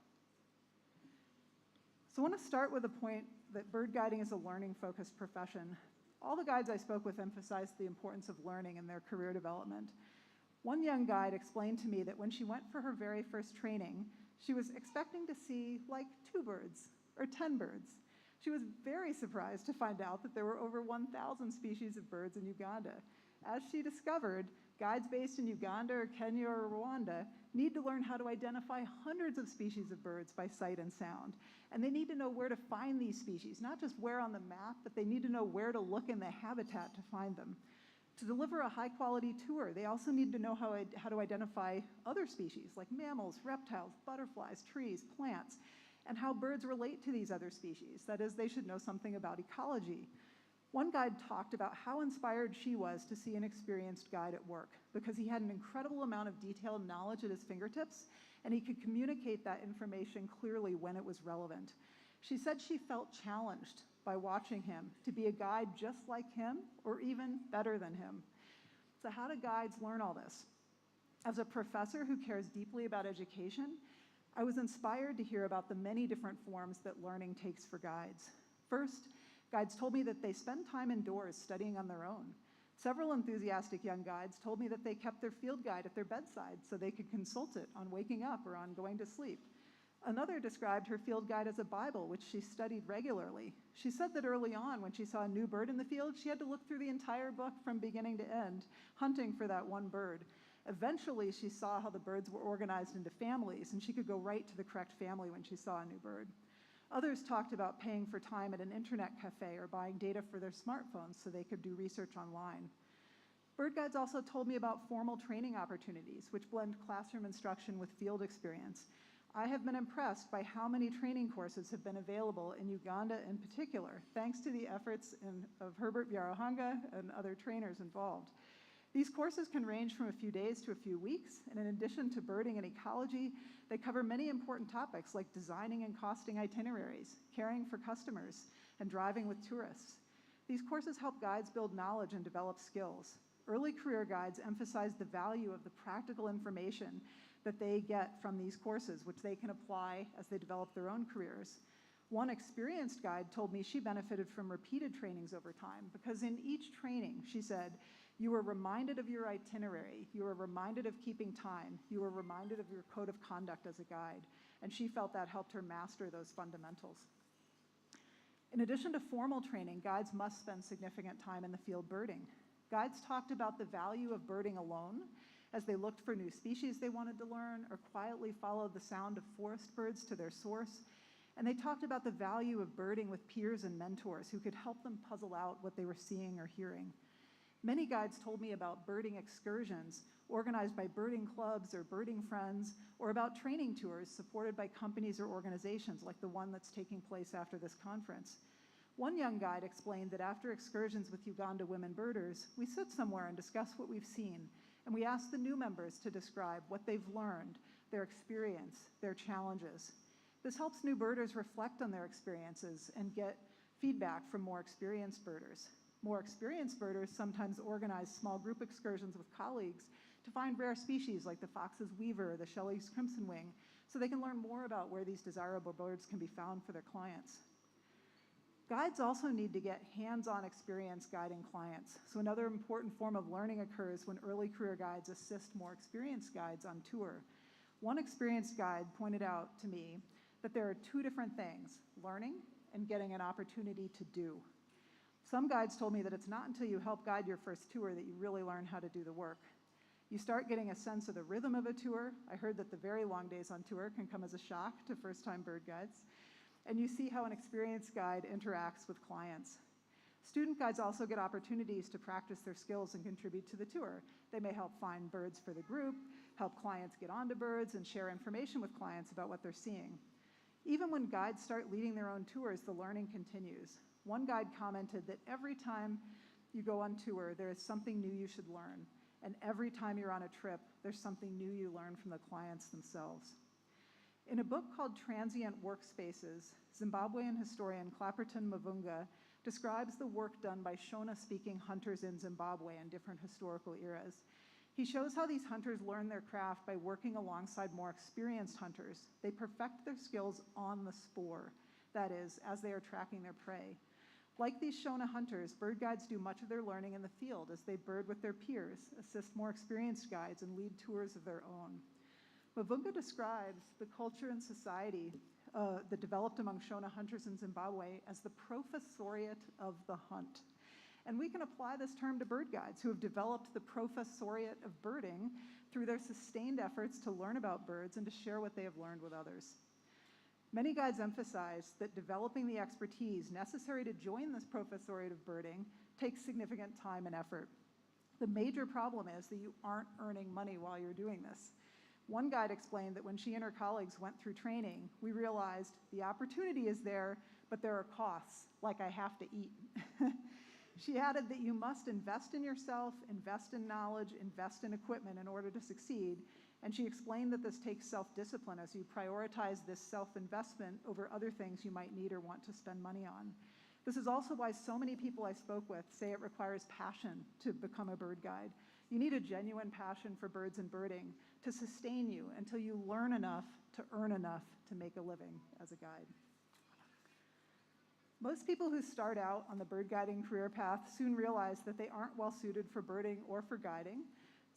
So I want to start with the point that bird guiding is a learning-focused profession. All the guides I spoke with emphasized the importance of learning in their career development. One young guide explained to me that when she went for her very first training, she was expecting to see like 2 birds or 10 birds. She was very surprised to find out that there were over 1,000 species of birds in Uganda. As she discovered, guides based in Uganda or Kenya or Rwanda need to learn how to identify hundreds of species of birds by sight and sound. And they need to know where to find these species, not just where on the map, but they need to know where to look in the habitat to find them. To deliver a high-quality tour, they also need to know how to identify other species like mammals, reptiles, butterflies, trees, plants, and how birds relate to these other species. That is, they should know something about ecology. One guide talked about how inspired she was to see an experienced guide at work because he had an incredible amount of detailed knowledge at his fingertips and he could communicate that information clearly when it was relevant. She said she felt challenged by watching him to be a guide just like him or even better than him. So how do guides learn all this? As a professor who cares deeply about education, I was inspired to hear about the many different forms that learning takes for guides. First, guides told me that they spend time indoors studying on their own. Several enthusiastic young guides told me that they kept their field guide at their bedside so they could consult it on waking up or on going to sleep. Another described her field guide as a Bible, which she studied regularly. She said that early on, when she saw a new bird in the field, she had to look through the entire book from beginning to end, hunting for that one bird. Eventually, she saw how the birds were organized into families, and she could go right to the correct family when she saw a new bird. Others talked about paying for time at an internet cafe or buying data for their smartphones so they could do research online. Bird guides also told me about formal training opportunities, which blend classroom instruction with field experience. I have been impressed by how many training courses have been available in Uganda in particular, thanks to the efforts of Herbert Byaruhanga and other trainers involved. These courses can range from a few days to a few weeks, and in addition to birding and ecology, they cover many important topics like designing and costing itineraries, caring for customers, and driving with tourists. These courses help guides build knowledge and develop skills. Early career guides emphasize the value of the practical information that they get from these courses, which they can apply as they develop their own careers. One experienced guide told me she benefited from repeated trainings over time because in each training, she said, you were reminded of your itinerary, you were reminded of keeping time, you were reminded of your code of conduct as a guide, and she felt that helped her master those fundamentals. In addition to formal training, guides must spend significant time in the field birding. Guides talked about the value of birding alone as they looked for new species they wanted to learn or quietly followed the sound of forest birds to their source. And they talked about the value of birding with peers and mentors who could help them puzzle out what they were seeing or hearing. Many guides told me about birding excursions organized by birding clubs or birding friends, or about training tours supported by companies or organizations like the one that's taking place after this conference. One young guide explained that after excursions with Uganda women birders, we sit somewhere and discuss what we've seen, and we ask the new members to describe what they've learned, their experience, their challenges. This helps new birders reflect on their experiences and get feedback from more experienced birders. More experienced birders sometimes organize small group excursions with colleagues to find rare species like the fox's weaver, the Shelley's crimson wing, so they can learn more about where these desirable birds can be found for their clients. Guides also need to get hands-on experience guiding clients. So another important form of learning occurs when early career guides assist more experienced guides on tour. One experienced guide pointed out to me that there are two different things, learning and getting an opportunity to do. Some guides told me that it's not until you help guide your first tour that you really learn how to do the work. You start getting a sense of the rhythm of a tour. I heard that the very long days on tour can come as a shock to first-time bird guides. And you see how an experienced guide interacts with clients. Student guides also get opportunities to practice their skills and contribute to the tour. They may help find birds for the group, help clients get onto birds, and share information with clients about what they're seeing. Even when guides start leading their own tours, the learning continues. One guide commented that every time you go on tour, there is something new you should learn. And every time you're on a trip, there's something new you learn from the clients themselves. In a book called Transient Workspaces, Zimbabwean historian Clapperton Mavunga describes the work done by Shona-speaking hunters in Zimbabwe in different historical eras. He shows how these hunters learn their craft by working alongside more experienced hunters. They perfect their skills on the spoor, that is, as they are tracking their prey. Like these Shona hunters, bird guides do much of their learning in the field as they bird with their peers, assist more experienced guides, and lead tours of their own. Mavunga describes the culture and society that developed among Shona hunters in Zimbabwe as the professoriate of the hunt. And we can apply this term to bird guides who have developed the professoriate of birding through their sustained efforts to learn about birds and to share what they have learned with others. Many guides emphasize that developing the expertise necessary to join this professoriate of birding takes significant time and effort. The major problem is that you aren't earning money while you're doing this. One guide explained that when she and her colleagues went through training, we realized the opportunity is there, but there are costs, like I have to eat. She added that you must invest in yourself, invest in knowledge, invest in equipment in order to succeed. And she explained that this takes self-discipline as you prioritize this self-investment over other things you might need or want to spend money on. This is also why so many people I spoke with say it requires passion to become a bird guide. You need a genuine passion for birds and birding to sustain you until you learn enough to earn enough to make a living as a guide. Most people who start out on the bird guiding career path soon realize that they aren't well suited for birding or for guiding.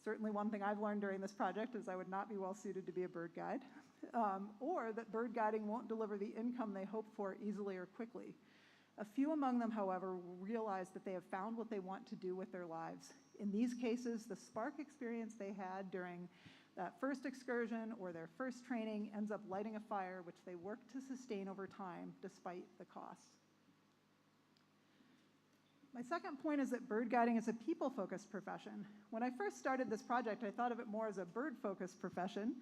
Certainly one thing I've learned during this project is I would not be well suited to be a bird guide, or that bird guiding won't deliver the income they hope for easily or quickly. A few among them, however, realize that they have found what they want to do with their lives. In these cases, the spark experience they had during that first excursion or their first training ends up lighting a fire which they work to sustain over time despite the cost. My second point is that bird guiding is a people-focused profession. When I first started this project, I thought of it more as a bird-focused profession.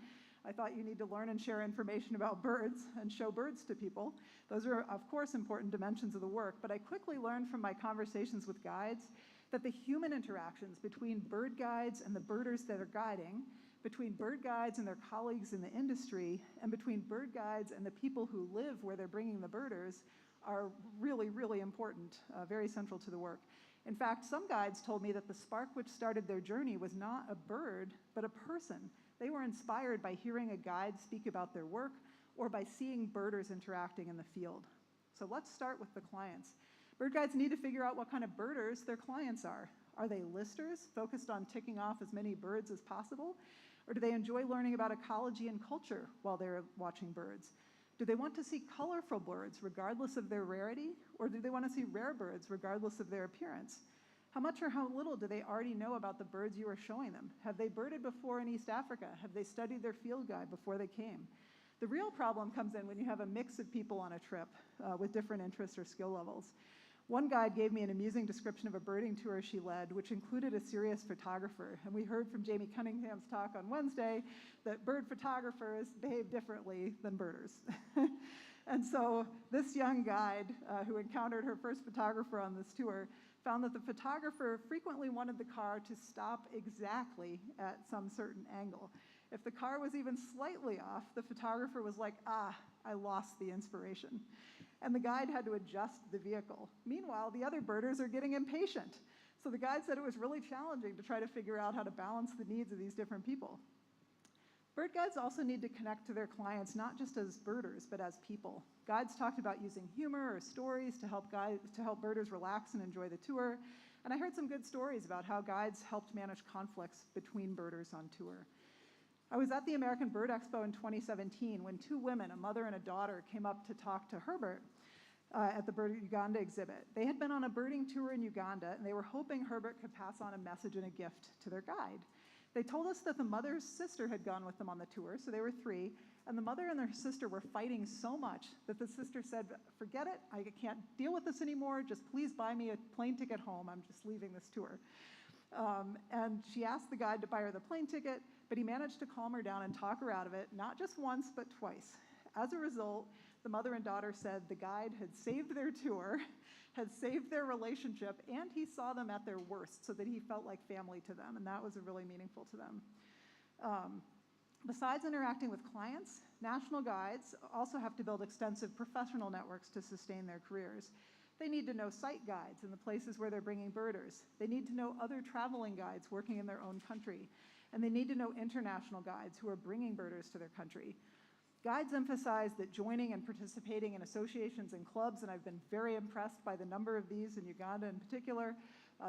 I thought you need to learn and share information about birds and show birds to people. Those are, of course, important dimensions of the work, but I quickly learned from my conversations with guides that the human interactions between bird guides and the birders that are guiding, between bird guides and their colleagues in the industry, and between bird guides and the people who live where they're bringing the birders are really, really important, very central to the work. In fact, some guides told me that the spark which started their journey was not a bird, but a person. They were inspired by hearing a guide speak about their work or by seeing birders interacting in the field. So let's start with the clients. Bird guides need to figure out what kind of birders their clients are. Are they listers, focused on ticking off as many birds as possible? Or do they enjoy learning about ecology and culture while they're watching birds? Do they want to see colorful birds regardless of their rarity? Or do they want to see rare birds regardless of their appearance? How much or how little do they already know about the birds you are showing them? Have they birded before in East Africa? Have they studied their field guide before they came? The real problem comes in when you have a mix of people on a trip with different interests or skill levels. One guide gave me an amusing description of a birding tour she led, which included a serious photographer. And we heard from Jamie Cunningham's talk on Wednesday that bird photographers behave differently than birders. And so this young guide who encountered her first photographer on this tour found that the photographer frequently wanted the car to stop exactly at some certain angle. If the car was even slightly off, the photographer was like, I lost the inspiration. And the guide had to adjust the vehicle. Meanwhile, the other birders are getting impatient. So the guide said it was really challenging to try to figure out how to balance the needs of these different people. Bird guides also need to connect to their clients, not just as birders, but as people. Guides talked about using humor or stories to help birders relax and enjoy the tour. And I heard some good stories about how guides helped manage conflicts between birders on tour. I was at the American Bird Expo in 2017 when two women, a mother and a daughter, came up to talk to Herbert at the Bird Uganda exhibit. They had been on a birding tour in Uganda, and they were hoping Herbert could pass on a message and a gift to their guide. They told us that the mother's sister had gone with them on the tour, so they were three, and the mother and their sister were fighting so much that the sister said, forget it, I can't deal with this anymore, just please buy me a plane ticket home, I'm just leaving this tour. And she asked the guide to buy her the plane ticket, but he managed to calm her down and talk her out of it, not just once, but twice. As a result, the mother and daughter said the guide had saved their tour, had saved their relationship, and he saw them at their worst so that he felt like family to them, and that was really meaningful to them. Besides interacting with clients, national guides also have to build extensive professional networks to sustain their careers. They need to know site guides in the places where they're bringing birders. They need to know other traveling guides working in their own country. And they need to know international guides who are bringing birders to their country. Guides emphasize that joining and participating in associations and clubs, and I've been very impressed by the number of these in Uganda in particular,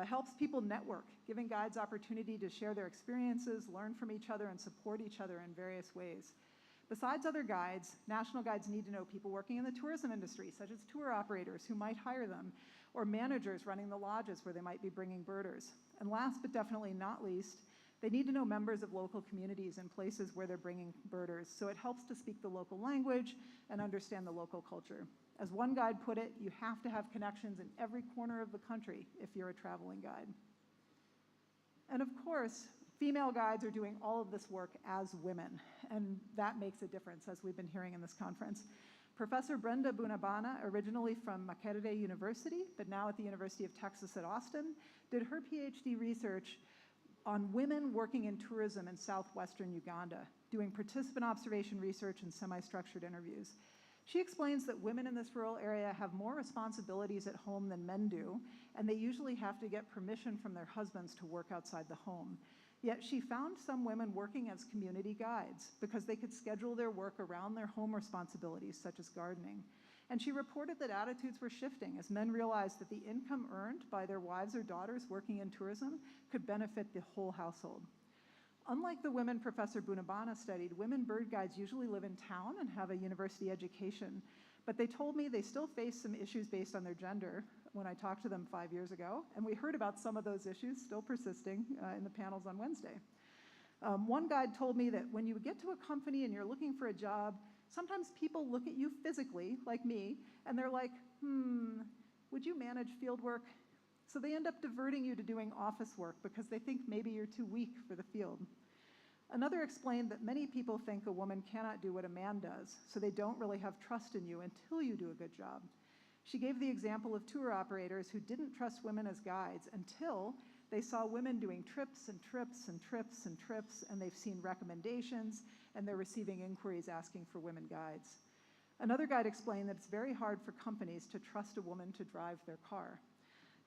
helps people network, giving guides opportunity to share their experiences, learn from each other, and support each other in various ways. Besides other guides, national guides need to know people working in the tourism industry, such as tour operators who might hire them, or managers running the lodges where they might be bringing birders. And last but definitely not least, they need to know members of local communities in places where they're bringing birders, so it helps to speak the local language and understand the local culture. As one guide put it, you have to have connections in every corner of the country if you're a traveling guide. And of course, female guides are doing all of this work as women, and that makes a difference, as we've been hearing in this conference. Professor Brenda Bunabana, originally from Makerere University, but now at the University of Texas at Austin, did her PhD research on women working in tourism in southwestern Uganda, doing participant observation research and semi-structured interviews. She explains that women in this rural area have more responsibilities at home than men do, and they usually have to get permission from their husbands to work outside the home. Yet she found some women working as community guides because they could schedule their work around their home responsibilities, such as gardening. And she reported that attitudes were shifting as men realized that the income earned by their wives or daughters working in tourism could benefit the whole household. Unlike the women Professor Bunabana studied, women bird guides usually live in town and have a university education. But they told me they still face some issues based on their gender when I talked to them 5 years ago. And we heard about some of those issues still persisting in the panels on Wednesday. One guide told me that when you get to a company and you're looking for a job, sometimes people look at you physically, like me, and they're like, would you manage field work? So they end up diverting you to doing office work because they think maybe you're too weak for the field. Another explained that many people think a woman cannot do what a man does, so they don't really have trust in you until you do a good job. She gave the example of tour operators who didn't trust women as guides until they saw women doing trips and trips and trips and trips, and they've seen recommendations, and they're receiving inquiries asking for women guides. Another guide explained that it's very hard for companies to trust a woman to drive their car.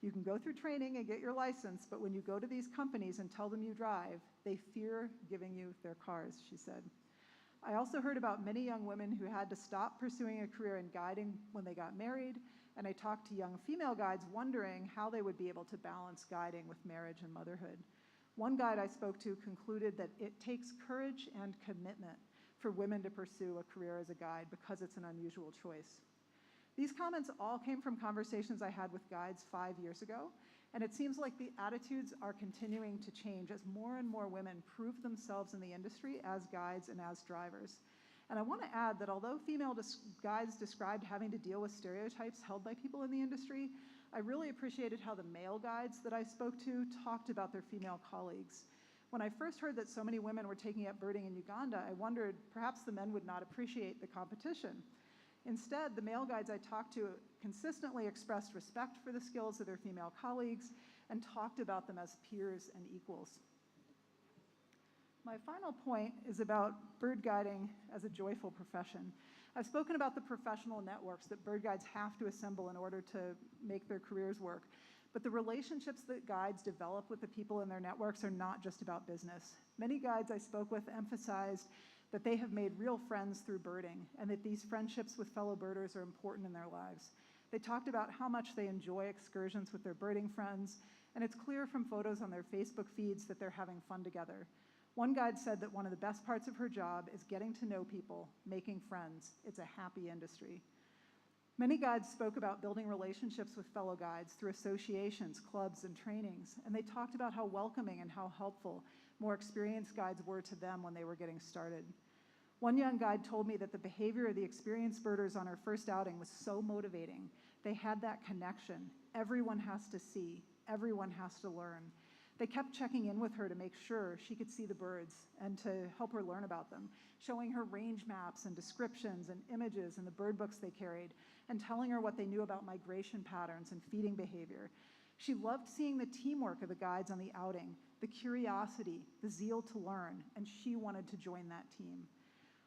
You can go through training and get your license, but when you go to these companies and tell them you drive, they fear giving you their cars, she said. I also heard about many young women who had to stop pursuing a career in guiding when they got married, and I talked to young female guides wondering how they would be able to balance guiding with marriage and motherhood. One guide I spoke to concluded that it takes courage and commitment for women to pursue a career as a guide because it's an unusual choice. These comments all came from conversations I had with guides 5 years ago, and it seems like the attitudes are continuing to change as more and more women prove themselves in the industry as guides and as drivers. And I want to add that although female guides described having to deal with stereotypes held by people in the industry, I really appreciated how the male guides that I spoke to talked about their female colleagues. When I first heard that so many women were taking up birding in Uganda, I wondered perhaps the men would not appreciate the competition. Instead, the male guides I talked to consistently expressed respect for the skills of their female colleagues and talked about them as peers and equals. My final point is about bird guiding as a joyful profession. I've spoken about the professional networks that bird guides have to assemble in order to make their careers work. But the relationships that guides develop with the people in their networks are not just about business. Many guides I spoke with emphasized that they have made real friends through birding and that these friendships with fellow birders are important in their lives. They talked about how much they enjoy excursions with their birding friends, and it's clear from photos on their Facebook feeds that they're having fun together. One guide said that one of the best parts of her job is getting to know people, making friends. It's a happy industry. Many guides spoke about building relationships with fellow guides through associations, clubs, and trainings, and they talked about how welcoming and how helpful more experienced guides were to them when they were getting started. One young guide told me that the behavior of the experienced birders on her first outing was so motivating. They had that connection. Everyone has to see. Everyone has to learn. They kept checking in with her to make sure she could see the birds and to help her learn about them, showing her range maps and descriptions and images in the bird books they carried, and telling her what they knew about migration patterns and feeding behavior. She loved seeing the teamwork of the guides on the outing, the curiosity, the zeal to learn, and she wanted to join that team.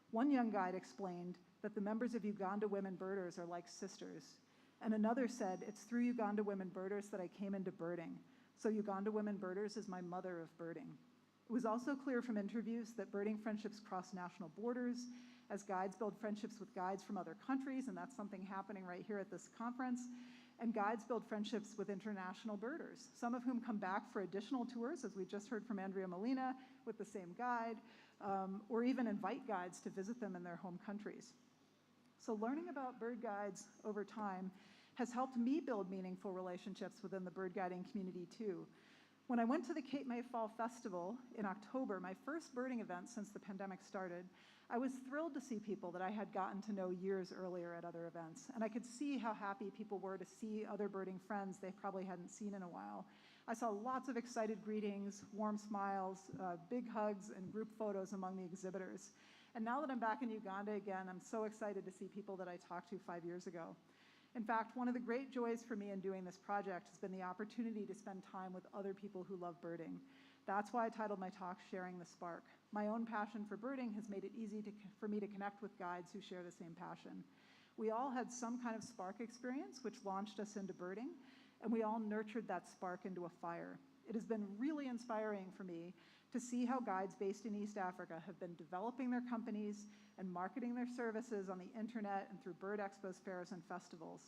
One young guide explained that the members of Uganda Women Birders are like sisters, and another said, "It's through Uganda Women Birders that I came into birding. So Uganda Women Birders is my mother of birding." It was also clear from interviews that birding friendships cross national borders as guides build friendships with guides from other countries, and that's something happening right here at this conference. And guides build friendships with international birders, some of whom come back for additional tours, as we just heard from Andrea Molina, with the same guide, or even invite guides to visit them in their home countries. So learning about bird guides over time has helped me build meaningful relationships within the bird guiding community too. When I went to the Cape May Fall Festival in October, my first birding event since the pandemic started, I was thrilled to see people that I had gotten to know years earlier at other events. And I could see how happy people were to see other birding friends they probably hadn't seen in a while. I saw lots of excited greetings, warm smiles, big hugs, and group photos among the exhibitors. And now that I'm back in Uganda again, I'm so excited to see people that I talked to 5 years ago. In fact, one of the great joys for me in doing this project has been the opportunity to spend time with other people who love birding. That's why I titled my talk, Sharing the Spark. My own passion for birding has made it easy for me to connect with guides who share the same passion. We all had some kind of spark experience which launched us into birding, and we all nurtured that spark into a fire. It has been really inspiring for me to see how guides based in East Africa have been developing their companies and marketing their services on the internet and through bird expos, fairs, and festivals.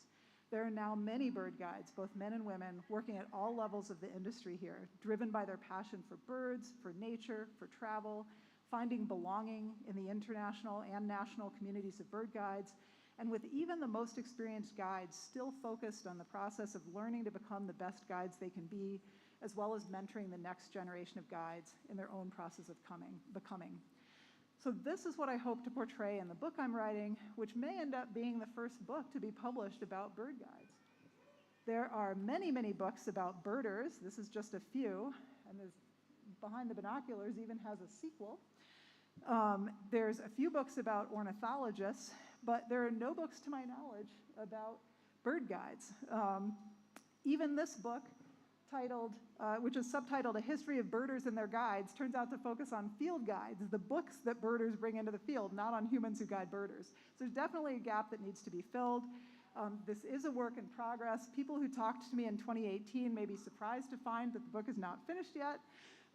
There are now many bird guides, both men and women, working at all levels of the industry here, driven by their passion for birds, for nature, for travel, finding belonging in the international and national communities of bird guides, and with even the most experienced guides still focused on the process of learning to become the best guides they can be, as well as mentoring the next generation of guides in their own process of becoming. So this is what I hope to portray in the book I'm writing, which may end up being the first book to be published about bird guides. There are many, many books about birders. This is just a few, and Behind the Binoculars even has a sequel. There's a few books about ornithologists, but there are no books, to my knowledge, about bird guides. Even this book, which is subtitled A History of Birders and Their Guides, turns out to focus on field guides, the books that birders bring into the field, not on humans who guide birders. So there's definitely a gap that needs to be filled. This is a work in progress. People who talked to me in 2018 may be surprised to find that the book is not finished yet.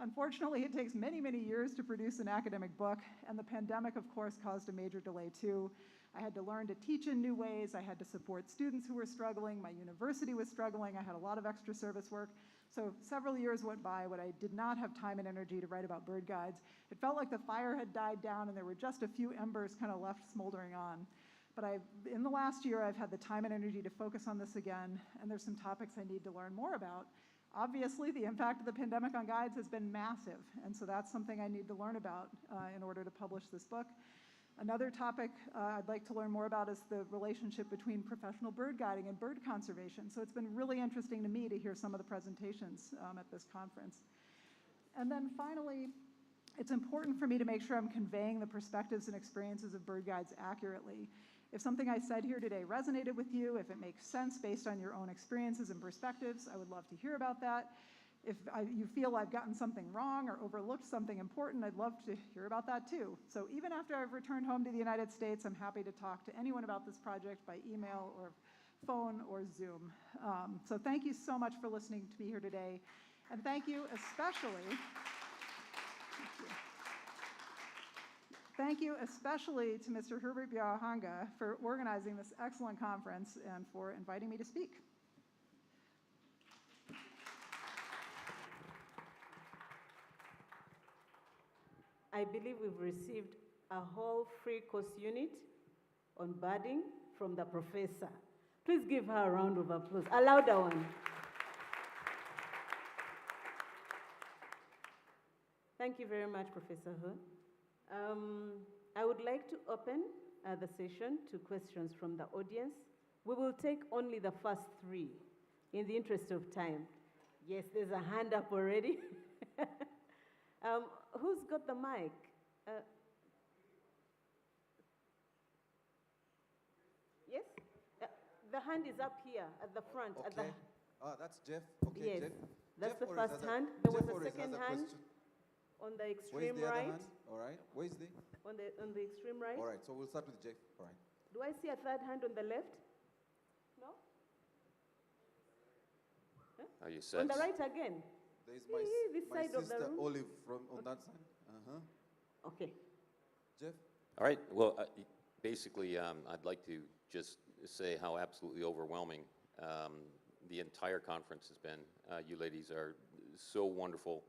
Unfortunately, it takes many, many years to produce an academic book, and the pandemic, of course, caused a major delay too. I had to learn to teach in new ways. I had to support students who were struggling. My university was struggling. I had a lot of extra service work. So several years went by when I did not have time and energy to write about bird guides. It felt like the fire had died down and there were just a few embers kind of left smoldering on. But in the last year, I've had the time and energy to focus on this again, and there's some topics I need to learn more about. Obviously, the impact of the pandemic on guides has been massive, and so that's something I need to learn about in order to publish this book. Another topic I'd like to learn more about is the relationship between professional bird guiding and bird conservation. So it's been really interesting to me to hear some of the presentations at this conference. And then finally, it's important for me to make sure I'm conveying the perspectives and experiences of bird guides accurately. If something I said here today resonated with you, if it makes sense based on your own experiences and perspectives, I would love to hear about that. If you feel I've gotten something wrong or overlooked something important, I'd love to hear about that too. So even after I've returned home to the United States, I'm happy to talk to anyone about this project by email or phone or Zoom. So thank you so much for listening to me here today. And thank you especially to Mr. Herbert Biahanga for organizing this excellent conference and for inviting me to speak. I believe we've received a whole free course unit on birding from the professor. Please give her a round of applause, a louder one. Thank you very much, Professor He. I would like to open the session to questions from the audience. We will take only the first three in the interest of time. Yes, there's a hand up already. Who's got the mic? Yes? The hand is up here at the front. Okay. That's Jeff. Okay, yes, Jeff. that's Jeff, the first hand. There was a second hand question? on the Where's extreme the other right. hand? All right. Where's the? On the extreme right. All right. So we'll start with Jeff. All right. Do I see a third hand on the left? No? Huh? Are you set? On the right again. There's this my side of the sister room. Olive from on that side. Okay. Jeff? All right. Well, basically, I'd like to just say how absolutely overwhelming the entire conference has been. You ladies are so wonderful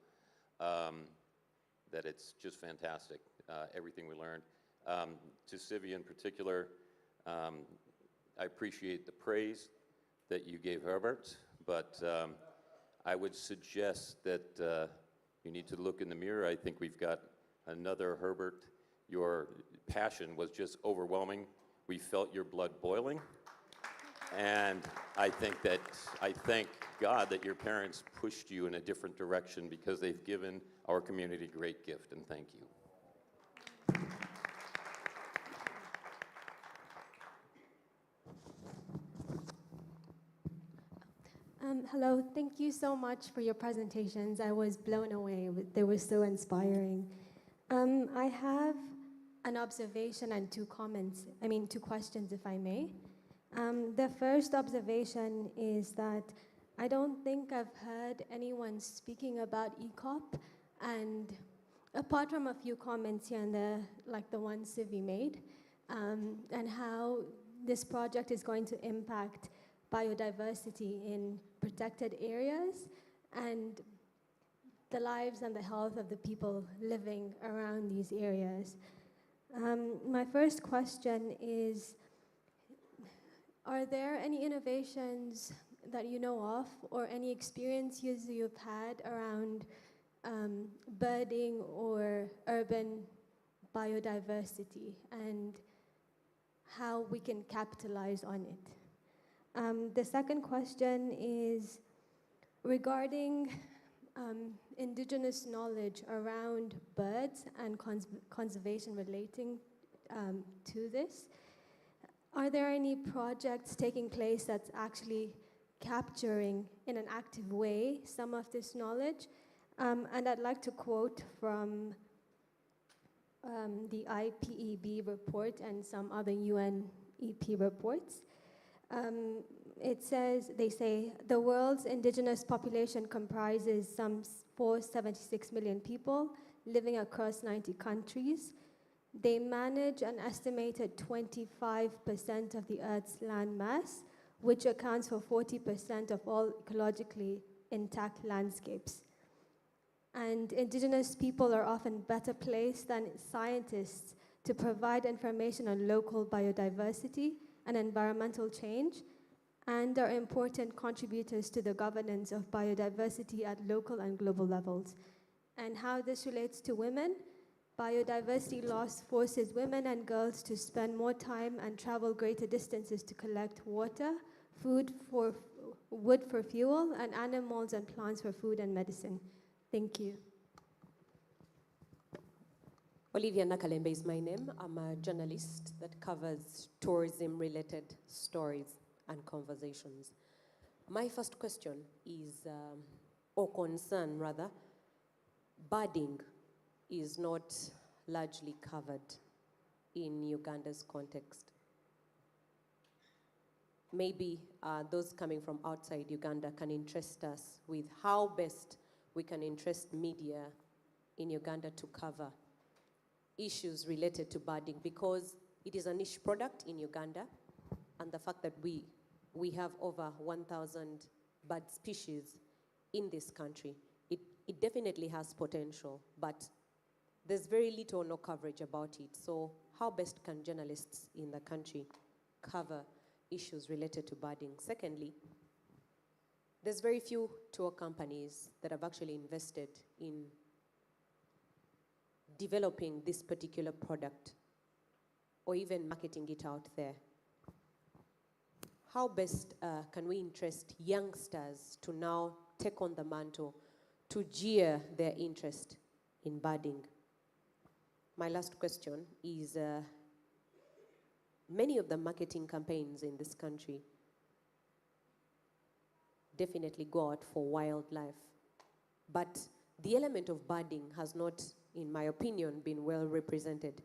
that it's just fantastic, everything we learned. To Sylvia in particular, I appreciate the praise that you gave Herbert, but I would suggest that you need to look in the mirror. I think we've got another Herbert. Your passion was just overwhelming. We felt your blood boiling. And I thank God that your parents pushed you in a different direction because they've given our community a great gift, and thank you. Hello, thank you so much for your presentations. I was blown away. They were so inspiring. I have an observation and two questions, if I may. The first observation is that I don't think I've heard anyone speaking about ECOP, and apart from a few comments here and there, like the one Sivi made, and how this project is going to impact biodiversity in protected areas and the lives and the health of the people living around these areas. My first question is, are there any innovations that you know of or any experiences you've had around birding or urban biodiversity and how we can capitalize on it? The second question is regarding indigenous knowledge around birds and conservation relating to this. Are there any projects taking place that's actually capturing in an active way some of this knowledge? And I'd like to quote from the IPEB report and some other UNEP reports. They say, the world's indigenous population comprises some 476 million people living across 90 countries. They manage an estimated 25% of the Earth's land mass, which accounts for 40% of all ecologically intact landscapes. And indigenous people are often better placed than scientists to provide information on local biodiversity and environmental change, and are important contributors to the governance of biodiversity at local and global levels. And how this relates to women, biodiversity loss forces women and girls to spend more time and travel greater distances to collect water, wood for fuel, and animals and plants for food and medicine. Thank you. Olivia Nakalembe is my name. I'm a journalist that covers tourism-related stories and conversations. My first question is, or concern rather, birding is not largely covered in Uganda's context. Maybe those coming from outside Uganda can interest us with how best we can interest media in Uganda to cover issues related to birding, because it is a niche product in Uganda, and the fact that we have over 1,000 bird species in this country, it definitely has potential, but there's very little or no coverage about it. So how best can journalists in the country cover issues related to birding? Secondly, there's very few tour companies that have actually invested in developing this particular product or even marketing it out there. How best can we interest youngsters to now take on the mantle, to gear their interest in birding? My last question is, many of the marketing campaigns in this country definitely go out for wildlife, but the element of birding has not, in my opinion, been well represented.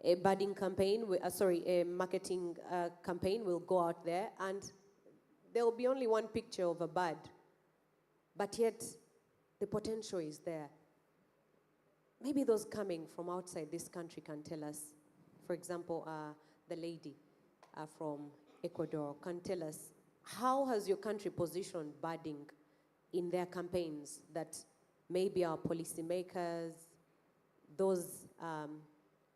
A birding campaign, a marketing campaign will go out there and there will be only one picture of a bird, but yet the potential is there. Maybe those coming from outside this country can tell us, for example, the lady from Ecuador can tell us, how has your country positioned birding in their campaigns that maybe our policymakers, those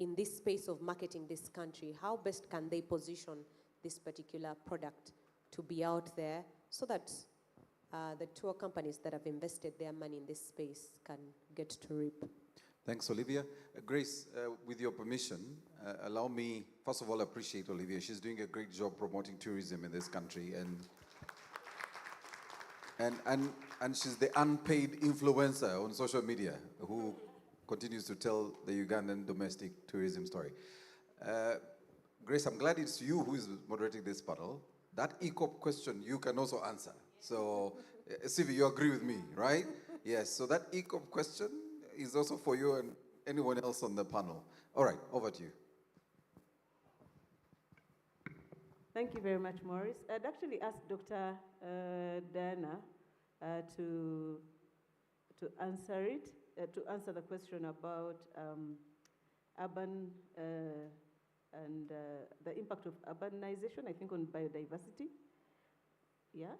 in this space of marketing this country, how best can they position this particular product to be out there so that the tour companies that have invested their money in this space can get to reap? Thanks, Olivia. Grace, with your permission, allow me, first of all, appreciate Olivia. She's doing a great job promoting tourism in this country, and she's the unpaid influencer on social media who continues to tell the Ugandan domestic tourism story. Grace, I'm glad it's you who is moderating this panel. That ECOP question you can also answer. So, Sivi, you agree with me, right? Yes, so that ECOP question is also for you and anyone else on the panel. All right, over to you. Thank you very much, Maurice. I'd actually asked Dr. Diana to answer it, to answer the question about urban and the impact of urbanization, I think, on biodiversity. Yeah?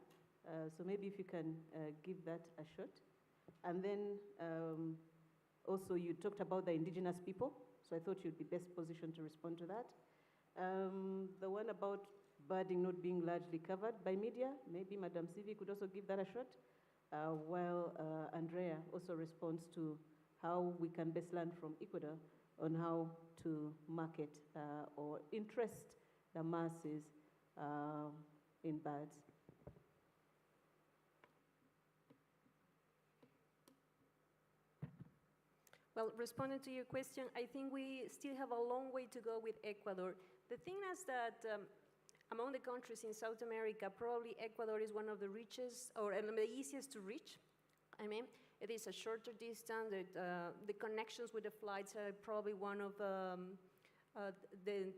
So maybe if you can give that a shot. And then also you talked about the indigenous people, so I thought you'd be best positioned to respond to that. The one about birding not being largely covered by media, maybe Madam Sivi could also give that a shot, while Andrea also responds to how we can best learn from Ecuador on how to market or interest the masses in birds. Well, responding to your question, I think we still have a long way to go with Ecuador. The thing is that among the countries in South America, probably Ecuador is one of the richest or the easiest to reach. I mean, it is a shorter distance. The connections with the flights are probably one of the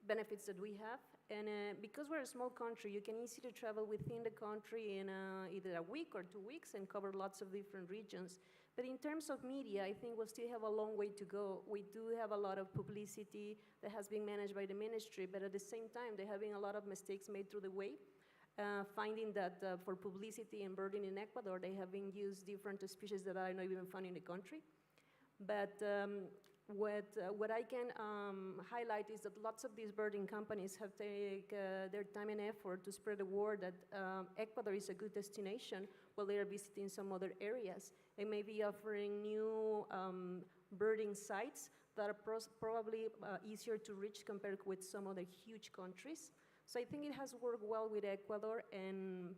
benefits that we have. And because we're a small country, you can easily travel within the country in either a week or 2 weeks and cover lots of different regions. But in terms of media, I think we'll still have a long way to go. We do have a lot of publicity that has been managed by the ministry, but at the same time, there have been a lot of mistakes made through the way, finding that for publicity and birding in Ecuador, they have been used different species that are not even found in the country. But what I can highlight is that lots of these birding companies have taken their time and effort to spread the word that Ecuador is a good destination while they are visiting some other areas. They may be offering new birding sites that are probably easier to reach compared with some other huge countries. So I think it has worked well with Ecuador, and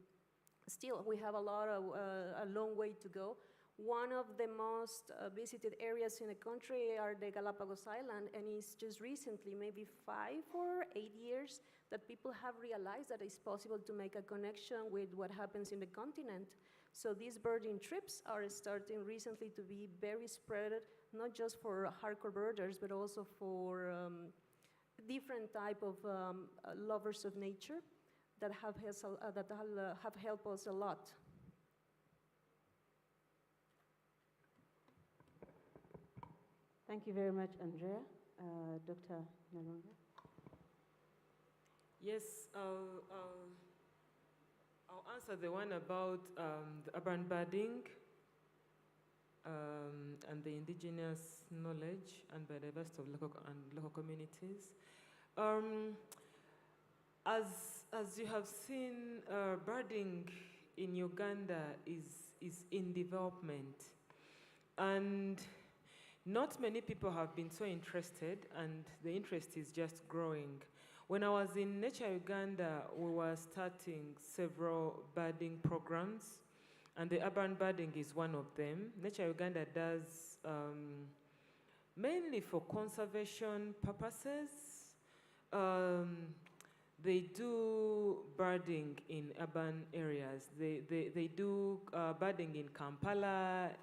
still we have a long way to go. One of the most visited areas in the country are the Galapagos Islands, and it's just recently, maybe 5 or 8 years, that people have realized that it's possible to make a connection with what happens in the continent. So these birding trips are starting recently to be very spread, not just for hardcore birders, but also for different type of lovers of nature that have helped us a lot. Thank you very much, Andrea. Dr. Nalonga? Yes, I'll answer the one about the urban birding and the indigenous knowledge and biodiversity of local communities. As you have seen, birding in Uganda is in development, and not many people have been so interested, and the interest is just growing. When I was in Nature Uganda, we were starting several birding programs, and the urban birding is one of them. Nature Uganda does mainly for conservation purposes. They do birding in urban areas. They do birding in Kampala.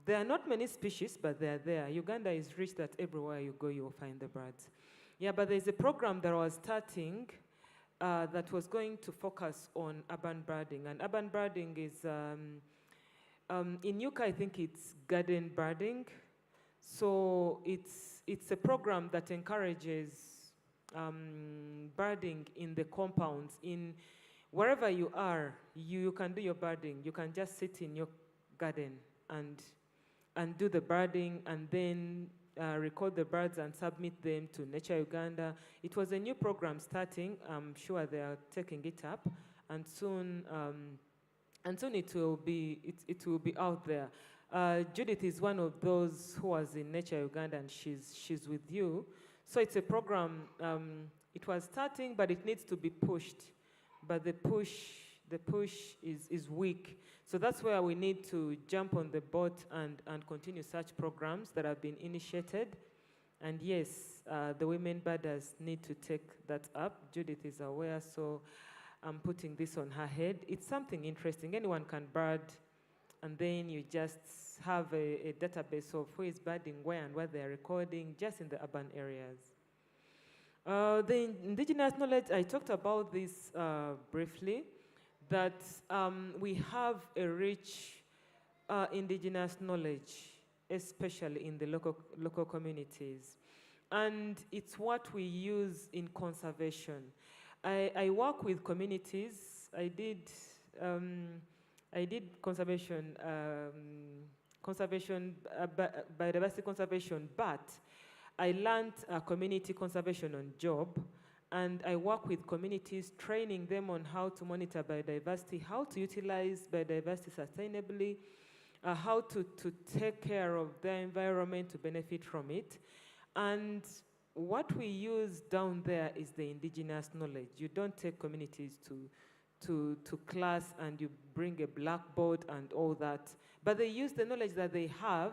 There are not many species, but they are there. Uganda is rich that everywhere you go, you will find the birds. Yeah, but there's a program that I was starting that was going to focus on urban birding. And urban birding is, in Yuka, I think it's garden birding. So it's a program that encourages birding in the compounds. In wherever you are, you can do your birding. You can just sit in your garden and do the birding, and then record the birds and submit them to Nature Uganda. It was a new program starting. I'm sure they are taking it up, and soon it will be out there. Judith is one of those who was in Nature Uganda, and she's with you. So it's a program. It was starting, but it needs to be pushed. But the push is weak. So that's where we need to jump on the boat and continue such programs that have been initiated. And yes, the women birders need to take that up. Judith is aware, so I'm putting this on her head. It's something interesting. Anyone can bird, and then you just have a database of who is birding where and where they're recording, just in the urban areas. The indigenous knowledge, I talked about this briefly, that we have a rich indigenous knowledge, especially in the local communities. And it's what we use in conservation. I work with communities I did conservation, biodiversity conservation, but I learned community conservation on job, and I work with communities, training them on how to monitor biodiversity, how to utilize biodiversity sustainably, how to take care of their environment to benefit from it. And what we use down there is the indigenous knowledge. You don't take communities to class and you bring a blackboard and all that, but they use the knowledge that they have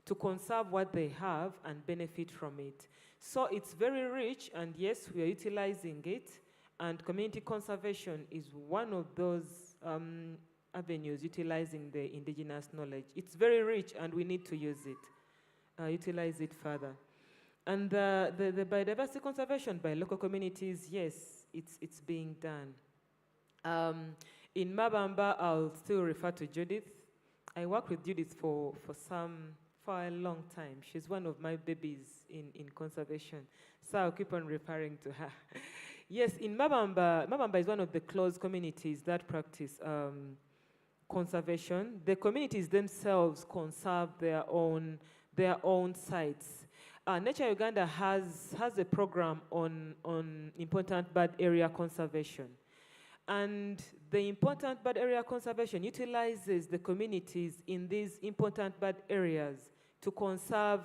to conserve what they have and benefit from it. So it's very rich, and yes, we are utilizing it, and community conservation is one of those avenues utilizing the indigenous knowledge. It's very rich, and we need to use it, utilize it further. And the biodiversity conservation by local communities, yes, it's being done. In Mabamba, I'll still refer to Judith. I worked with Judith for a long time. She's one of my babies in conservation, so I'll keep on referring to her. Yes, in Mabamba, Mabamba is one of the closed communities that practice conservation. The communities themselves conserve their own sites. Nature Uganda has a program on important bird area conservation. And the important bird area conservation utilizes the communities in these important bird areas to conserve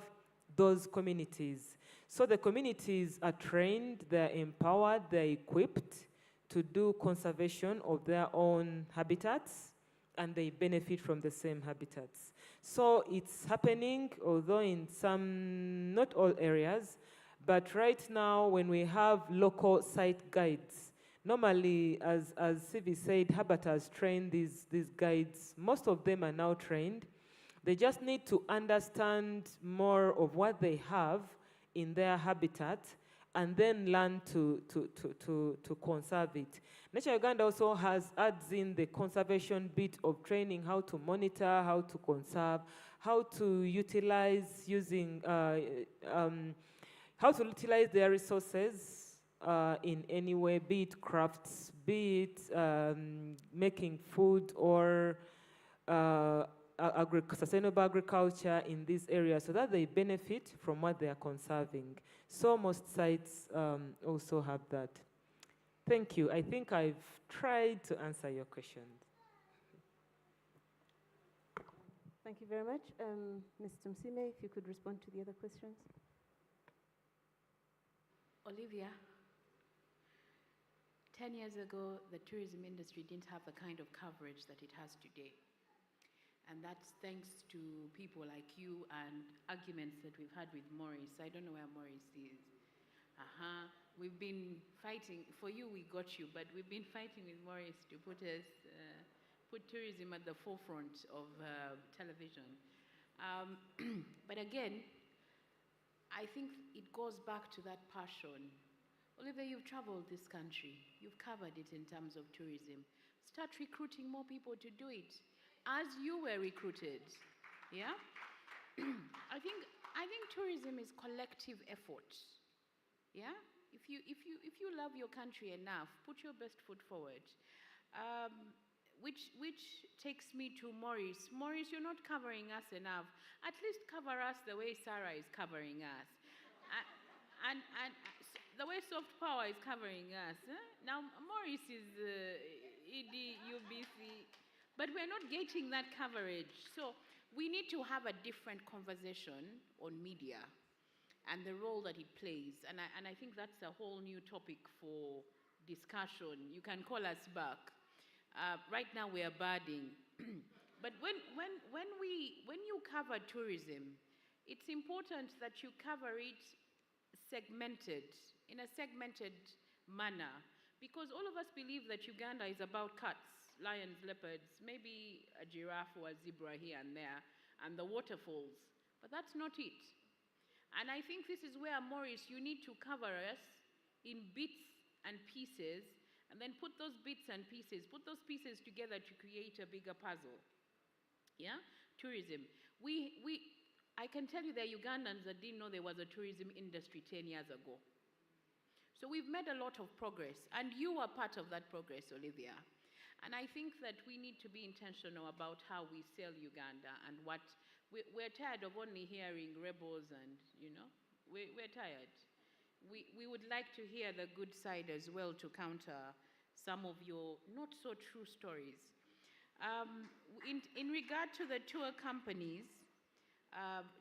those communities. So the communities are trained, they're empowered, they're equipped to do conservation of their own habitats, and they benefit from the same habitats. So it's happening, although in some, not all areas, but right now when we have local site guides, normally, as Sivi said, Habitats train these guides. Most of them are now trained. They just need to understand more of what they have in their habitat and then learn to conserve it. Nature Uganda also adds in the conservation bit of training, how to monitor, how to conserve, how to utilize how to utilize their resources in any way, be it crafts, be it making food or sustainable agriculture in this area so that they benefit from what they are conserving. So most sites also have that. Thank you. I think I've tried to answer your question. Thank you very much. Mr. Msime, if you could respond to the other questions. Olivia, 10 years ago, the tourism industry didn't have the kind of coverage that it has today. And that's thanks to people like you and arguments that we've had with Maurice. I don't know where Maurice is. We've been fighting. For you, we got you, but we've been fighting with Maurice to put tourism at the forefront of television. But again, I think it goes back to that passion. Olivia, you've traveled this country. You've covered it in terms of tourism. Start recruiting more people to do it, as you were recruited. Yeah? I think tourism is collective effort. Yeah? If you love your country enough, put your best foot forward. Which takes me to Maurice. Maurice, you're not covering us enough. At least cover us the way Sarah is covering us. And the way Soft Power is covering us. Now, Maurice is ED, UBC, but we're not getting that coverage. So we need to have a different conversation on media and the role that it plays. And I think that's a whole new topic for discussion. You can call us back. Right now we are birding. But when you cover tourism, it's important that you cover it in a segmented manner, because all of us believe that Uganda is about cats, lions, leopards, maybe a giraffe or a zebra here and there, and the waterfalls, but that's not it. And I think this is where, Maurice, you need to cover us in bits and pieces, and then put those bits and pieces, together to create a bigger puzzle. Yeah? Tourism. I can tell you there are Ugandans that didn't know there was a tourism industry 10 years ago. So we've made a lot of progress, and you are part of that progress, Olivia. And I think that we need to be intentional about how we sell Uganda and what, we're tired of only hearing rebels and, you know, we're tired. We would like to hear the good side as well to counter some of your not so true stories. In regard to the tour companies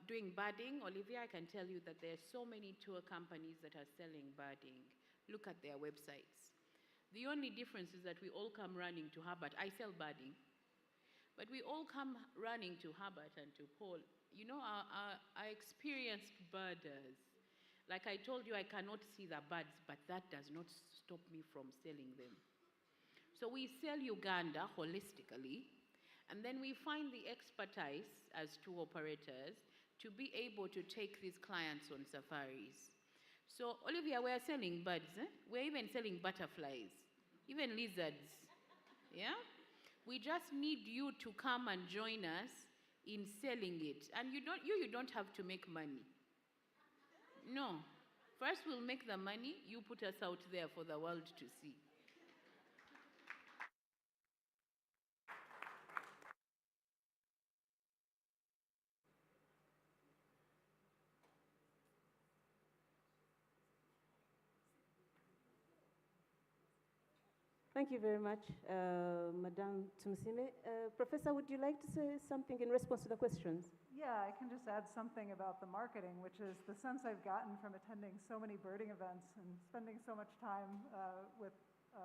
doing birding, Olivia, I can tell you that there are so many tour companies that are selling birding. Look at their websites. The only difference is that we all come running to Herbert. I sell birding, but we all come running to Herbert and to Paul. You know, our experienced birders. Like I told you, I cannot see the birds, but that does not stop me from selling them. So we sell Uganda holistically, and then we find the expertise as tour operators to be able to take these clients on safaris. So, Olivia, we are selling birds. We're even selling butterflies, even lizards. Yeah? We just need you to come and join us in selling it. And you don't have to make money. No. First, we'll make the money. You put us out there for the world to see. Thank you very much, Madame Tumsime. Professor, would you like to say something in response to the questions? Yeah, I can just add something about the marketing, which is the sense I've gotten from attending so many birding events and spending so much time with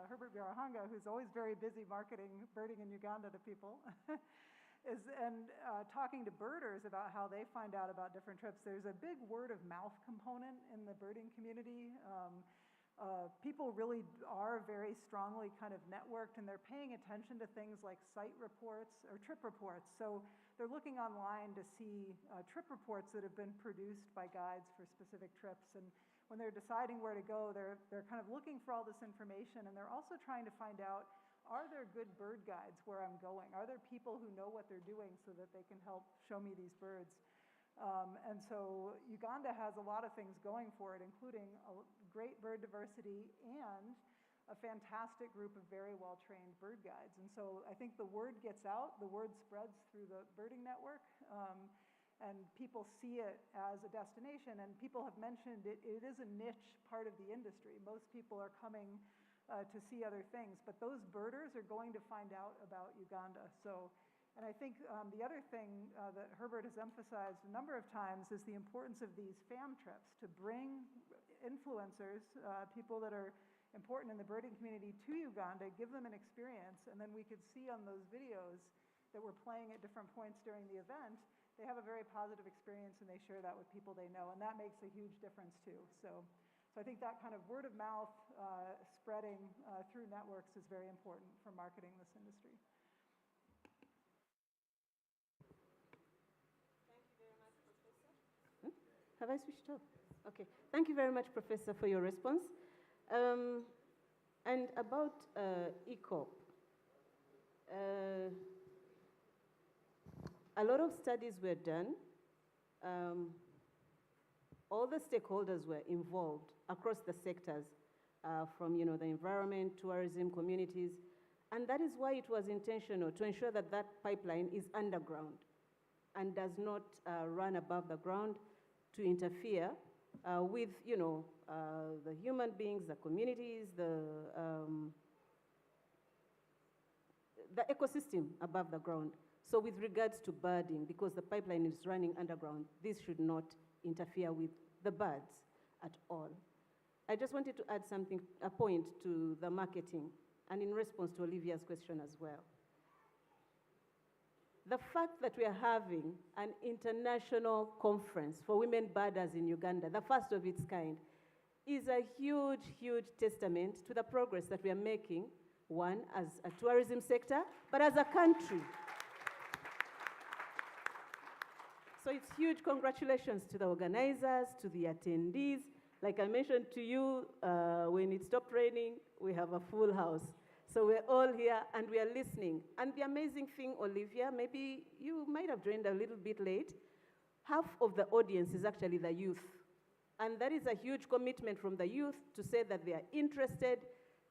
Herbert Byarahanga, who's always very busy marketing birding in Uganda to people, and talking to birders about how they find out about different trips. There's a big word of mouth component in the birding community. People really are very strongly kind of networked, and they're paying attention to things like site reports or trip reports. So they're looking online to see trip reports that have been produced by guides for specific trips. And when they're deciding where to go, they're kind of looking for all this information, and they're also trying to find out, are there good bird guides where I'm going? Are there people who know what they're doing so that they can help show me these birds? And so Uganda has a lot of things going for it, including a great bird diversity and a fantastic group of very well-trained bird guides. And so I think the word gets out, the word spreads through the birding network, and people see it as a destination. And people have mentioned it is a niche part of the industry. Most people are coming to see other things, but those birders are going to find out about Uganda. And I think the other thing that Herbert has emphasized a number of times is the importance of these fam trips to bring influencers, people that are important in the birding community, to Uganda, give them an experience, and then we could see on those videos that we're playing at different points during the event, they have a very positive experience and they share that with people they know, and that makes a huge difference too. So I think that kind of word of mouth spreading through networks is very important for marketing this industry. Have I switched off? Okay. Thank you very much, Professor, for your response. And about ECOP, a lot of studies were done. All the stakeholders were involved across the sectors, from the environment, tourism, communities, and that is why it was intentional to ensure that that pipeline is underground and does not run above the ground to interfere with, the human beings, the communities, the ecosystem above the ground. So with regards to birding, because the pipeline is running underground, this should not interfere with the birds at all. I just wanted to add a point to the marketing, and in response to Olivia's question as well. The fact that we are having an international conference for women birders in Uganda, the first of its kind, is a huge, huge testament to the progress that we are making, one, as a tourism sector, but as a country. So it's huge congratulations to the organizers, to the attendees. Like I mentioned to you, when it stopped raining, we have a full house. So we're all here and we are listening. And the amazing thing, Olivia, maybe you might have joined a little bit late, half of the audience is actually the youth. And that is a huge commitment from the youth to say that they are interested,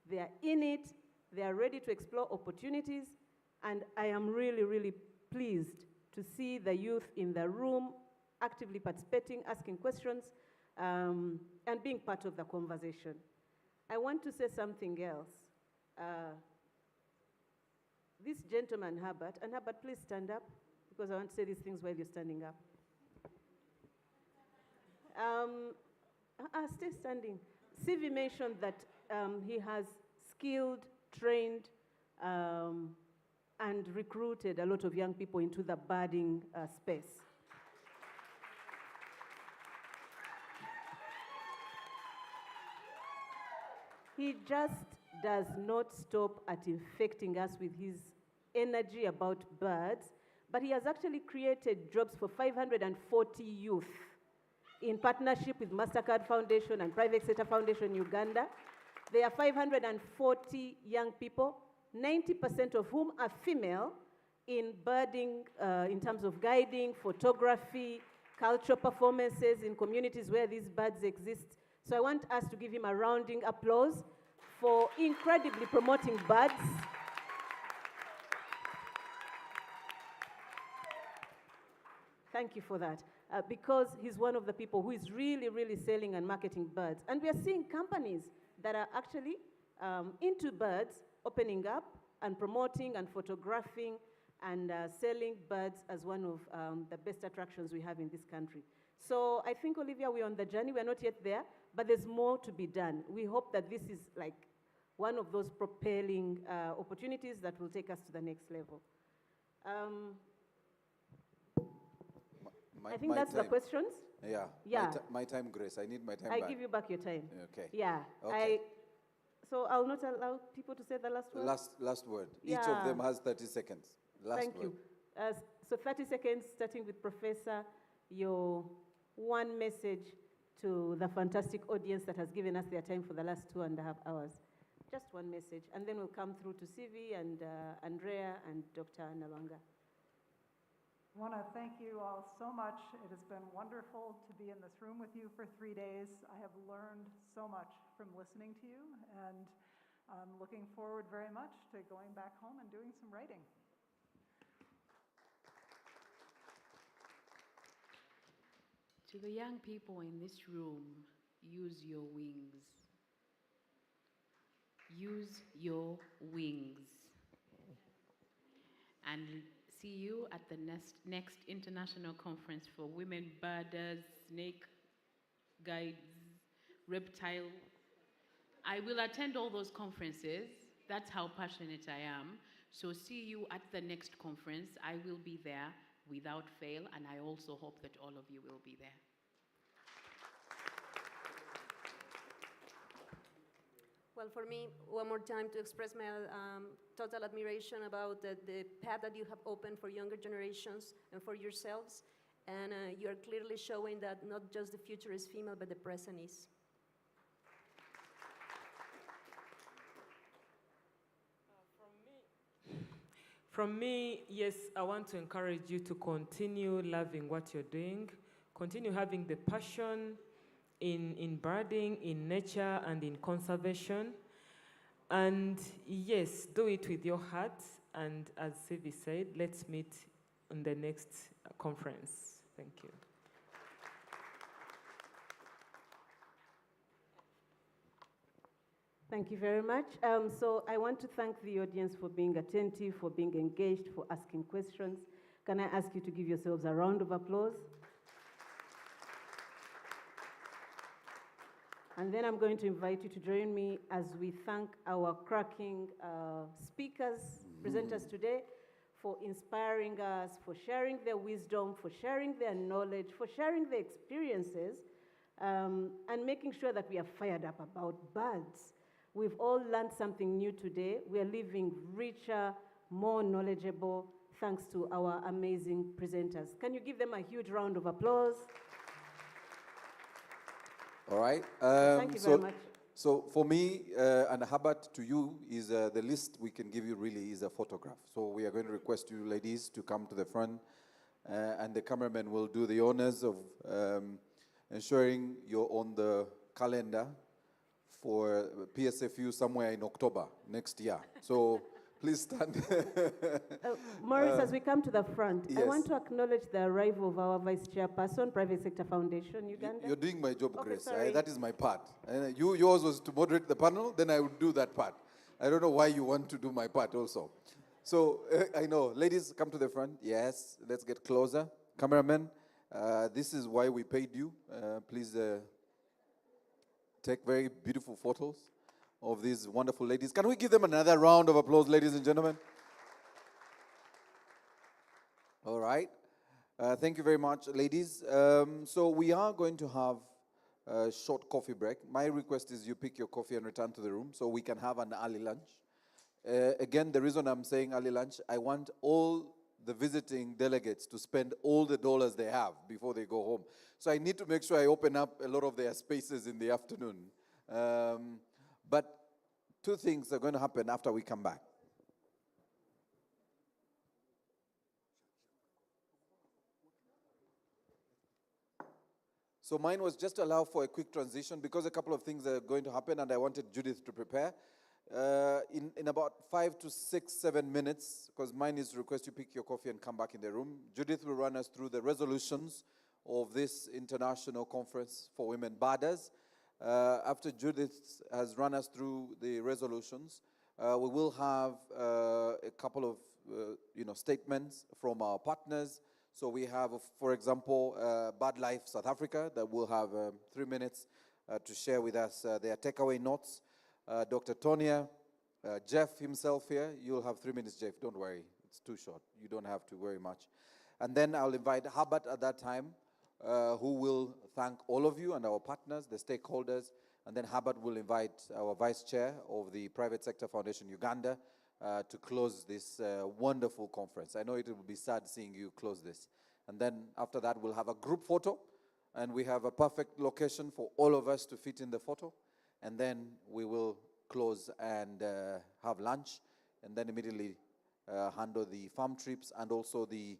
they are in it, They are ready to explore opportunities, and I am really, really pleased to see the youth in the room actively participating, asking questions, and being part of the conversation. I want to say something else. This gentleman, Herbert, and Herbert, please stand up, because I want to say these things while you're standing up. Stay standing. Sivi mentioned that he has skilled, trained, and recruited a lot of young people into the budding space. He just does not stop at infecting us with his energy about birds, but he has actually created jobs for 540 youth in partnership with MasterCard Foundation and Private Sector Foundation Uganda. There are 540 young people, 90% of whom are female, in birding, in terms of guiding, photography, cultural performances in communities where these birds exist. So I want us to give him a rounding applause for incredibly promoting birds. Thank you for that. Because he's one of the people who is really, really selling and marketing birds. And we are seeing companies that are actually into birds opening up and promoting and photographing and selling birds as one of the best attractions we have in this country. So I think, Olivia, we're on the journey. We're not yet there, but there's more to be done. We hope that this is like one of those propelling opportunities that will take us to the next level. I think that's the questions. Yeah. Yeah. My time, Grace. I need my time I back. give you back your time. Okay. Yeah. Okay. So I'll not allow people to say the last word? Last word. Yeah. Each of them has 30 seconds. Thank you. So 30 seconds, starting with Professor, your one message to the fantastic audience that has given us their time for the last 2.5 hours. Just one message, and then we'll come through to Sivi and Andrea and Dr. Nalwanga. I want to thank you all so much. It has been wonderful to be in this room with you for 3 days. I have learned so much from listening to you, and I'm looking forward very much to going back home and doing some writing. To the young people in this room, use your wings. Use your wings. And see you at the next International Conference for Women Birders, Snake Guides, Reptile. I will attend all those conferences. That's how passionate I am. So see you at the next conference. I will be there without fail, and I also hope that all of you will be there. Well, for me, one more time to express my total admiration about the path that you have opened for younger generations and for yourselves. And you are clearly showing that not just the future is female, but the present is. From me, yes, I want to encourage you to continue loving what you're doing, continue having the passion in birding, in nature, and in conservation. And yes, do it with your heart. And as Sivi said, let's meet on the next conference. Thank you. Thank you very much. So I want to thank the audience for being attentive, for being engaged, for asking questions. Can I ask you to give yourselves a round of applause? And then I'm going to invite you to join me as we thank our cracking speakers, presenters today, for inspiring us, for sharing their wisdom, for sharing their knowledge, for sharing their experiences, and making sure that we are fired up about birds. We've all learned something new today. We are living richer, more knowledgeable, thanks to our amazing presenters. Can you give them a huge round of applause? All right. Thank you very much. So for me, and Herbert, to you, is the list we can give you really is a photograph. So we are going to request you ladies to come to the front, and the cameraman will do the honors of ensuring you're on the calendar for PSFU somewhere in October next year. So please stand. Maurice, as we come to the front, I yes. want to acknowledge the arrival of our Vice Chairperson, Private Sector Foundation, Uganda. You're doing my job, Okay, Grace. sorry. That is my part. Yours was to moderate the panel, then I would do that part. I don't know why you want to do my part also. So I know. Ladies, come to the front. Yes, let's get closer. Cameramen, this is why we paid you. Please take very beautiful photos of these wonderful ladies. Can we give them another round of applause, ladies and gentlemen? All right. Thank you very much, ladies. So we are going to have a short coffee break. My request is you pick your coffee and return to the room so we can have an early lunch. Again, the reason I'm saying early lunch, I want all the visiting delegates to spend all the dollars they have before they go home. So I need to make sure I open up a lot of their spaces in the afternoon. But two things are going to happen after we come back. So mine was just to allow for a quick transition because a couple of things are going to happen and I wanted Judith to prepare. In about 5 to 6, 7 minutes, because mine is to request you pick your coffee and come back in the room, Judith will run us through the resolutions of this International Conference for Women Badas. After Judith has run us through the resolutions, we will have a couple of statements from our partners. So we have, for example, BadLife South Africa that will have 3 minutes to share with us their takeaway notes. Dr. Tonia, Jeff himself here, you'll have 3 minutes, Jeff, don't worry. It's too short. You don't have to worry much. And then I'll invite Herbert at that time, who will thank all of you and our partners, the stakeholders, and then Herbert will invite our Vice Chair of the Private Sector Foundation Uganda to close this wonderful conference. I know it will be sad seeing you close this. And then after that, we'll have a group photo, and we have a perfect location for all of us to fit in the photo. And then we will close and have lunch, and then immediately handle the farm trips and also the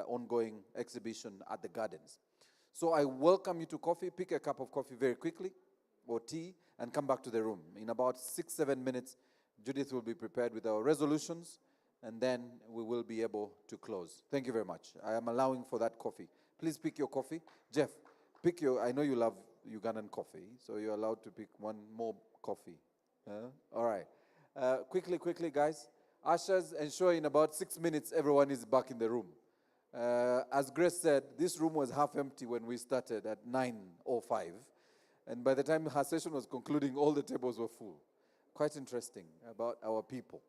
ongoing exhibition at the gardens. So I welcome you to coffee. Pick a cup of coffee very quickly, or tea, and come back to the room. In about 6, 7 minutes, Judith will be prepared with our resolutions, and then we will be able to close. Thank you very much. I am allowing for that coffee. Please pick your coffee. Jeff, pick your, I know you love Ugandan coffee, so you're allowed to pick one more coffee. All right. Quickly, guys. Ushers, ensure in about 6 minutes everyone is back in the room. As Grace said, this room was half empty when we started at 9:05. And by the time her session was concluding, all the tables were full. Quite interesting about our people.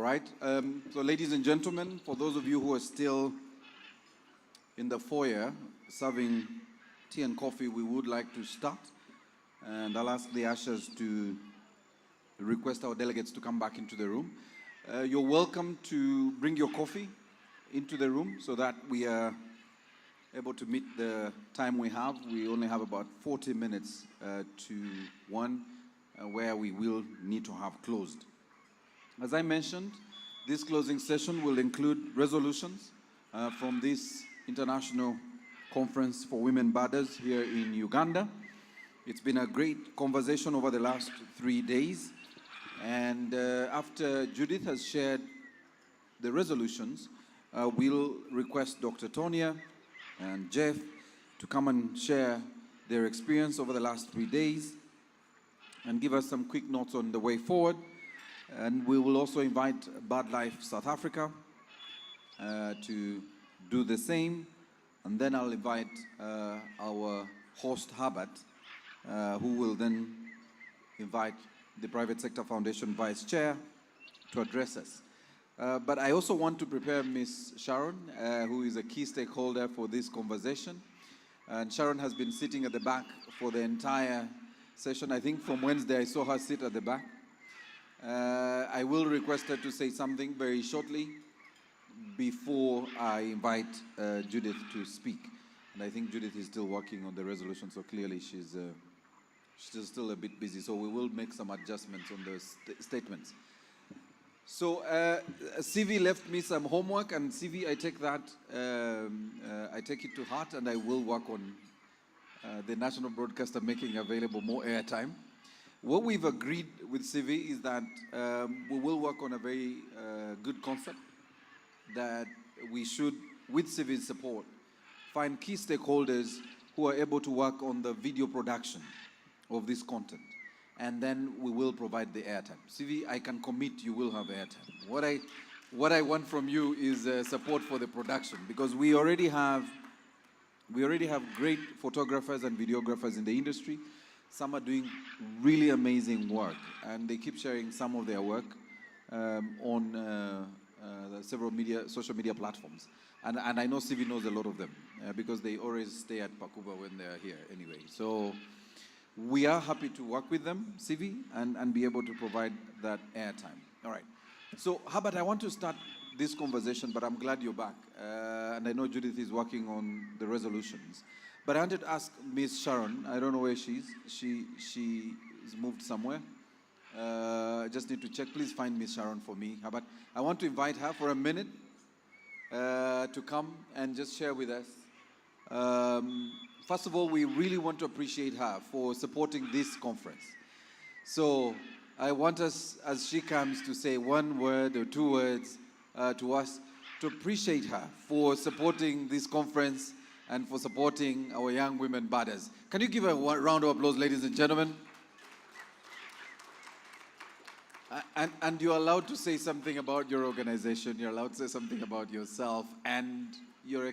right. So ladies and gentlemen, for those of you who are still in the foyer serving tea and coffee, we would like to start. And I'll ask the ushers to request our delegates to come back into the room. You're welcome to bring your coffee into the room so that we are able to meet the time we have. We only have about 40 minutes to 1, where we will need to have closed. As I mentioned, this closing session will include resolutions from this International Conference for Women Birders here in Uganda. It's been a great conversation over the last 3 days. And after Judith has shared the resolutions, we'll request Dr. Tonya and Jeff to come and share their experience over the last 3 days and give us some quick notes on the way forward. And we will also invite BirdLife South Africa to do the same. And then I'll invite our host, Herbert, who will then invite the Private Sector Foundation Vice Chair to address us. But I also want to prepare Ms. Sharon, who is a key stakeholder for this conversation. And Sharon has been sitting at the back for the entire session. I think from Wednesday I saw her sit at the back. I will request her to say something very shortly before I invite Judith to speak. And I think Judith is still working on the resolution, so clearly she's still a bit busy. So we will make some adjustments on those statements. So CV left me some homework, and CV, I take that, I take it to heart, and I will work on the national broadcaster making available more airtime. What we've agreed with CV is that we will work on a very good concept that we should, with CV's support, find key stakeholders who are able to work on the video production of this content. And then we will provide the airtime. CV, I can commit you will have airtime. What I want from you is support for the production, because we already have great photographers and videographers in the industry. Some are doing really amazing work, and they keep sharing some of their work on several social media platforms. And I know CV knows a lot of them because they always stay at Pakuba when they're here anyway. So we are happy to work with them, CV, and be able to provide that airtime. All right. So, Herbert, I want to start this conversation, but I'm glad you're back. And I know Judith is working on the resolutions. But I wanted to ask Ms. Sharon, I don't know where she is. She's moved somewhere. I just need to check. Please find Ms. Sharon for me. Herbert, I want to invite her for a minute to come and just share with us. First of all, we really want to appreciate her for supporting this conference. So I want us, as she comes, to say one word or 2 words to us to appreciate her for supporting this conference and for supporting our young women birders. Can you give a round of applause, ladies and gentlemen? And you're allowed to say something about your organization. You're allowed to say something about yourself and your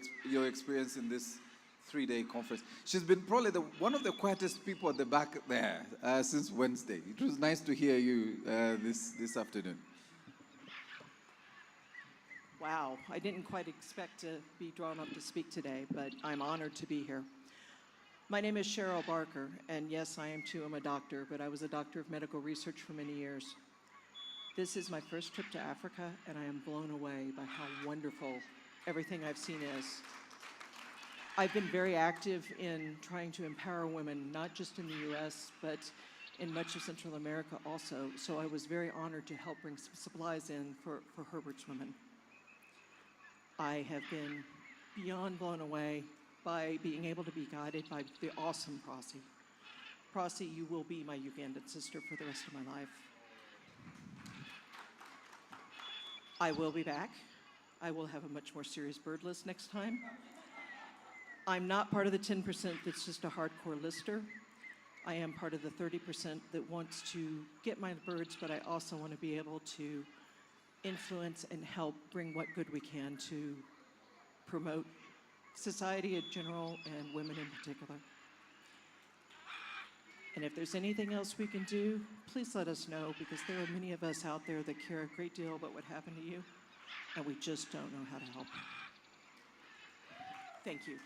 experience in this 3-day conference. She's been probably one of the quietest people at the back there since Wednesday. It was nice to hear you this afternoon. Wow, I didn't quite expect to be drawn up to speak today, but I'm honored to be here. My name is Cheryl Barker, and yes, I am too. I'm a doctor, but I was a doctor of medical research for many years. This is my first trip to Africa, and I am blown away by how wonderful everything I've seen is. I've been very active in trying to empower women, not just in the US, but in much of Central America also. So I was very honored to help bring some supplies in for Herbert's Women. I have been beyond blown away by being able to be guided by the awesome Prosi. Prosi, you will be my Ugandan sister for the rest of my life. I will be back. I will have a much more serious bird list next time. I'm not part of the 10% that's just a hardcore lister. I am part of the 30% that wants to get my birds, but I also want to be able to influence and help bring what good we can to promote society in general and women in particular. And if there's anything else we can do, please let us know, because there are many of us out there that care a great deal about what happened to you, and we just don't know how to help. Thank you.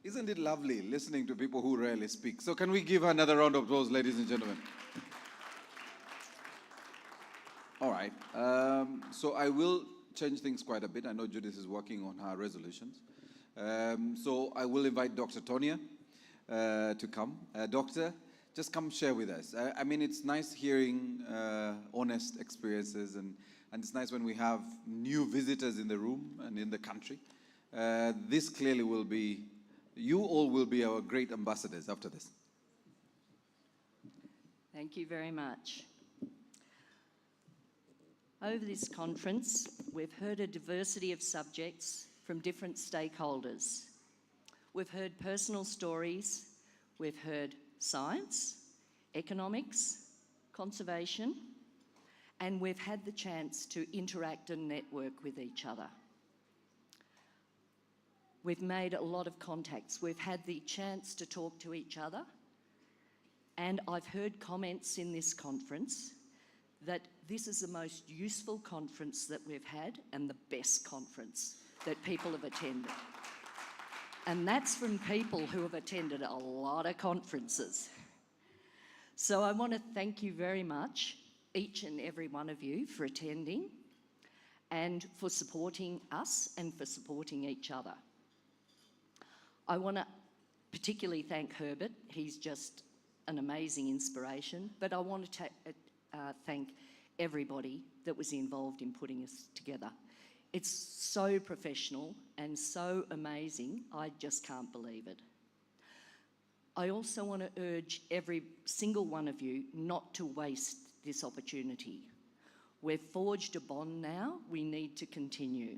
Isn't it lovely listening to people who rarely speak? So can we give another round of applause, ladies and gentlemen? All right. So I will change things quite a bit. I know Judith is working on her resolutions. So I will invite Dr. Tonia to come. Doctor, just come share with us. I mean, it's nice hearing honest experiences, and it's nice when we have new visitors in the room and in the country. This clearly will be, you all will be our great ambassadors after this. Thank you very much. Over this conference, we've heard a diversity of subjects from different stakeholders. We've heard personal stories, we've heard science, economics, conservation, and we've had the chance to interact and network with each other. We've made a lot of contacts. We've had the chance to talk to each other, and I've heard comments in this conference that this is the most useful conference that we've had and the best conference that people have attended. And that's from people who have attended a lot of conferences. So I want to thank you very much, each and every one of you, for attending and for supporting us and for supporting each other. I want to particularly thank Herbert. He's just an amazing inspiration, but I want to thank everybody that was involved in putting us together. It's so professional and so amazing, I just can't believe it. I also want to urge every single one of you not to waste this opportunity. We've forged a bond now, we need to continue.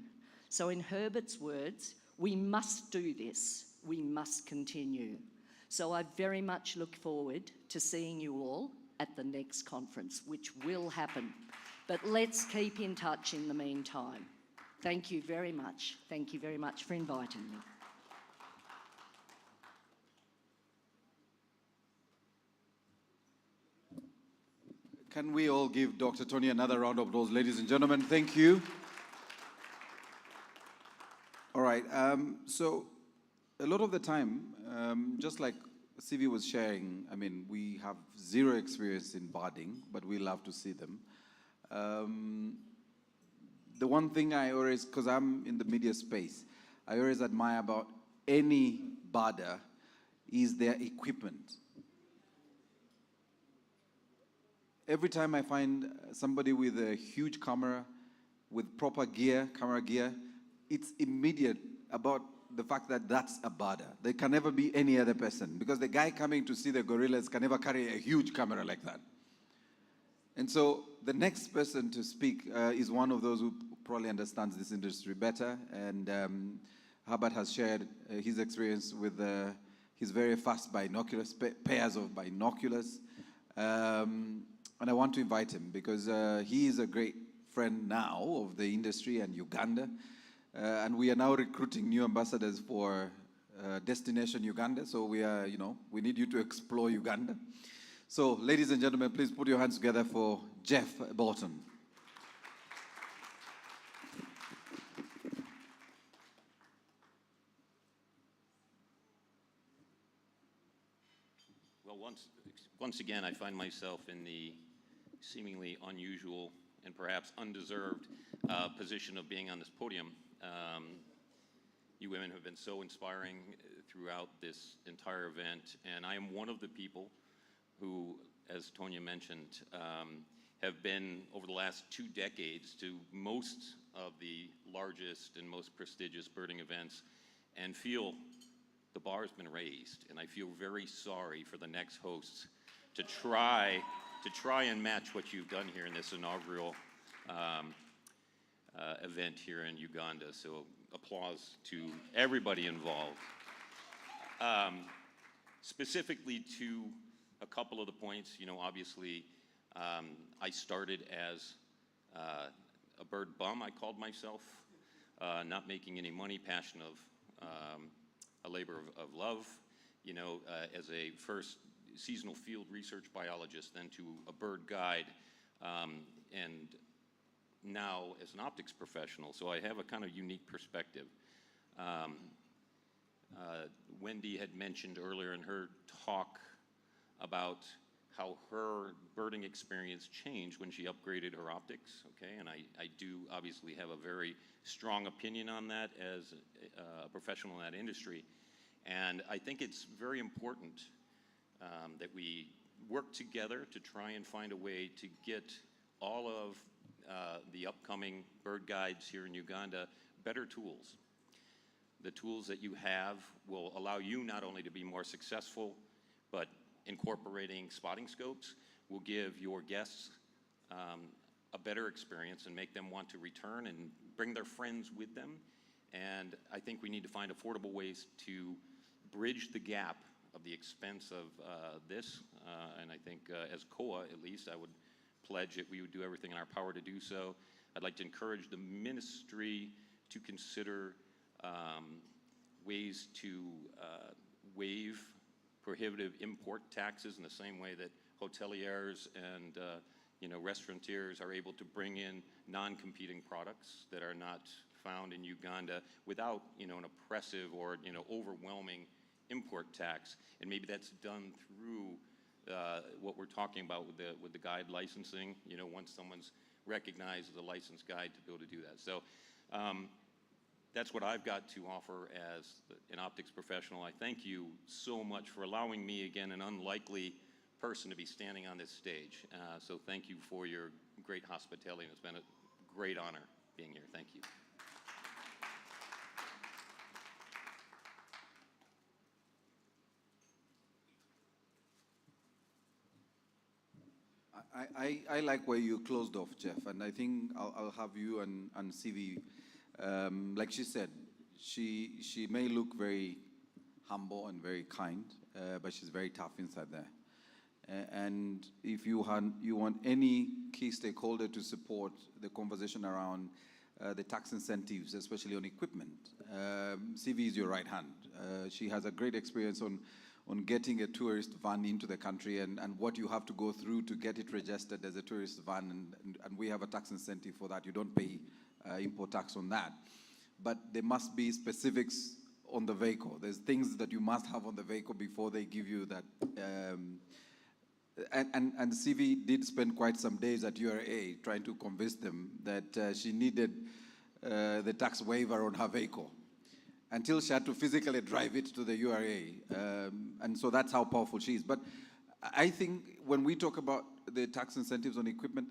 So in Herbert's words, we must do this, we must continue. So I very much look forward to seeing you all at the next conference, which will happen. But let's keep in touch in the meantime. Thank you very much. Thank you very much for inviting me. Can we all give Dr. Tonia another round of applause, ladies and gentlemen? Thank you. All right, so a lot of the time, just like Sivi was sharing, I mean, we have zero experience in birding, but we love to see them. The one thing I always, because I'm in the media space, I always admire about any birder is their equipment. Every time I find somebody with a huge camera, with proper gear, camera gear, it's immediate about the fact that that's a birder. There can never be any other person, because the guy coming to see the gorillas can never carry a huge camera like that. And so the next person to speak is one of those who probably understands this industry better, and Herbert has shared his experience with his very fast binoculars, pairs of binoculars. And I want to invite him because he is a great friend now of the industry and Uganda. And we are now recruiting new ambassadors for Destination Uganda. So we are, we need you to explore Uganda. So ladies and gentlemen, please put your hands together for Jeff Bolton. Well, once again, I find myself in the seemingly unusual and perhaps undeserved position of being on this podium. You women have been so inspiring throughout this entire event, and I am one of the people who, as Tonia mentioned, have been over the last 2 decades to most of the largest and most prestigious birding events, and feel the bar has been raised, and I feel very sorry for the next hosts to try and match what you've done here in this inaugural event here in Uganda. So applause to everybody involved. Specifically to a couple of the points, obviously I started as a bird bum, I called myself, not making any money, passion of a labor of love, you know, as a first seasonal field research biologist, then to a bird guide, and now as an optics professional. So I have a kind of unique perspective. Wendy had mentioned earlier in her talk about how her birding experience changed when she upgraded her optics, okay? And I do obviously have a very strong opinion on that as a professional in that industry. And I think it's very important that we work together to try and find a way to get all of the upcoming bird guides here in Uganda better tools. The tools that you have will allow you not only to be more successful, but incorporating spotting scopes will give your guests a better experience and make them want to return and bring their friends with them. And I think we need to find affordable ways to bridge the gap of the expense of this. And I think as COA, at least, I would pledge that we would do everything in our power to do so. I'd like to encourage the ministry to consider ways to waive prohibitive import taxes in the same way that hoteliers and you know, restaurateurs are able to bring in non-competing products that are not found in Uganda without, you know, an oppressive or, you know, overwhelming import tax. And maybe that's done through what we're talking about with the guide licensing, you know, once someone's recognized as a licensed guide to be able to do that. So that's what I've got to offer as an optics professional. I thank you so much for allowing me, again, an unlikely person to be standing on this stage. So thank you for your great hospitality. It's been a great honor being here. Thank you. I like where you closed off, Jeff, and I think I'll have you and CV. Like she said, she may look very humble and very kind, but she's very tough inside there. And if you want any key stakeholder to support the conversation around the tax incentives, especially on equipment, CV is your right hand. She has a great experience on getting a tourist van into the country and what you have to go through to get it registered as a tourist van, and we have a tax incentive for that. You don't pay import tax on that. But there must be specifics on the vehicle. There's things that you must have on the vehicle before they give you that. And CV did spend quite some days at URA trying to convince them that she needed the tax waiver on her vehicle, until she had to physically drive it to the URA. And so that's how powerful she is. But I think when we talk about the tax incentives on equipment,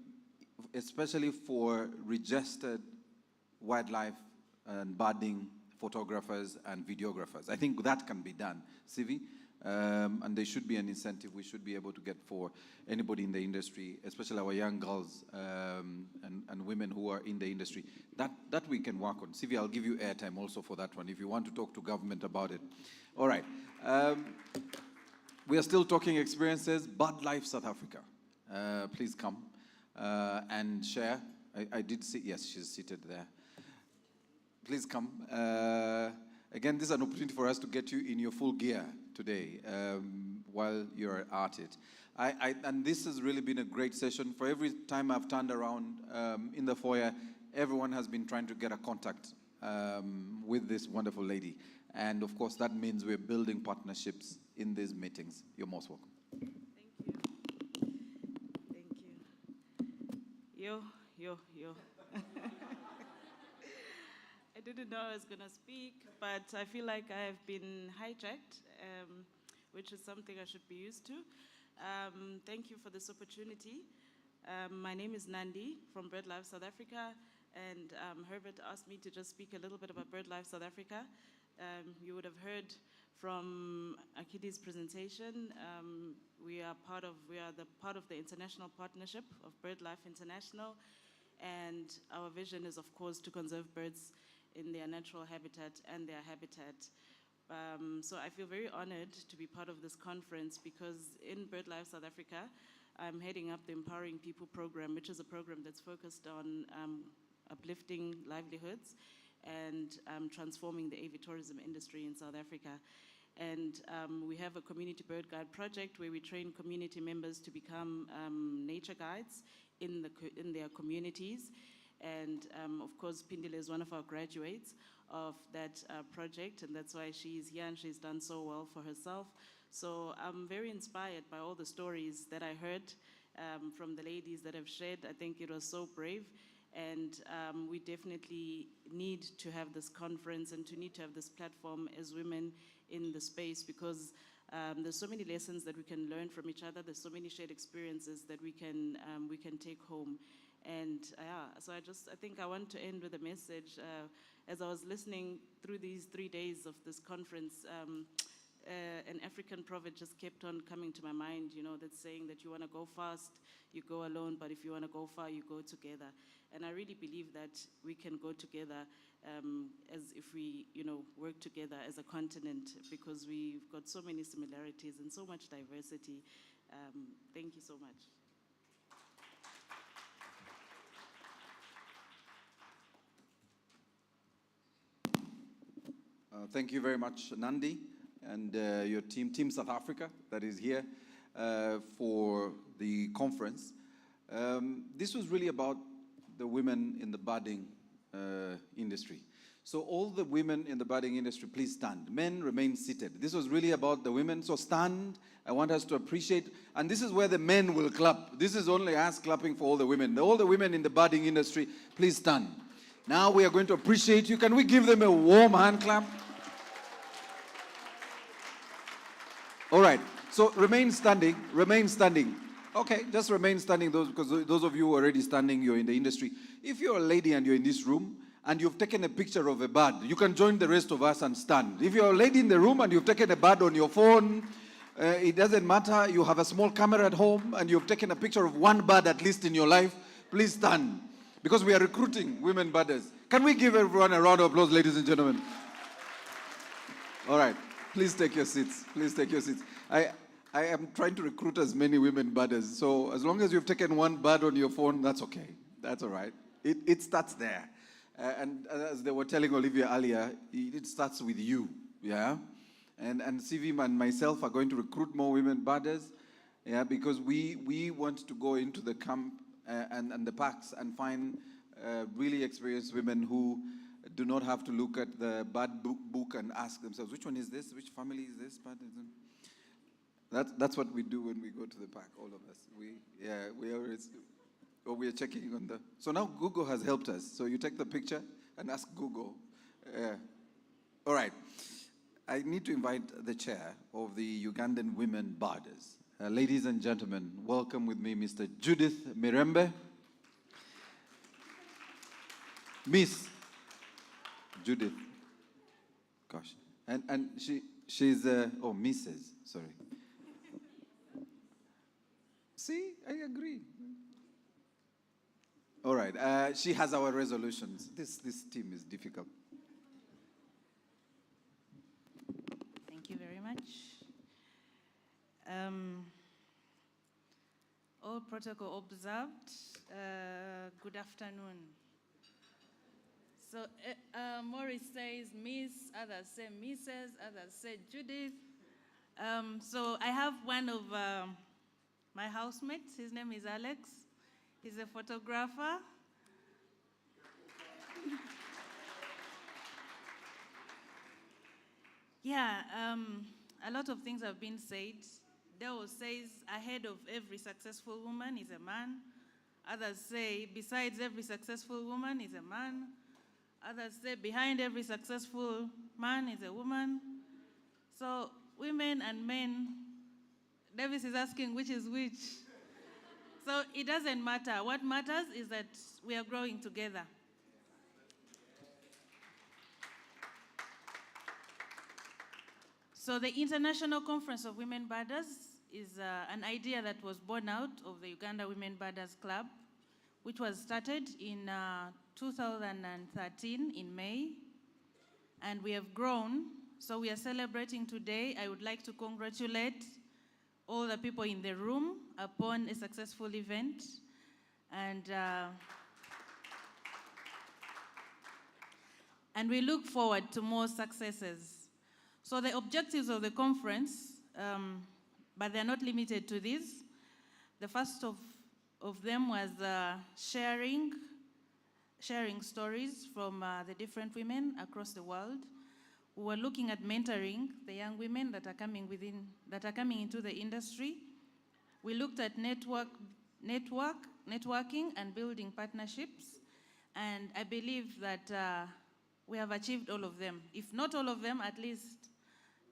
especially for registered wildlife and birding photographers and videographers, I think that can be done, CV. And there should be an incentive we should be able to get for anybody in the industry, especially our young girls and women who are in the industry. That we can work on. CV, I'll give you airtime also for that one if you want to talk to government about it. All right. We are still talking experiences. BirdLife South Africa. Please come and share. I did see, yes, she's seated there. Please come. Again, this is an opportunity for us to get you in your full gear today while you're at it. And this has really been a great session. For every time I've turned around in the foyer, everyone has been trying to get a contact with this wonderful lady. And of course, that means we're building partnerships in these meetings. You're most welcome. Thank you. Thank you. Yo. I didn't know I was going to speak, but I feel like I have been hijacked, which is something I should be used to. Thank you for this opportunity. My name is Nandi from BirdLife South Africa, and Herbert asked me to just speak a little bit about BirdLife South Africa. You would have heard from Akidi's presentation. We are part of the international partnership of BirdLife International, and our vision is, of course, to conserve birds in their natural habitat and their habitat. So I feel very honored to be part of this conference because in BirdLife South Africa, I'm heading up the Empowering People program, which is a program that's focused on uplifting livelihoods and transforming the aviatourism industry in South Africa. And we have a community bird guide project where we train community members to become nature guides in their communities. And of course, Pindile is one of our graduates of that project, and that's why she's here and she's done so well for herself. So I'm very inspired by all the stories that I heard from the ladies that have shared. I think it was so brave. And we definitely need to have this conference and to need to have this platform as women in the space, because there's so many lessons that we can learn from each other. There's so many shared experiences that we can take home. And so I think I want to end with a message. As I was listening through these 3 days of this conference, an African proverb just kept on coming to my mind, you know, that's saying that you want to go fast, you go alone, but if you want to go far, you go together. And I really believe that we can go together as if we, you know, work together as a continent, because we've got so many similarities and so much diversity. Thank you so much. Thank you very much, Nandi, and your team, Team South Africa, that is here for the conference. This was really about the women in the budding industry. So all the women in the budding industry, please stand. Men, remain seated. This was really about the women, so stand. I want us to appreciate, and this is where the men will clap. This is only us clapping for all the women. All the women in the budding industry, please stand. Now we are going to appreciate you. Can we give them a warm hand clap? All right, so remain standing, remain standing. Okay, just remain standing, because those of you who are already standing, you're in the industry. If you're a lady and you're in this room and you've taken a picture of a bird, you can join the rest of us and stand. If you're a lady in the room and you've taken a bird on your phone, it doesn't matter, you have a small camera at home and you've taken a picture of one bird at least in your life, please stand. Because we are recruiting women birders. Can we give everyone a round of applause, ladies and gentlemen? All right. Please take your seats. Please take your seats. I am trying to recruit as many women birders. So as long as you've taken one bird on your phone, that's okay. That's all right. It starts there. And as they were telling Olivia earlier, it starts with you. Yeah? And Sivim and myself are going to recruit more women birders. Yeah, because we want to go into the camp and the parks and find really experienced women who do not have to look at the bird book and ask themselves, which one is this? Which family is this? That's what we do when we go to the park, all of us. We are checking on the... So now Google has helped us. So you take the picture and ask Google. All right. I need to invite the chair of the Ugandan Women Birders. Ladies and gentlemen, welcome with me Mr. Judith Mirembe. Miss Judith. Gosh. And she's, oh, Mrs., sorry. See, I agree. All right, she has our resolutions. This team is difficult. Thank you very much. All protocol observed. Good afternoon. So Maurice says Miss, others say Mrs., others say Judith. So I have one of my housemates. His name is Alex. He's a photographer. Yeah, a lot of things have been said. Deo says ahead of every successful woman is a man. Others say besides every successful woman is a man. Others say behind every successful man is a woman. So women and men, Davis is asking which is which. So it doesn't matter. What matters is that we are growing together. So the International Conference of Women Birders is an idea that was born out of the Uganda Women Birders Club, which was started in 2013 in May, and we have grown. So we are celebrating today. I would like to congratulate all the people in the room upon a successful event. And and we look forward to more successes. So the objectives of the conference, but they're not limited to these. The first of them was sharing stories from the different women across the world. We were looking at mentoring the young women that are coming into the industry. We looked at networking and building partnerships, and I believe that we have achieved all of them. If not all of them, at least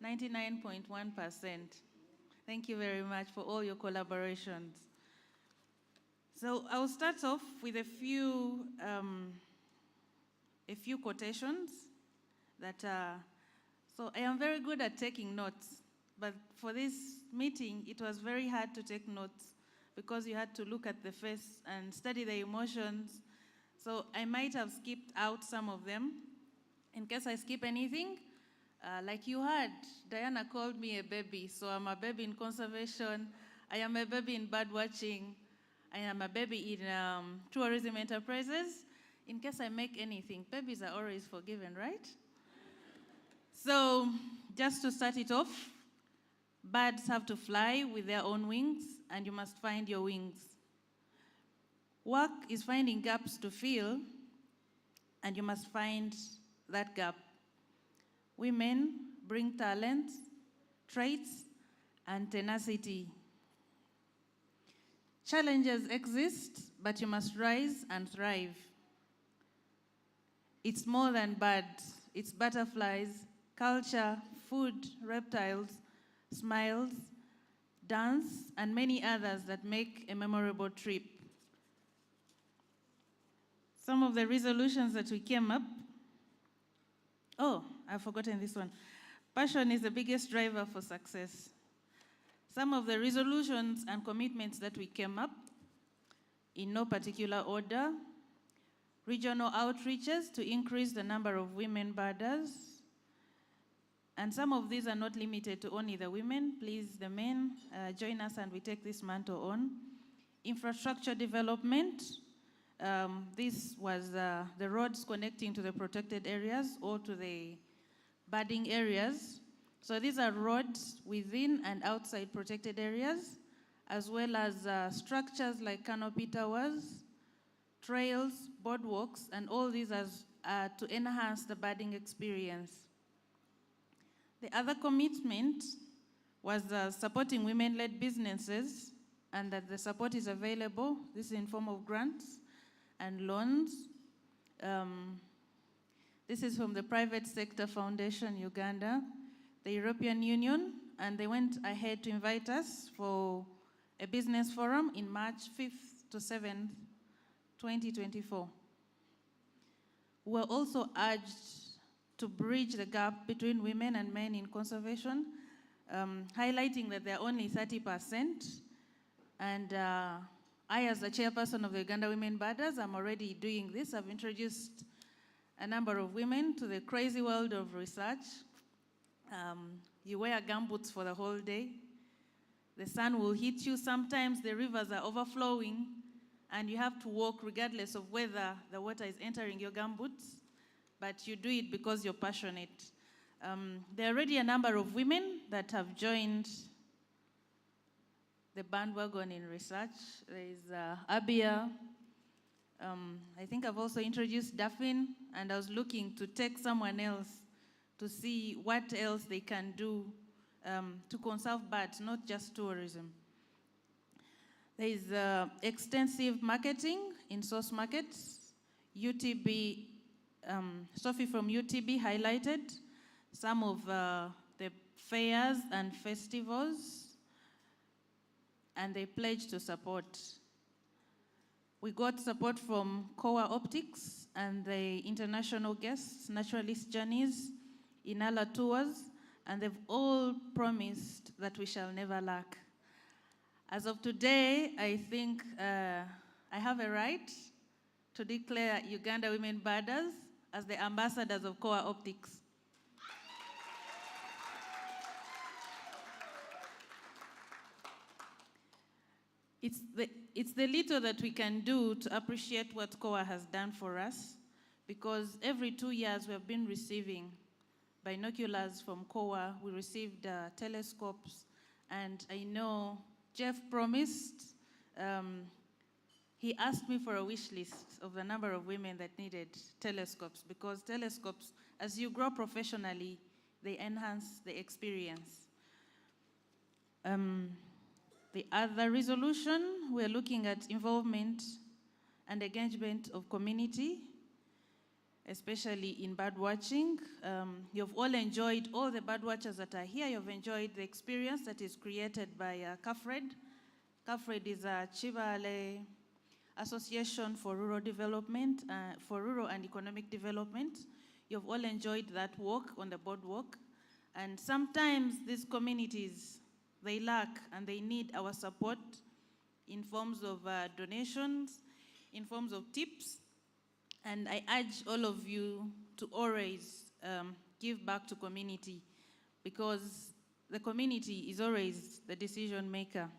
99.1%. Thank you very much for all your collaborations. So I'll start off with a few quotations that so I am very good at taking notes, but for this meeting, it was very hard to take notes because you had to look at the face and study the emotions. So I might have skipped out some of them. In case I skip anything, like you heard, Diana called me a baby, so I'm a baby in conservation. I am a baby in bird watching. I am a baby in tourism enterprises. In case I make anything, babies are always forgiven, right? So just to start it off, birds have to fly with their own wings, and you must find your wings. Work is finding gaps to fill, and you must find that gap. Women bring talent, traits, and tenacity. Challenges exist, but you must rise and thrive. It's more than birds, it's butterflies, culture, food, reptiles, smiles, dance, and many others that make a memorable trip. Some of the resolutions that we came up, oh, I've forgotten this one. Passion is the biggest driver for success. Some of the resolutions and commitments that we came up, in no particular order: regional outreaches to increase the number of women birders. And some of these are not limited to only the women. Please, the men, join us and we take this mantle on. Infrastructure development. This was the roads connecting to the protected areas or to the birding areas. So these are roads within and outside protected areas, as well as structures like canopy towers, trails, boardwalks, and all these as to enhance the birding experience. The other commitment was supporting women-led businesses, and that the support is available. This is in form of grants and loans. This is from the Private Sector Foundation, Uganda, the European Union, and they went ahead to invite us for a business forum in March 5th to 7th, 2024. We were also urged to bridge the gap between women and men in conservation, highlighting that they're only 30%. And I, as the chairperson of the Uganda Women Birders, I'm already doing this. I've introduced a number of women to the crazy world of research. You wear gumboots for the whole day. The sun will hit you. Sometimes the rivers are overflowing, and you have to walk regardless of whether the water is entering your gumboots, but you do it because you're passionate. There are already a number of women that have joined the bandwagon in research. There is Abia. I think I've also introduced Daphne, and I was looking to take someone else to see what else they can do to conserve birds, not just tourism. There is extensive marketing in source markets. UTB, Sophie from UTB highlighted some of the fairs and festivals, and they pledged to support. We got support from Kowa Optics and the international guests, Naturalist Journeys, Inala Tours, and they've all promised that we shall never lack. As of today, I think I have a right to declare Uganda Women Birders as the ambassadors of Kowa Optics. It's the little that we can do to appreciate what Kowa has done for us, because every 2 years we have been receiving binoculars from COA, we received telescopes, and I know Jeff promised, he asked me for a wish list of the number of women that needed telescopes, because telescopes, as you grow professionally, they enhance the experience. The other resolution, we're looking at involvement and engagement of community, especially in bird watching. You've all enjoyed, all the bird watchers that are here, you've enjoyed the experience that is created by CAFRED. CAFRED is a Chivale Association for Rural Development, for Rural and Economic Development. You've all enjoyed that walk on the boardwalk. And sometimes these communities, they lack and they need our support in forms of donations, in forms of tips. And I urge all of you to always give back to community, because the community is always the decision maker.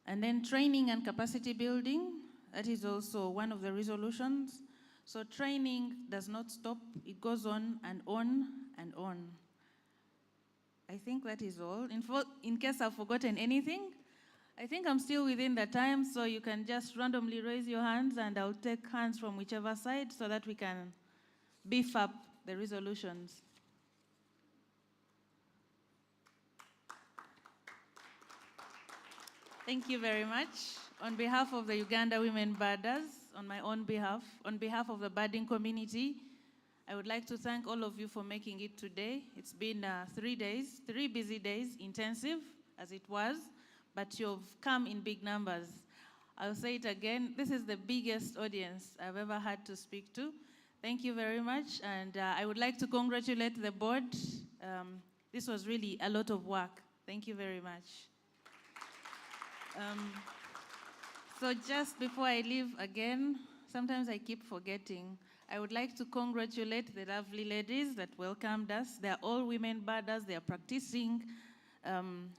And then training and capacity building, that is also one of the resolutions. So training does not stop, it goes on and on and on. I think that is all. In case I've forgotten anything, I think I'm still within the time, so you can just randomly raise your hands and I'll take hands from whichever side so that we can beef up the resolutions. Thank you very much. On behalf of the Uganda Women Birders, on my own behalf, on behalf of the birding community, I would like to thank all of you for making it today. It's been 3 days, 3 busy days, intensive as it was, but you've come in big numbers. I'll say it again, this is the biggest audience I've ever had to speak to. Thank you very much, and I would like to congratulate the board. This was really a lot of work. Thank you very much. So just before I leave again, sometimes I keep forgetting, I would like to congratulate the lovely ladies that welcomed us. They're all women birders, they're practicing.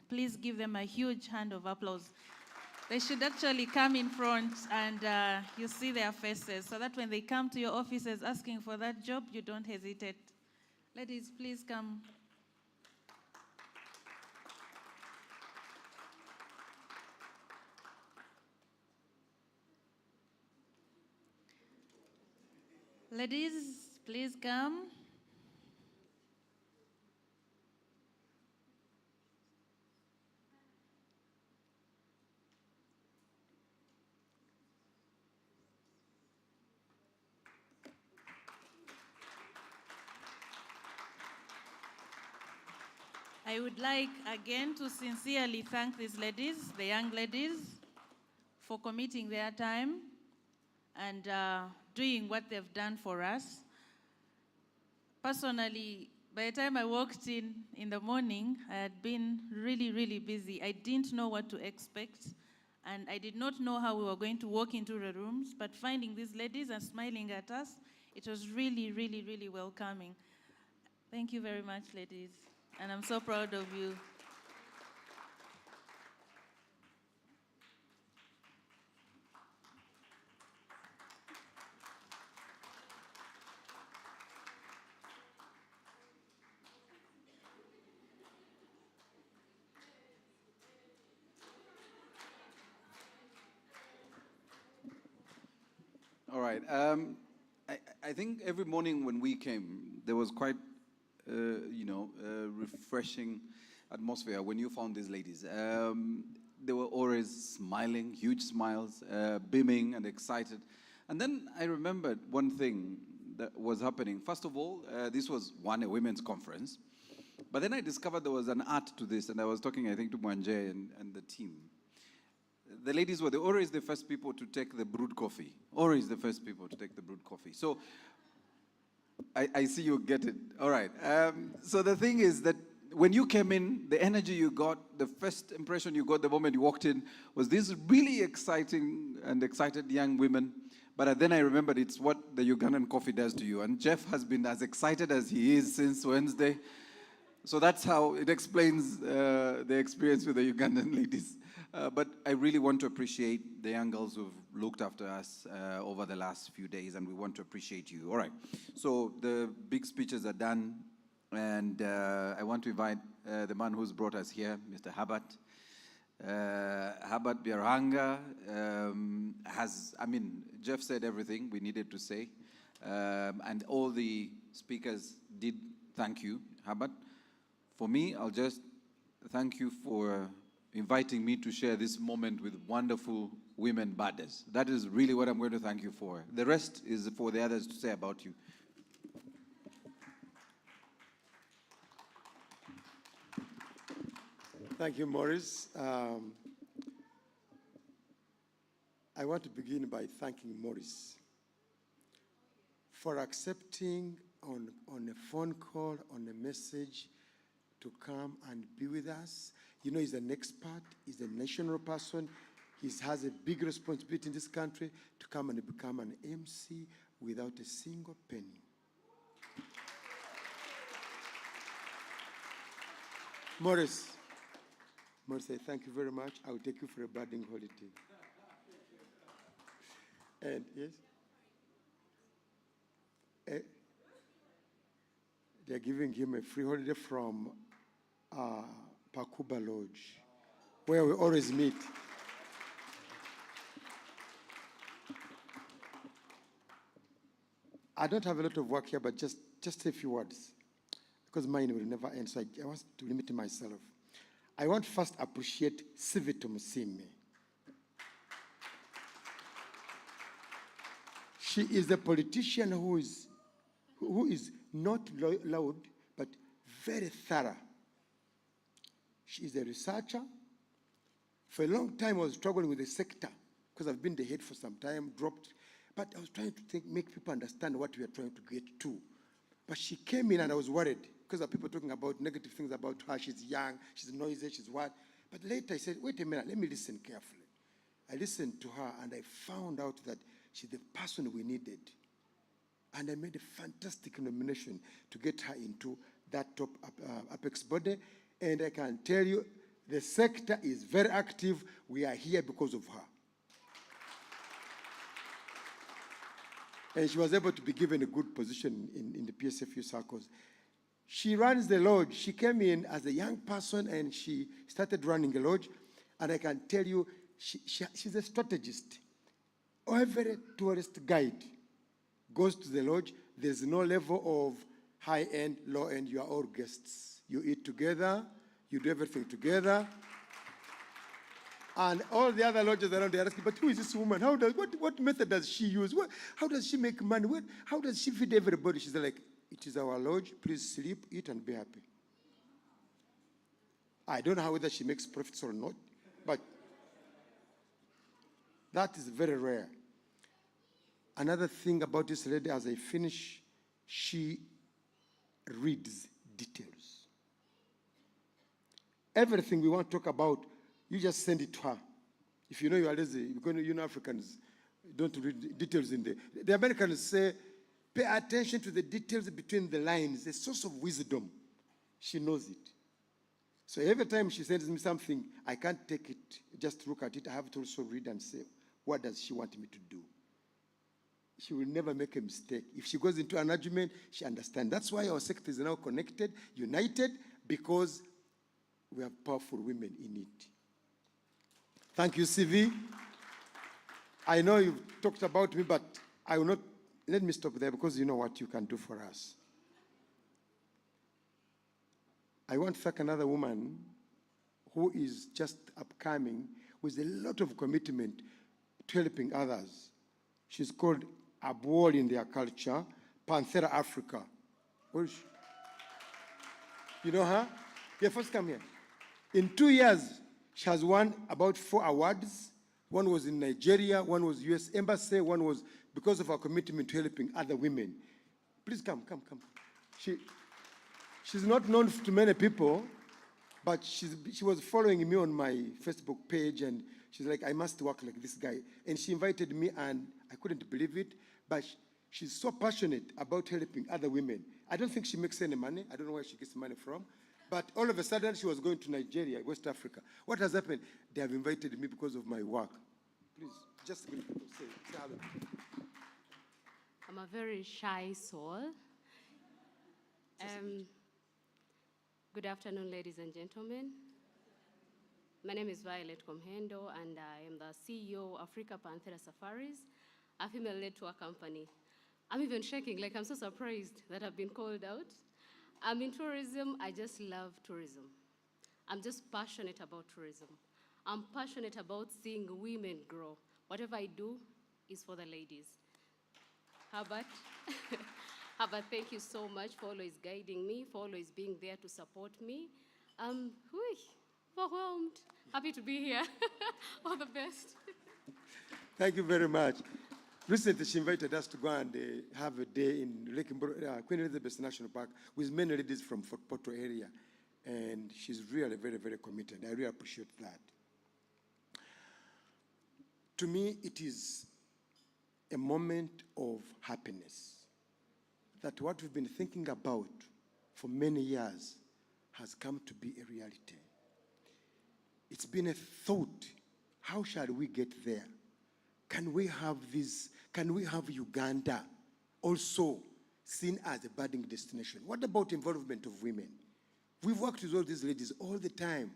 Please give them a huge hand of applause. They should actually come in front and you see their faces, so that when they come to your offices asking for that job, you don't hesitate. Ladies, please come. Ladies, please come. I would like again to sincerely thank these ladies, the young ladies, for committing their time and doing what they've done for us. Personally, by the time I walked in the morning, I had been really, really busy. I didn't know what to expect, and I did not know how we were going to walk into the rooms, but finding these ladies and smiling at us, it was really, really, really welcoming. Thank you very much, ladies, and I'm so proud of you. All right. I think every morning when we came, there was quite, refreshing atmosphere when you found these ladies. They were always smiling, huge smiles, beaming and excited. And then I remembered one thing that was happening. First of all, this was a women's conference. But then I discovered there was an art to this, and I was talking, I think, to Mwanje and the team. The ladies were always the first people to take the brewed coffee. Always the first people to take the brewed coffee. So I see you get it. All right. So the thing is that when you came in, the energy you got, the first impression you got the moment you walked in was these really exciting and excited young women. But then I remembered it's what the Ugandan coffee does to you. And Jeff has been as excited as he is since Wednesday. So that's how it explains the experience with the Ugandan ladies. But I really want to appreciate the young girls who've looked after us over the last few days, and we want to appreciate you. All right, so the big speeches are done, and I want to invite the man who's brought us here, Mr. Herbert. Herbert Byarhanga Jeff said everything we needed to say, and all the speakers did thank you, Herbert. For me, I'll just thank you for inviting me to share this moment with wonderful women badders. That is really what I'm going to thank you for. The rest is for the others to say about you. Thank you, Maurice. I want to begin by thanking Maurice for accepting on a phone call, on a message, to come and be with us. You know, he's an expert, he's a national person, he has a big responsibility in this country to come and become an MC without a single penny. Maurice, I thank you very much. I will take you for a budding holiday. And yes? They're giving him a free holiday from Pakuba Lodge, where we always meet. I don't have a lot of work here, but just a few words, because mine will never end, so I want to limit myself. I want to first appreciate Sivito Musime. She is a politician who is not loud, but very thorough. She is a researcher. For a long time, I was struggling with the sector, because I've been the head for some time, dropped. But I was trying to make people understand what we are trying to get to. But she came in and I was worried, because of people talking about negative things about her. She's young, she's noisy, she's what. But later I said, wait a minute, let me listen carefully. I listened to her and I found out that she's the person we needed. And I made a fantastic nomination to get her into that top apex body. And I can tell you, the sector is very active. We are here because of her. And she was able to be given a good position in the PSFU circles. She runs the lodge. She came in as a young person and she started running a lodge. And I can tell you, she's a strategist. Every tourist guide goes to the lodge. There's no level of high-end, low-end. You are all guests. You eat together. You do everything together. And all the other lodges around, they're asking, but who is this woman? What method does she use? How does she make money? How does she feed everybody? She's like, it is our lodge. Please sleep, eat, and be happy. I don't know whether she makes profits or not, but that is very rare. Another thing about this lady, as I finish, she reads details. Everything we want to talk about, you just send it to her. If you know you are lazy, because you know Africans don't read details in there. The Americans say, pay attention to the details between the lines, a source of wisdom. She knows it. So every time she sends me something, I can't take it, just look at it. I have to also read and say, what does she want me to do? She will never make a mistake. If she goes into an argument, she understands. That's why our sector is now connected, united, because we have powerful women in it. Thank you, CV. I know you've talked about me, but I will not, let me stop there because you know what you can do for us. I want to thank another woman who is just upcoming with a lot of commitment to helping others. She's called Abuol in their culture, Panthera Africa. Where is she? You know her? Yeah, first come here. In 2 years, she has won about 4 awards. One was in Nigeria, one was US Embassy, one was because of her commitment to helping other women. Please come. She's not known to many people, but she was following me on my Facebook page, and she's like, I must work like this guy. And she invited me, and I couldn't believe it, but she's so passionate about helping other women. I don't think she makes any money. I don't know where she gets money from, But all of a sudden, she was going to Nigeria, West Africa. What has happened? They have invited me because of my work. Please, just say hello. I'm a very shy soul. Good afternoon, ladies and gentlemen. My name is Violet Komhendo, and I am the CEO of Africa Panthera Safaris, a female-led tour company. I'm even shaking, like I'm so surprised that I've been called out. I'm in tourism. I just love tourism. I'm just passionate about tourism. I'm passionate about seeing women grow. Whatever I do is for the ladies. Herbert, thank you so much for always guiding me, for always being there to support me. Overwhelmed. Happy to be here. All the best. Thank you very much. Recently, she invited us to go and have a day in Queen Elizabeth National Park with many ladies from Fort Portal area. And she's really very, very committed. I really appreciate that. To me, it is a moment of happiness that what we've been thinking about for many years has come to be a reality. It's been a thought, how shall we get there? Can we have this? Can we have Uganda also seen as a budding destination? What about involvement of women? We've worked with all these ladies all the time.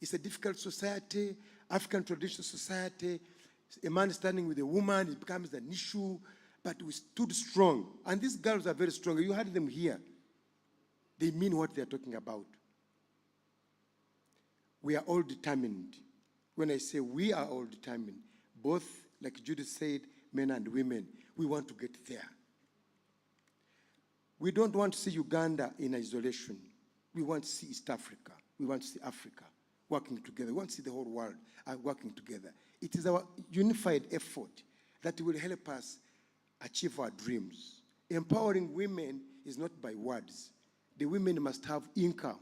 It's a difficult society, African traditional society. A man standing with a woman, it becomes an issue, but we stood strong. And these girls are very strong. You had them here. They mean what they're talking about. We are all determined. When I say we are all determined, both, like Judith said, men and women, we want to get there. We don't want to see Uganda in isolation. We want to see East Africa. We want to see Africa working together. We want to see the whole world working together. It is our unified effort that will help us achieve our dreams. Empowering women is not by words. The women must have income.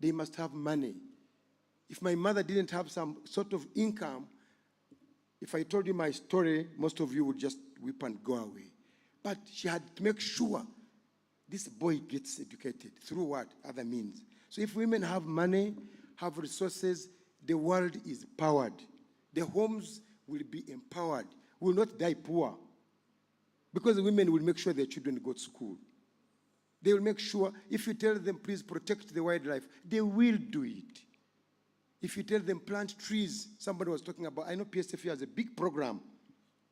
They must have money. If my mother didn't have some sort of income, if I told you my story, most of you would just weep and go away. But she had to make sure this boy gets educated. Through what? Other means. So if women have money, have resources, the world is powered. The homes will be empowered. We will not die poor. Because the women will make sure their children go to school. They will make sure, if you tell them, please protect the wildlife, they will do it. If you tell them plant trees, somebody was talking about, I know PSFU has a big program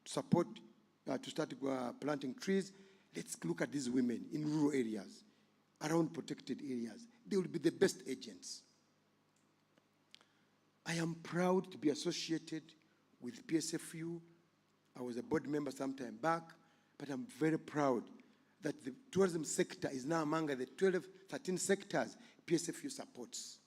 to support, to start planting trees. Let's look at these women in rural areas, around protected areas. They will be the best agents. I am proud to be associated with PSFU. I was a board member some time back, but I'm very proud that the tourism sector is now among the 12, 13 sectors PSFU supports.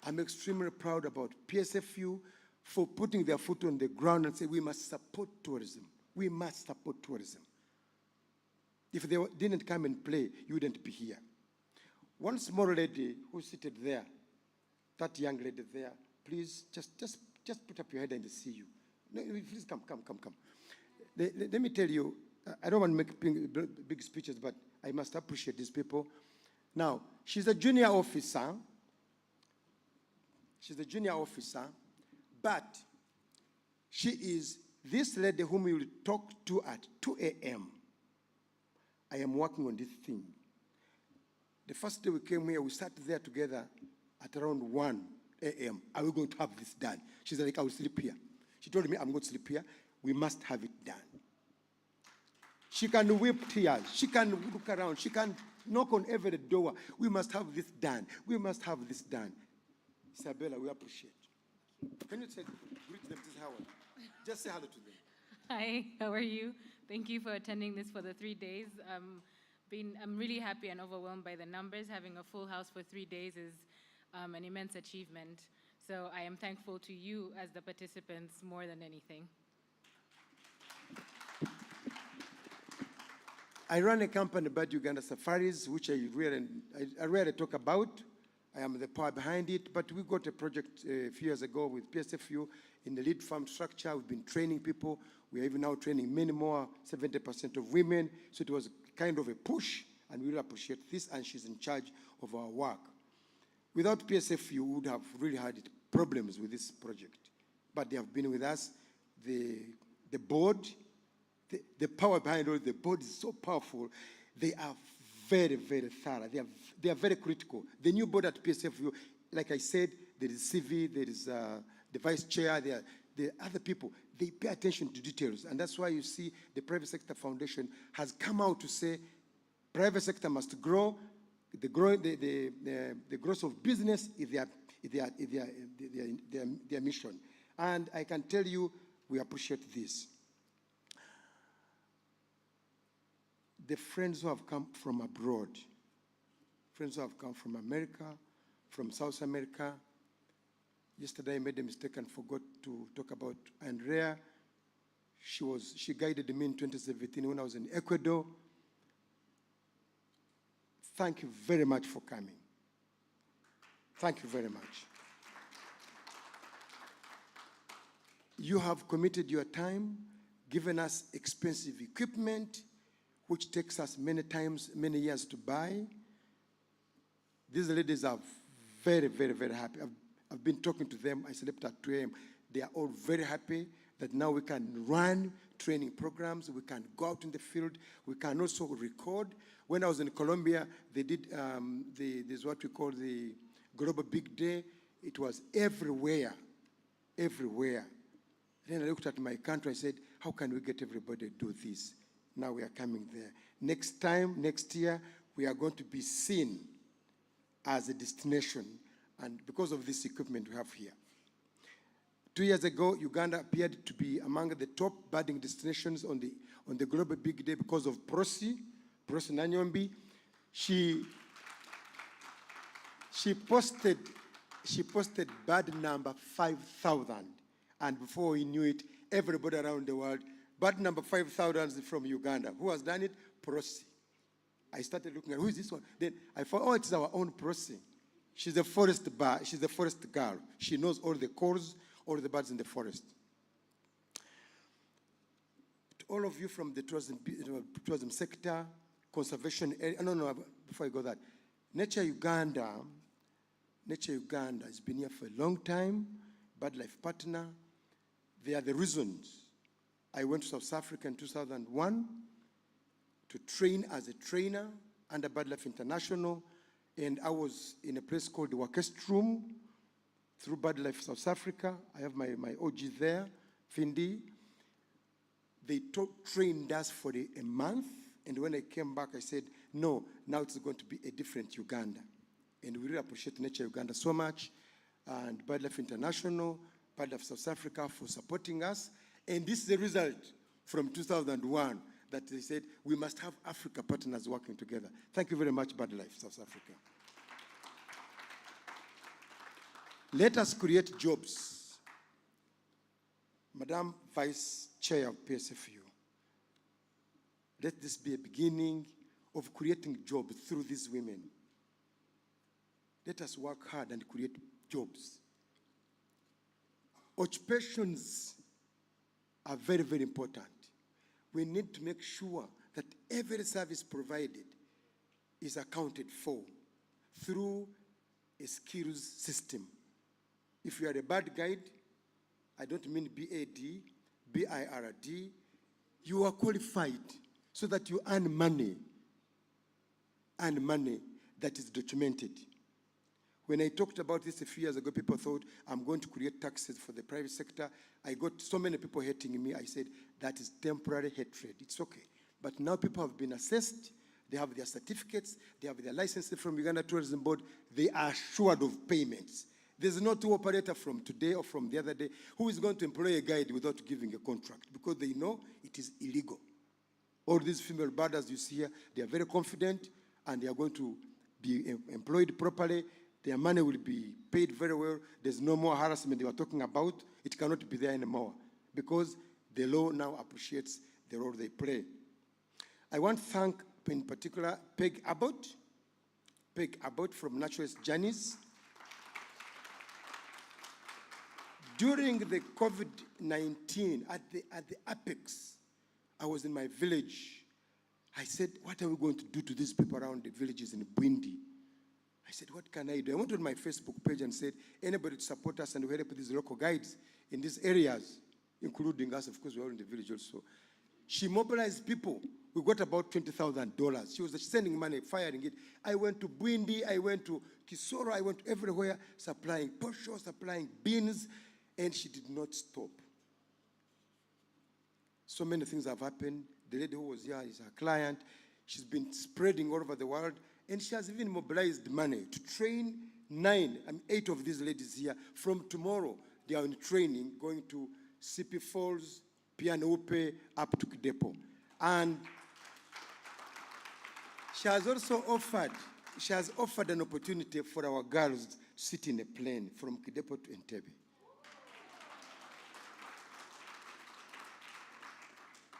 I'm extremely proud about PSFU for putting their foot on the ground and say, we must support tourism. We must support tourism. If they didn't come and play, you wouldn't be here. One small lady who's seated there, that young lady there, please just put up your head and see you. No, please come. Let me tell you, I don't want to make big speeches, but I must appreciate these people. Now, she's a junior officer. She's a junior officer, but she is this lady whom you will talk to at 2 a.m. I am working on this thing. The first day we came here, we sat there together at around 1 a.m. Are we going to have this done? She's like, I will sleep here. She told me, I'm going to sleep here. We must have it done. She can weep tears. She can look around. She can knock on every door. We must have this done. We must have this done. Isabella, we appreciate you. Can you greet them? This is Howard. Just say hello to them. Hi, how are you? Thank you for attending this for the 3 days. I'm really happy and overwhelmed by the numbers. Having a full house for 3 days is an immense achievement. So I am thankful to you as the participants more than anything. I run a company, Bad Uganda Safaris, which I rarely talk about. I am the power behind it, but we got a project a few years ago with PSFU in the lead farm structure. We've been training people. We are even now training many more, 70% of women. So it was kind of a push, and we really appreciate this, and she's in charge of our work. Without PSF, you would have really had problems with this project. But they have been with us. The board, the power behind all the board is so powerful. They are very, very thorough. They are very critical. The new board at PSF, like I said, there is CV, there is the vice chair, there are other people. They pay attention to details. And that's why you see the Private Sector Foundation has come out to say private sector must grow. The growth of business is their mission. And I can tell you, we appreciate this. The friends who have come from abroad, friends who have come from America, from South America. Yesterday I made a mistake and forgot to talk about Andrea. She guided me in 2017 when I was in Ecuador. Thank you very much for coming. Thank you very much. You have committed your time, given us expensive equipment, which takes us many years to buy. These ladies are very, very, very happy. I've been talking to them. I slept at 2 a.m. They are all very happy that now we can run training programs. We can go out in the field. We can also record. When I was in Colombia, they did this what we call the Global Big Day. It was everywhere, everywhere. Then I looked at my country. I said, how can we get everybody to do this? Now we are coming there. Next year, we are going to be seen as a destination, and because of this equipment we have here. 2 years ago, Uganda appeared to be among the top budding destinations on the Global Big Day because of Prosi Nanyombi. She posted bird number 5,000, and before we knew it, everybody around the world, bird number 5,000 is from Uganda. Who has done it? Prosi. I started looking at, who is this one? Then I found, oh, it's our own Prosi. She's a forest bird. She's a forest girl. She knows all the calls, all the birds in the forest. To all of you from the tourism sector, conservation area, no, before I go that, Nature Uganda has been here for a long time, BirdLife partner. They are the reasons I went to South Africa in 2001 to train as a trainer under BirdLife International, and I was in a place called the Wakestrum through BirdLife South Africa. I have my OG there, Findi. They trained us for a month, and when I came back, I said, no, now it's going to be a different Uganda. And we really appreciate Nature Uganda so much, and BirdLife International, BirdLife South Africa for supporting us. And this is the result from 2001 that they said we must have Africa partners working together. Thank you very much, BirdLife South Africa. Let us create jobs. Madam Vice Chair of PSFU, let this be a beginning of creating jobs through these women. Let us work hard and create jobs. Occupations are very, very important. We need to make sure that every service provided is accounted for through a skills system. If you are a bird guide, I don't mean BAD, BIRD, you are qualified so that you earn money that is documented. When I talked about this a few years ago, people thought I'm going to create taxes for the private sector. I got so many people hating me. I said, that is temporary hatred. It's okay. But now people have been assessed. They have their certificates. They have their licenses from Uganda Tourism Board. They are assured of payments. There's no tour operator from today or from the other day who is going to employ a guide without giving a contract because they know it is illegal. All these female birders you see here, they are very confident and they are going to be employed properly. Their money will be paid very well. There's no more harassment they were talking about. It cannot be there anymore because the law now appreciates the role they play. I want to thank, in particular, Peg Abbott from Naturalist Journeys. During the COVID-19, at the apex, I was in my village I said, what are we going to do to these people around the villages in Bwindi? I said, what can I do? I went on my Facebook page and said, anybody to support us, and we help these local guides in these areas, including us, of course, we're all in the village also. She mobilized people. We got about $20,000. She was sending money, firing it. I went to Bwindi, I went to Kisoro, I went everywhere, supplying posho, supplying beans, and she did not stop. So many things have happened. The lady who was here is her client. She's been spreading all over the world, and she has even mobilized money to train 8 of these ladies here. From tomorrow, they are in training, going to Sipi Falls, Pianupe, up to Kidepo. And she has also offered an opportunity for our girls to sit in a plane from Kidepo to Entebbe.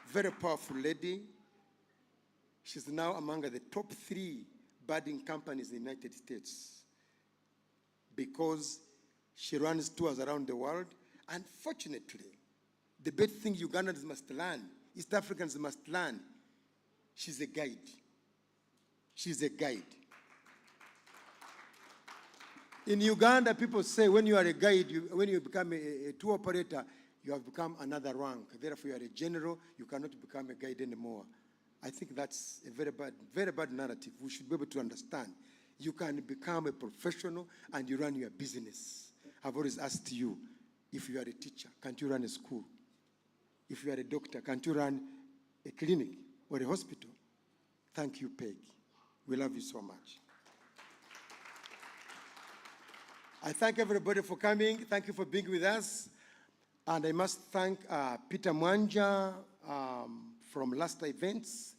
Very powerful lady. She's now among the top 3 budding companies in the United States because she runs tours around the world. Unfortunately, the best thing Ugandans must learn, East Africans must learn, she's a guide. She's a guide. In Uganda, people say when you are a guide, when you become a tour operator, you have become another rank. Therefore, you are a general, you cannot become a guide anymore. I think that's a very bad narrative. We should be able to understand. You can become a professional and you run your business. I've always asked you, if you are a teacher, can't you run a school? If you are a doctor, can't you run a clinic or a hospital? Thank you, Peg. We love you so much. I thank everybody for coming. Thank you for being with us. And I must thank Peter Mwanja from Last Events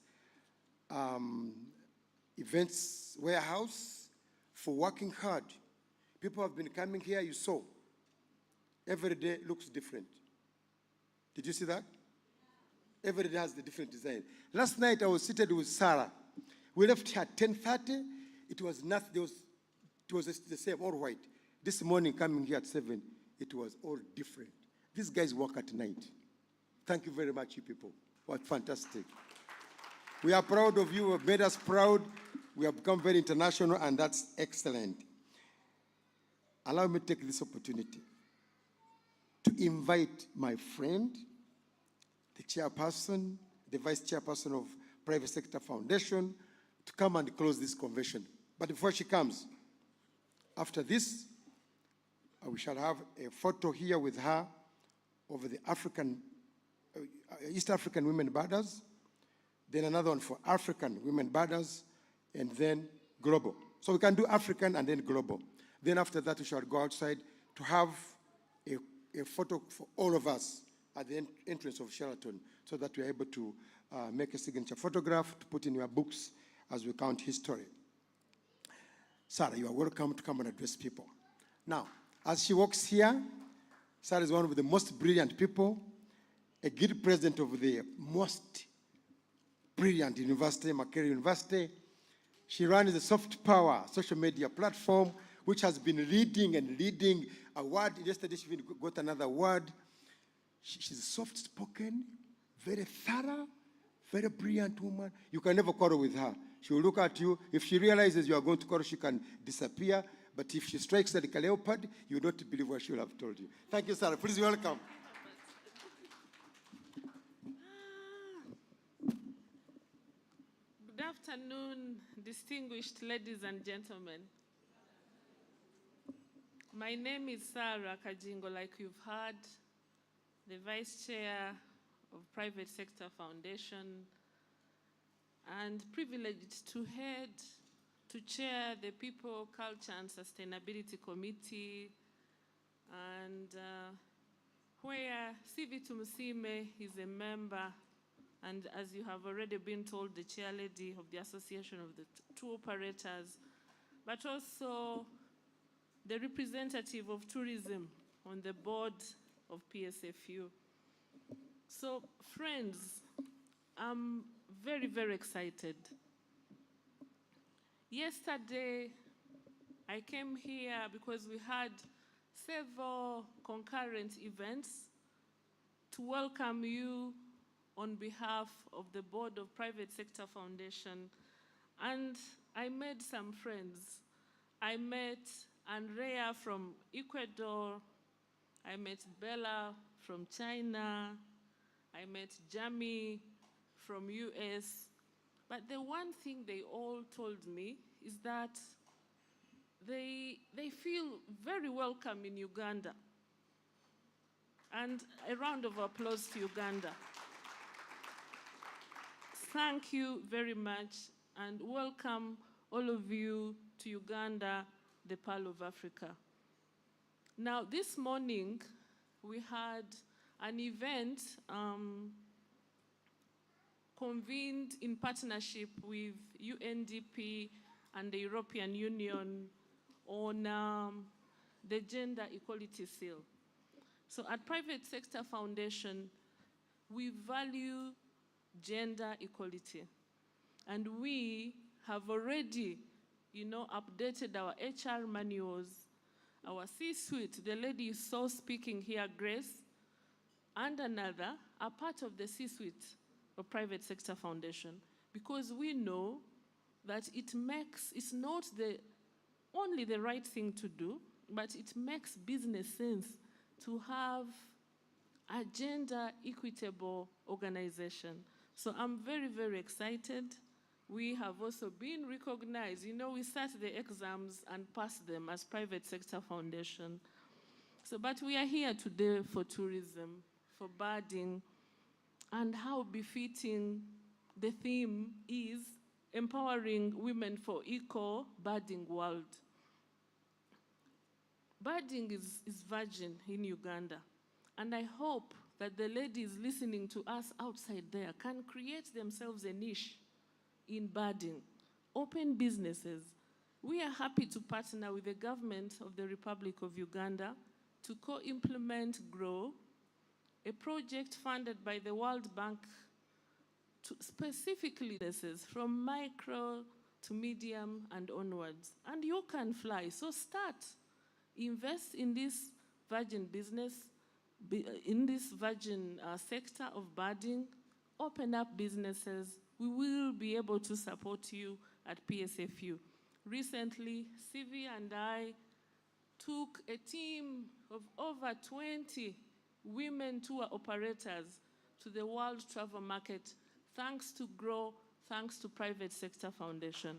Warehouse for working hard. People have been coming here, you saw. Every day looks different. Did you see that? Every day has the different design. Last night I was seated with Sarah. We left here at 10:30. It was nothing, it was the same, all white. This morning coming here at 7, it was all different. These guys work at night. Thank you very much, you people. What fantastic. We are proud of you. You have made us proud. We have become very international, and that's excellent. Allow me to take this opportunity to invite my friend, the chairperson, the vice chairperson of Private Sector Foundation, to come and close this convention. But before she comes, after this, we shall have a photo here with her of the East African women birders, then another one for African women birders, and then global. So we can do African and then global. Then after that, we shall go outside to have a photo for all of us at the entrance of Sheraton so that we're able to make a signature photograph to put in your books as we count history. Sarah, you are welcome to come and address people. Now, as she walks here, Sarah is one of the most brilliant people, a guild president of the most brilliant university, Makerere University. She runs the Soft Power social media platform, which has been leading award. Yesterday, she even got another award. She's soft-spoken, very thorough, very brilliant woman. You can never quarrel with her. She will look at you. If she realizes you are going to quarrel, she can disappear. But if she strikes like a leopard, you don't believe what she will have told you. Thank you, Sarah. Please welcome. Good afternoon, distinguished ladies and gentlemen. My name is Sarah Kajingo, like you've heard, the Vice Chair of Private Sector Foundation, and privileged to chair the People, Culture and Sustainability Committee, and where Sivitu Msime is a member, and as you have already been told, the chair lady of the Association of the Tour Operators, but also the representative of tourism on the board of PSFU. So, friends, I'm very, very excited. Yesterday, I came here because we had several concurrent events to welcome you on behalf of the board of Private Sector Foundation, and I made some friends. I met Andrea from Ecuador, I met Bella from China, I met Jamie from US, but the one thing they all told me is that they feel very welcome in Uganda. And a round of applause to Uganda. Thank you very much, and welcome all of you to Uganda, the Pearl of Africa. Now, this morning, we had an event convened in partnership with UNDP and the European Union on the Gender Equality Seal. So at Private Sector Foundation, we value gender equality. And we have already, updated our HR manuals, our C-suite, the lady you saw speaking here, Grace, and another are part of the C-suite of Private Sector Foundation, because we know that it's not only the right thing to do, but it makes business sense to have a gender equitable organization. So I'm very, very excited. We have also been recognized. We sat the exams and passed them as Private Sector Foundation. But we are here today for tourism, for birding, and how befitting the theme is empowering women for eco-birding world. Birding is virgin in Uganda, and I hope that the ladies listening to us outside there can create themselves a niche in birding, open businesses. We are happy to partner with the government of the Republic of Uganda to co-implement GROW, a project funded by the World Bank to specifically businesses from micro to medium and onwards. And you can fly, so start. Invest in this virgin business, in this virgin sector of birding, open up businesses. We will be able to support you at PSFU. Recently, Sivi and I took a team of over 20 women tour operators to the World Travel Market, thanks to GROW, thanks to Private Sector Foundation.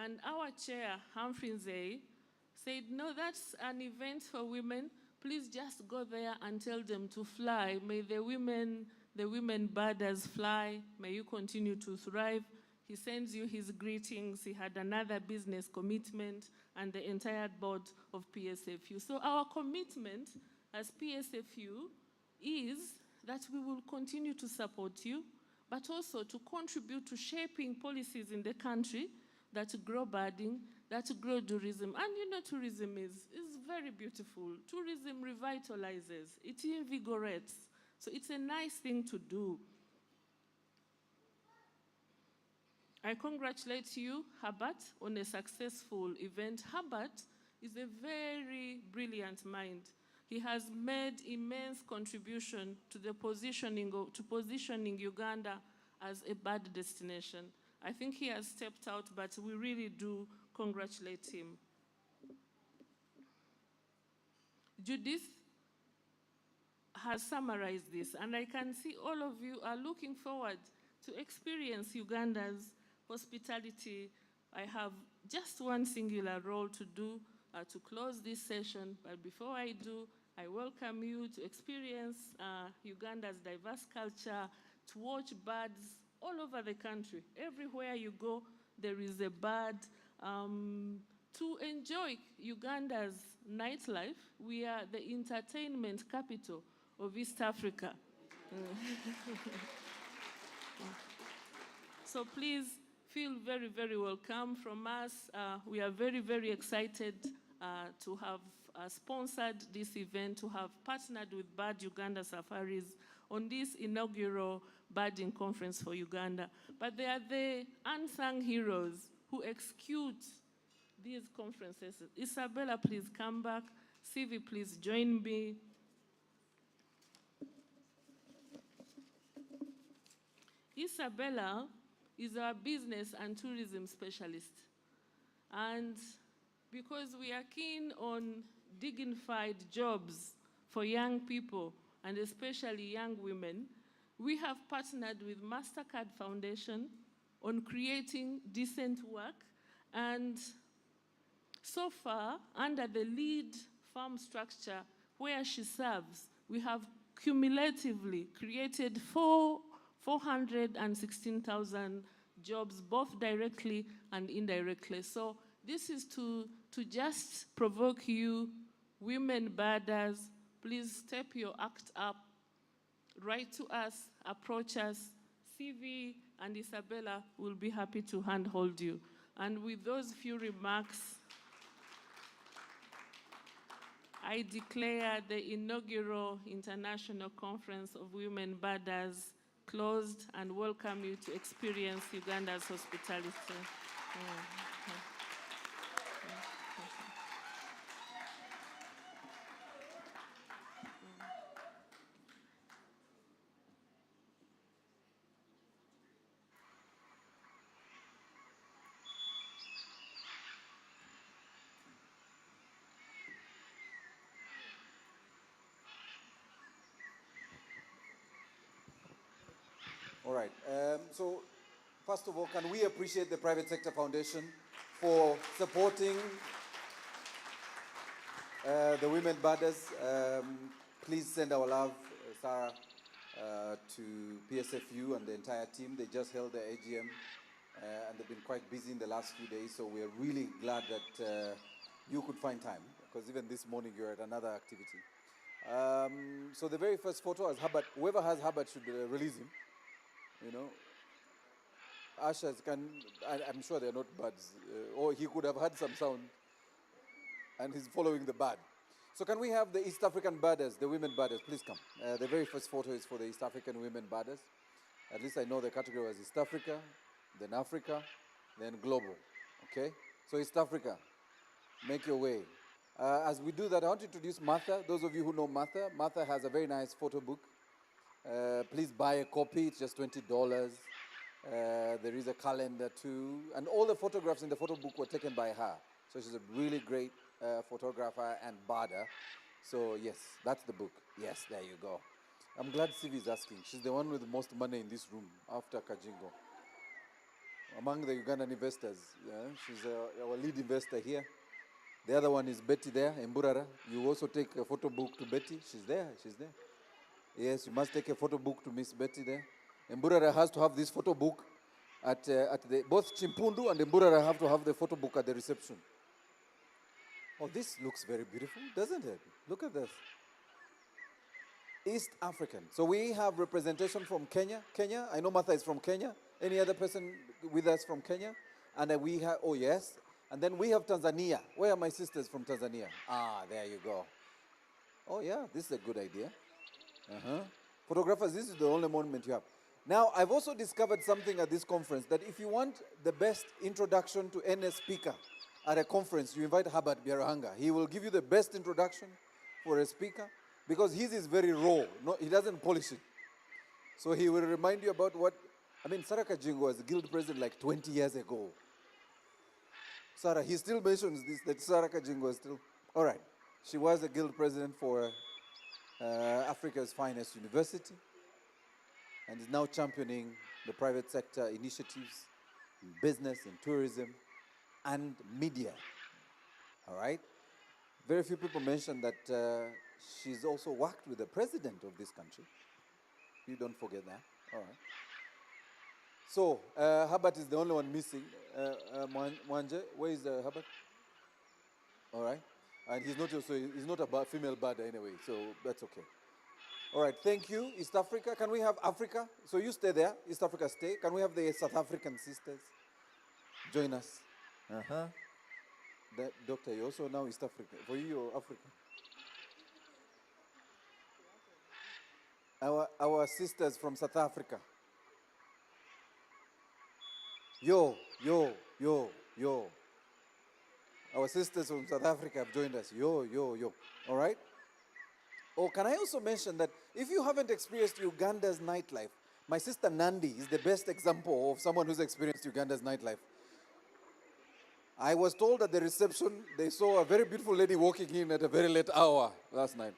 And our chair, Humphrey Nzei, said, no, that's an event for women. Please just go there and tell them to fly. May the women birders fly. May you continue to thrive. He sends you his greetings. He had another business commitment and the entire board of PSFU. So our commitment as PSFU is that we will continue to support you, but also to contribute to shaping policies in the country that grow birding, that grow tourism. And tourism is very beautiful. Tourism revitalizes, it invigorates. So it's a nice thing to do. I congratulate you, Herbert, on a successful event. Herbert is a very brilliant mind. He has made immense contribution to the positioning Uganda as a bird destination. I think he has stepped out, but we really do congratulate him. Judith has summarized this, and I can see all of you are looking forward to experience Uganda's hospitality. I have just one singular role to do to close this session, but before I do, I welcome you to experience Uganda's diverse culture, to watch birds all over the country. Everywhere you go, there is a bird. To enjoy Uganda's nightlife, we are the entertainment capital of East Africa. So please feel very, very welcome from us. We are very, very excited to have sponsored this event, to have partnered with Bird Uganda Safaris on this inaugural birding conference for Uganda. But they are the unsung heroes who execute these conferences. Isabella, please come back. Sivi, please join me. Isabella is our business and tourism specialist. And because we are keen on dignified jobs for young people, and especially young women, we have partnered with MasterCard Foundation on creating decent work. And so far, under the lead farm structure where she serves, we have cumulatively created 416,000 jobs, both directly and indirectly. So this is to just provoke you, women birders, please step your act up, write to us, approach us. CV and Isabella will be happy to handhold you. And with those few remarks, I declare the inaugural International Conference of Women Birders closed and welcome you to experience Uganda's hospitality. All right. So, first of all, can we appreciate the Private Sector Foundation for supporting the women birders? Please send our love, Sarah, to PSFU and the entire team. They just held their AGM, and they've been quite busy in the last few days. So we're really glad that you could find time, because even this morning you're at another activity. So the very first photo is Herbert. Whoever has Herbert should release him. You know, ushers I'm sure they're not birds, or he could have had some sound, and he's following the bird. So can we have the East African birders, the women birders, please come. The very first photo is for the East African women birders. At least I know the category was East Africa, then Africa, then global, okay? So East Africa, make your way. As we do that, I want to introduce Martha. Those of you who know Martha, Martha has a very nice photo book. Please buy a copy, it's just $20. There is a calendar too. And all the photographs in the photo book were taken by her. So she's a really great photographer and birder. So yes, that's the book. Yes, there you go. I'm glad Sivi is asking. She's the one with the most money in this room after Kajingo. Among the Ugandan investors, she's our lead investor here. The other one is Betty there, Mburara. You also take a photo book to Betty. She's there, she's there. Yes, you must take a photo book to Miss Betty there. Mburara has to have this photo book at both Chimpundu and Mburara have to have the photo book at the reception. Oh, this looks very beautiful, doesn't it? Look at this. East African. So we have representation from Kenya. Kenya, I know Martha is from Kenya. Any other person with us from Kenya? And then we have, oh yes. And then we have Tanzania. Where are my sisters from Tanzania? Ah, there you go. Oh yeah, this is a good idea. Photographers, this is the only monument you have. Now, I've also discovered something at this conference, that if you want the best introduction to any speaker at a conference, you invite Herbert Biarahanga. He will give you the best introduction for a speaker, because his is very raw. No, he doesn't polish it. So he will remind you about what, I mean, Sarah Kajingo was the guild president like 20 years ago. Sarah, he still mentions this, that Sarah Kajingo was still, all right. She was the guild president for Africa's finest university, and is now championing the private sector initiatives in business, in tourism, and media. All right? Very few people mention that she's also worked with the president of this country. You don't forget that. All right. So, Herbert is the only one missing. Mwanje, where is Herbert? All right. And he's not a female bird anyway, so that's okay. All right, thank you, East Africa. Can we have Africa? So you stay there, East Africa stay. Can we have the South African sisters join us? Doctor, you also now East Africa. For you, you're Africa. Our sisters from South Africa. Yo. Our sisters from South Africa have joined us. Yo, yo, yo. All right? Oh, can I also mention that if you haven't experienced Uganda's nightlife, my sister Nandi is the best example of someone who's experienced Uganda's nightlife. I was told at the reception they saw a very beautiful lady walking in at a very late hour last night.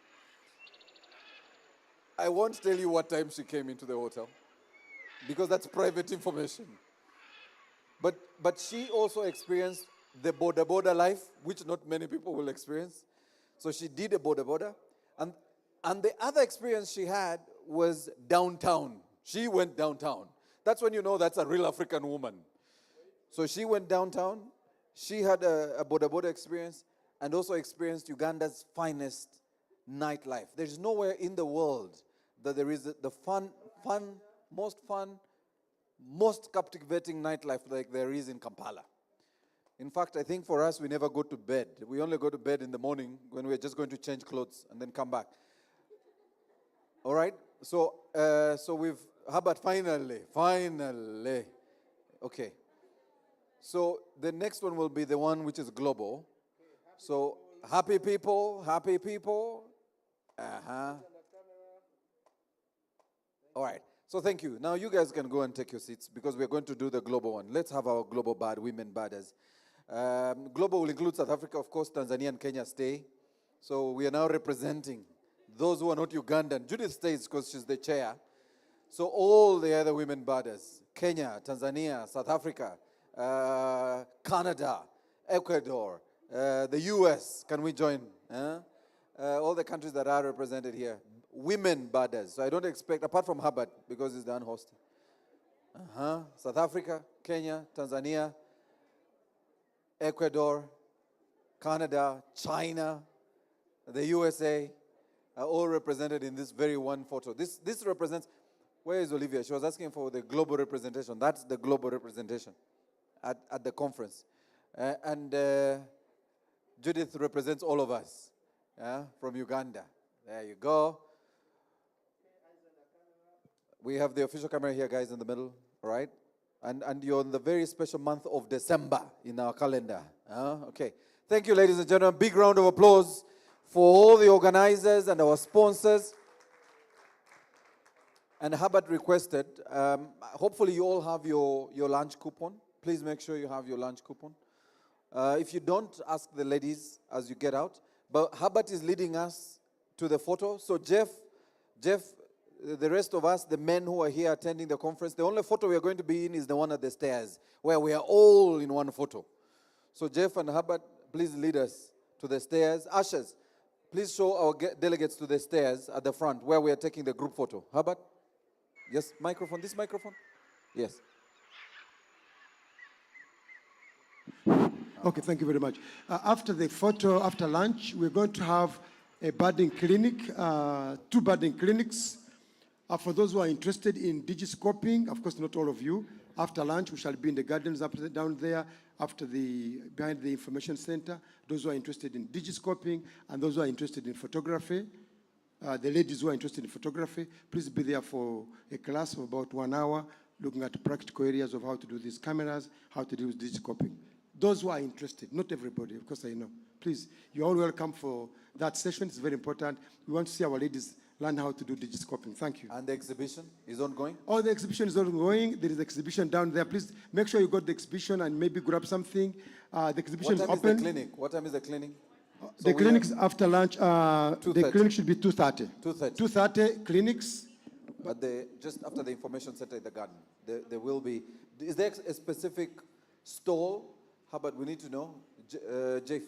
I won't tell you what time she came into the hotel because that's private information. But she also experienced the border life, which not many people will experience. So she did a border. And the other experience she had was downtown. She went downtown. That's when you know that's a real African woman. So she went downtown. She had a border experience and also experienced Uganda's finest nightlife. There's nowhere in the world that there is the most captivating nightlife like there is in Kampala. In fact, I think for us, we never go to bed. We only go to bed in the morning when we're just going to change clothes and then come back. All right? So we've, how about finally? Okay. So the next one will be the one which is global. So happy people. All right. So thank you. Now you guys can go and take your seats because we're going to do the global one. Let's have our global women badders. Global will include South Africa, of course, Tanzania and Kenya stay. So we are now representing those who are not Ugandan. Judith stays because she's the chair. So all the other women badders, Kenya, Tanzania, South Africa, Canada, Ecuador, the US, can we join? All the countries that are represented here. Women badders. So I don't expect, apart from Hubbard, because he's the unhosted. South Africa, Kenya, Tanzania, Ecuador, Canada, China, the USA are all represented in this very one photo. This represents, where is Olivia? She was asking for the global representation. That's the global representation at the conference. And Judith represents all of us from Uganda. There you go. We have the official camera here, guys, in the middle, all right? And you're in the very special month of December in our calendar. Okay. Thank you, ladies and gentlemen. Big round of applause for all the organizers and our sponsors. And Hubbard requested, hopefully you all have your lunch coupon. Please make sure you have your lunch coupon. If you don't, ask the ladies as you get out. But Hubbard is leading us to the photo. So Jeff, the rest of us, the men who are here attending the conference, the only photo we are going to be in is the one at the stairs, where we are all in one photo. So Jeff and Hubbard, please lead us to the stairs. Ushers, please show our delegates to the stairs at the front, where we are taking the group photo. Hubbard? Yes, microphone, this microphone? Yes. Okay, thank you very much. After the photo, after lunch, we're going to have a budding clinic, 2 budding clinics. For those who are interested in digiscoping, of course, not all of you, after lunch, we shall be in the gardens down there, behind the information center. Those who are interested in digiscoping and those who are interested in photography, the ladies who are interested in photography, please be there for a class of about 1 hour, looking at practical areas of how to do these cameras, how to do digiscoping. Those who are interested, not everybody, of course I know. Please, you're all welcome for that session. It's very important. We want to see our ladies learn how to do digiscoping. Thank you. And the exhibition is ongoing? Oh, the exhibition is ongoing. There is an exhibition down there. Please make sure you got the exhibition and maybe grab something. The exhibition is open. What time is the clinic? What time is the clinic? The clinics after lunch, the clinic should be 2:30. 2:30. 2:30 clinics. But just after the information center in the garden, there will be, is there a specific stall? How about, we need to know, Jeff.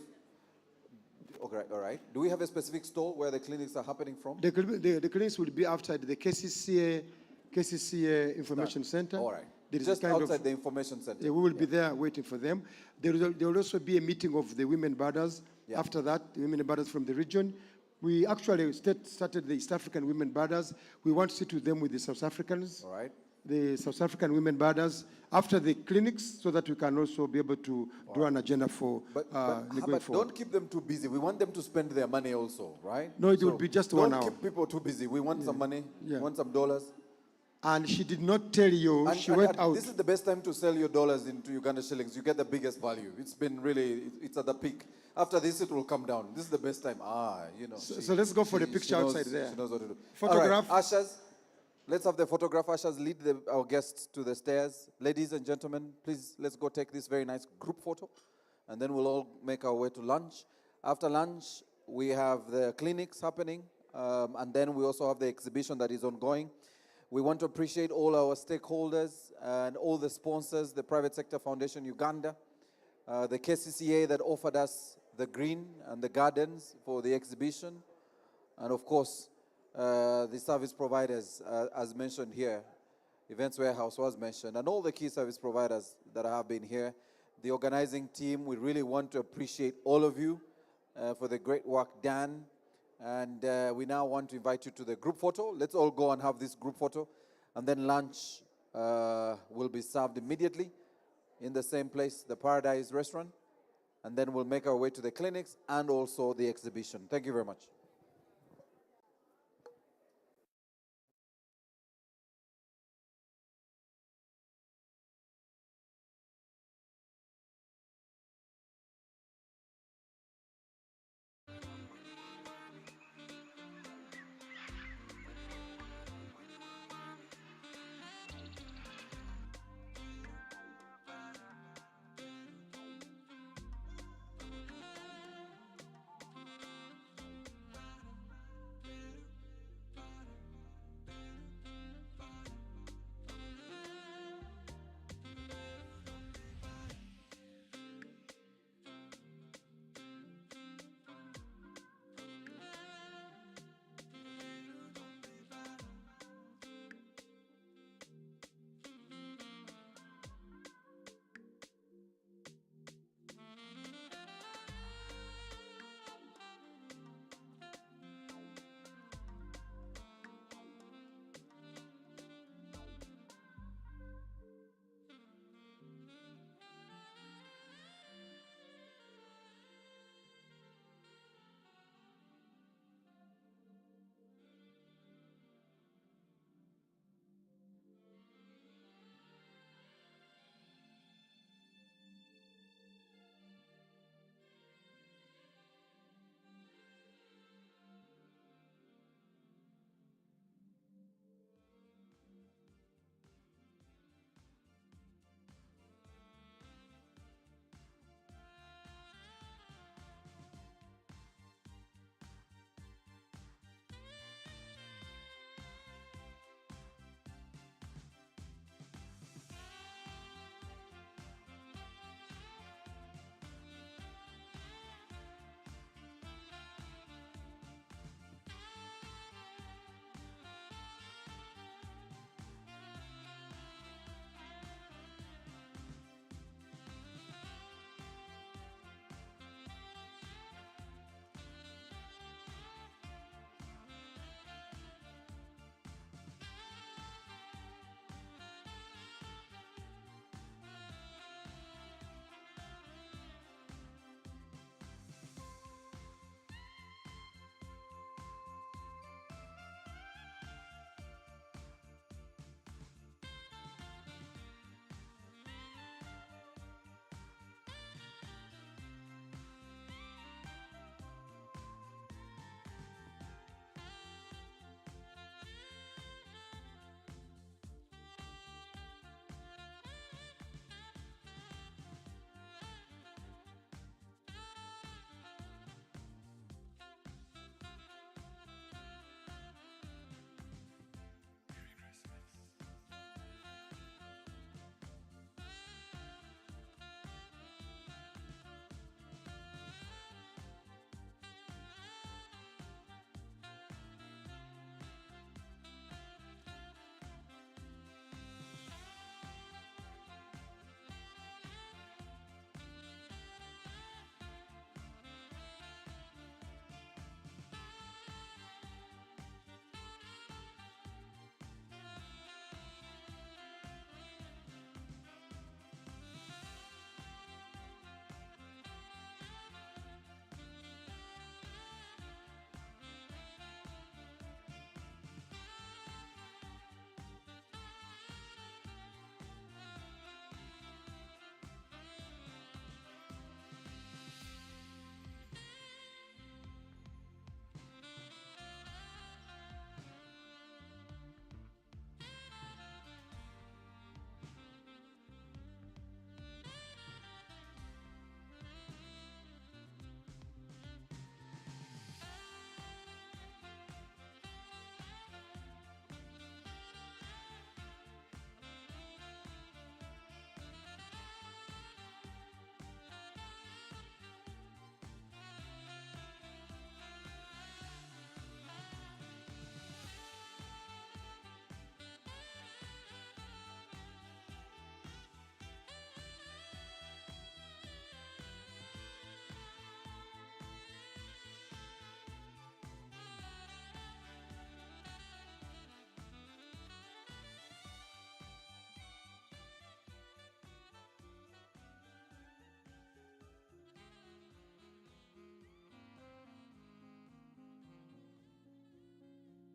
Okay, all right. Do we have a specific stall where the clinics are happening from? The clinics will be outside the KCCA Information Center. All right. There is Just kind outside the information center. Yeah, we will be there waiting for them. There will also be a meeting of the women brothers. Yeah. After that, the women brothers from the region. We actually started the East African women brothers. We want to sit with them with the South Africans. All right. The South African women brothers after the clinics, so that we can also be able to do an agenda for But going forward. don't keep them too busy. We want them to spend their money also, right? No, it will be just 1 hour. Don't keep people too busy. We want some money. Yeah. We want some dollars. and she did not tell you, she went out. This is the best time to sell your dollars into Uganda shillings. You get the biggest value. It's been really, it's at the peak. After this, it will come down. This is the best time. So let's go for the picture outside there. She knows what to do. Photograph. All right, ushers, let's have the photograph. Ushers, lead our guests to the stairs. Ladies and gentlemen, please, let's go take this very nice group photo. And then we'll all make our way to lunch. After lunch, we have the clinics happening. And then we also have the exhibition that is ongoing. We want to appreciate all our stakeholders and all the sponsors, the Private Sector Foundation Uganda, the KCCA that offered us the green and the gardens for the exhibition, and of course, the service providers, as mentioned here. Events Warehouse was mentioned, and all the key service providers that have been here. The organizing team, we really want to appreciate all of you for the great work done. And we now want to invite you to the group photo. Let's all go and have this group photo. And then lunch will be served immediately in the same place, the Paradise Restaurant. And then we'll make our way to the clinics and also the exhibition. Thank you very much.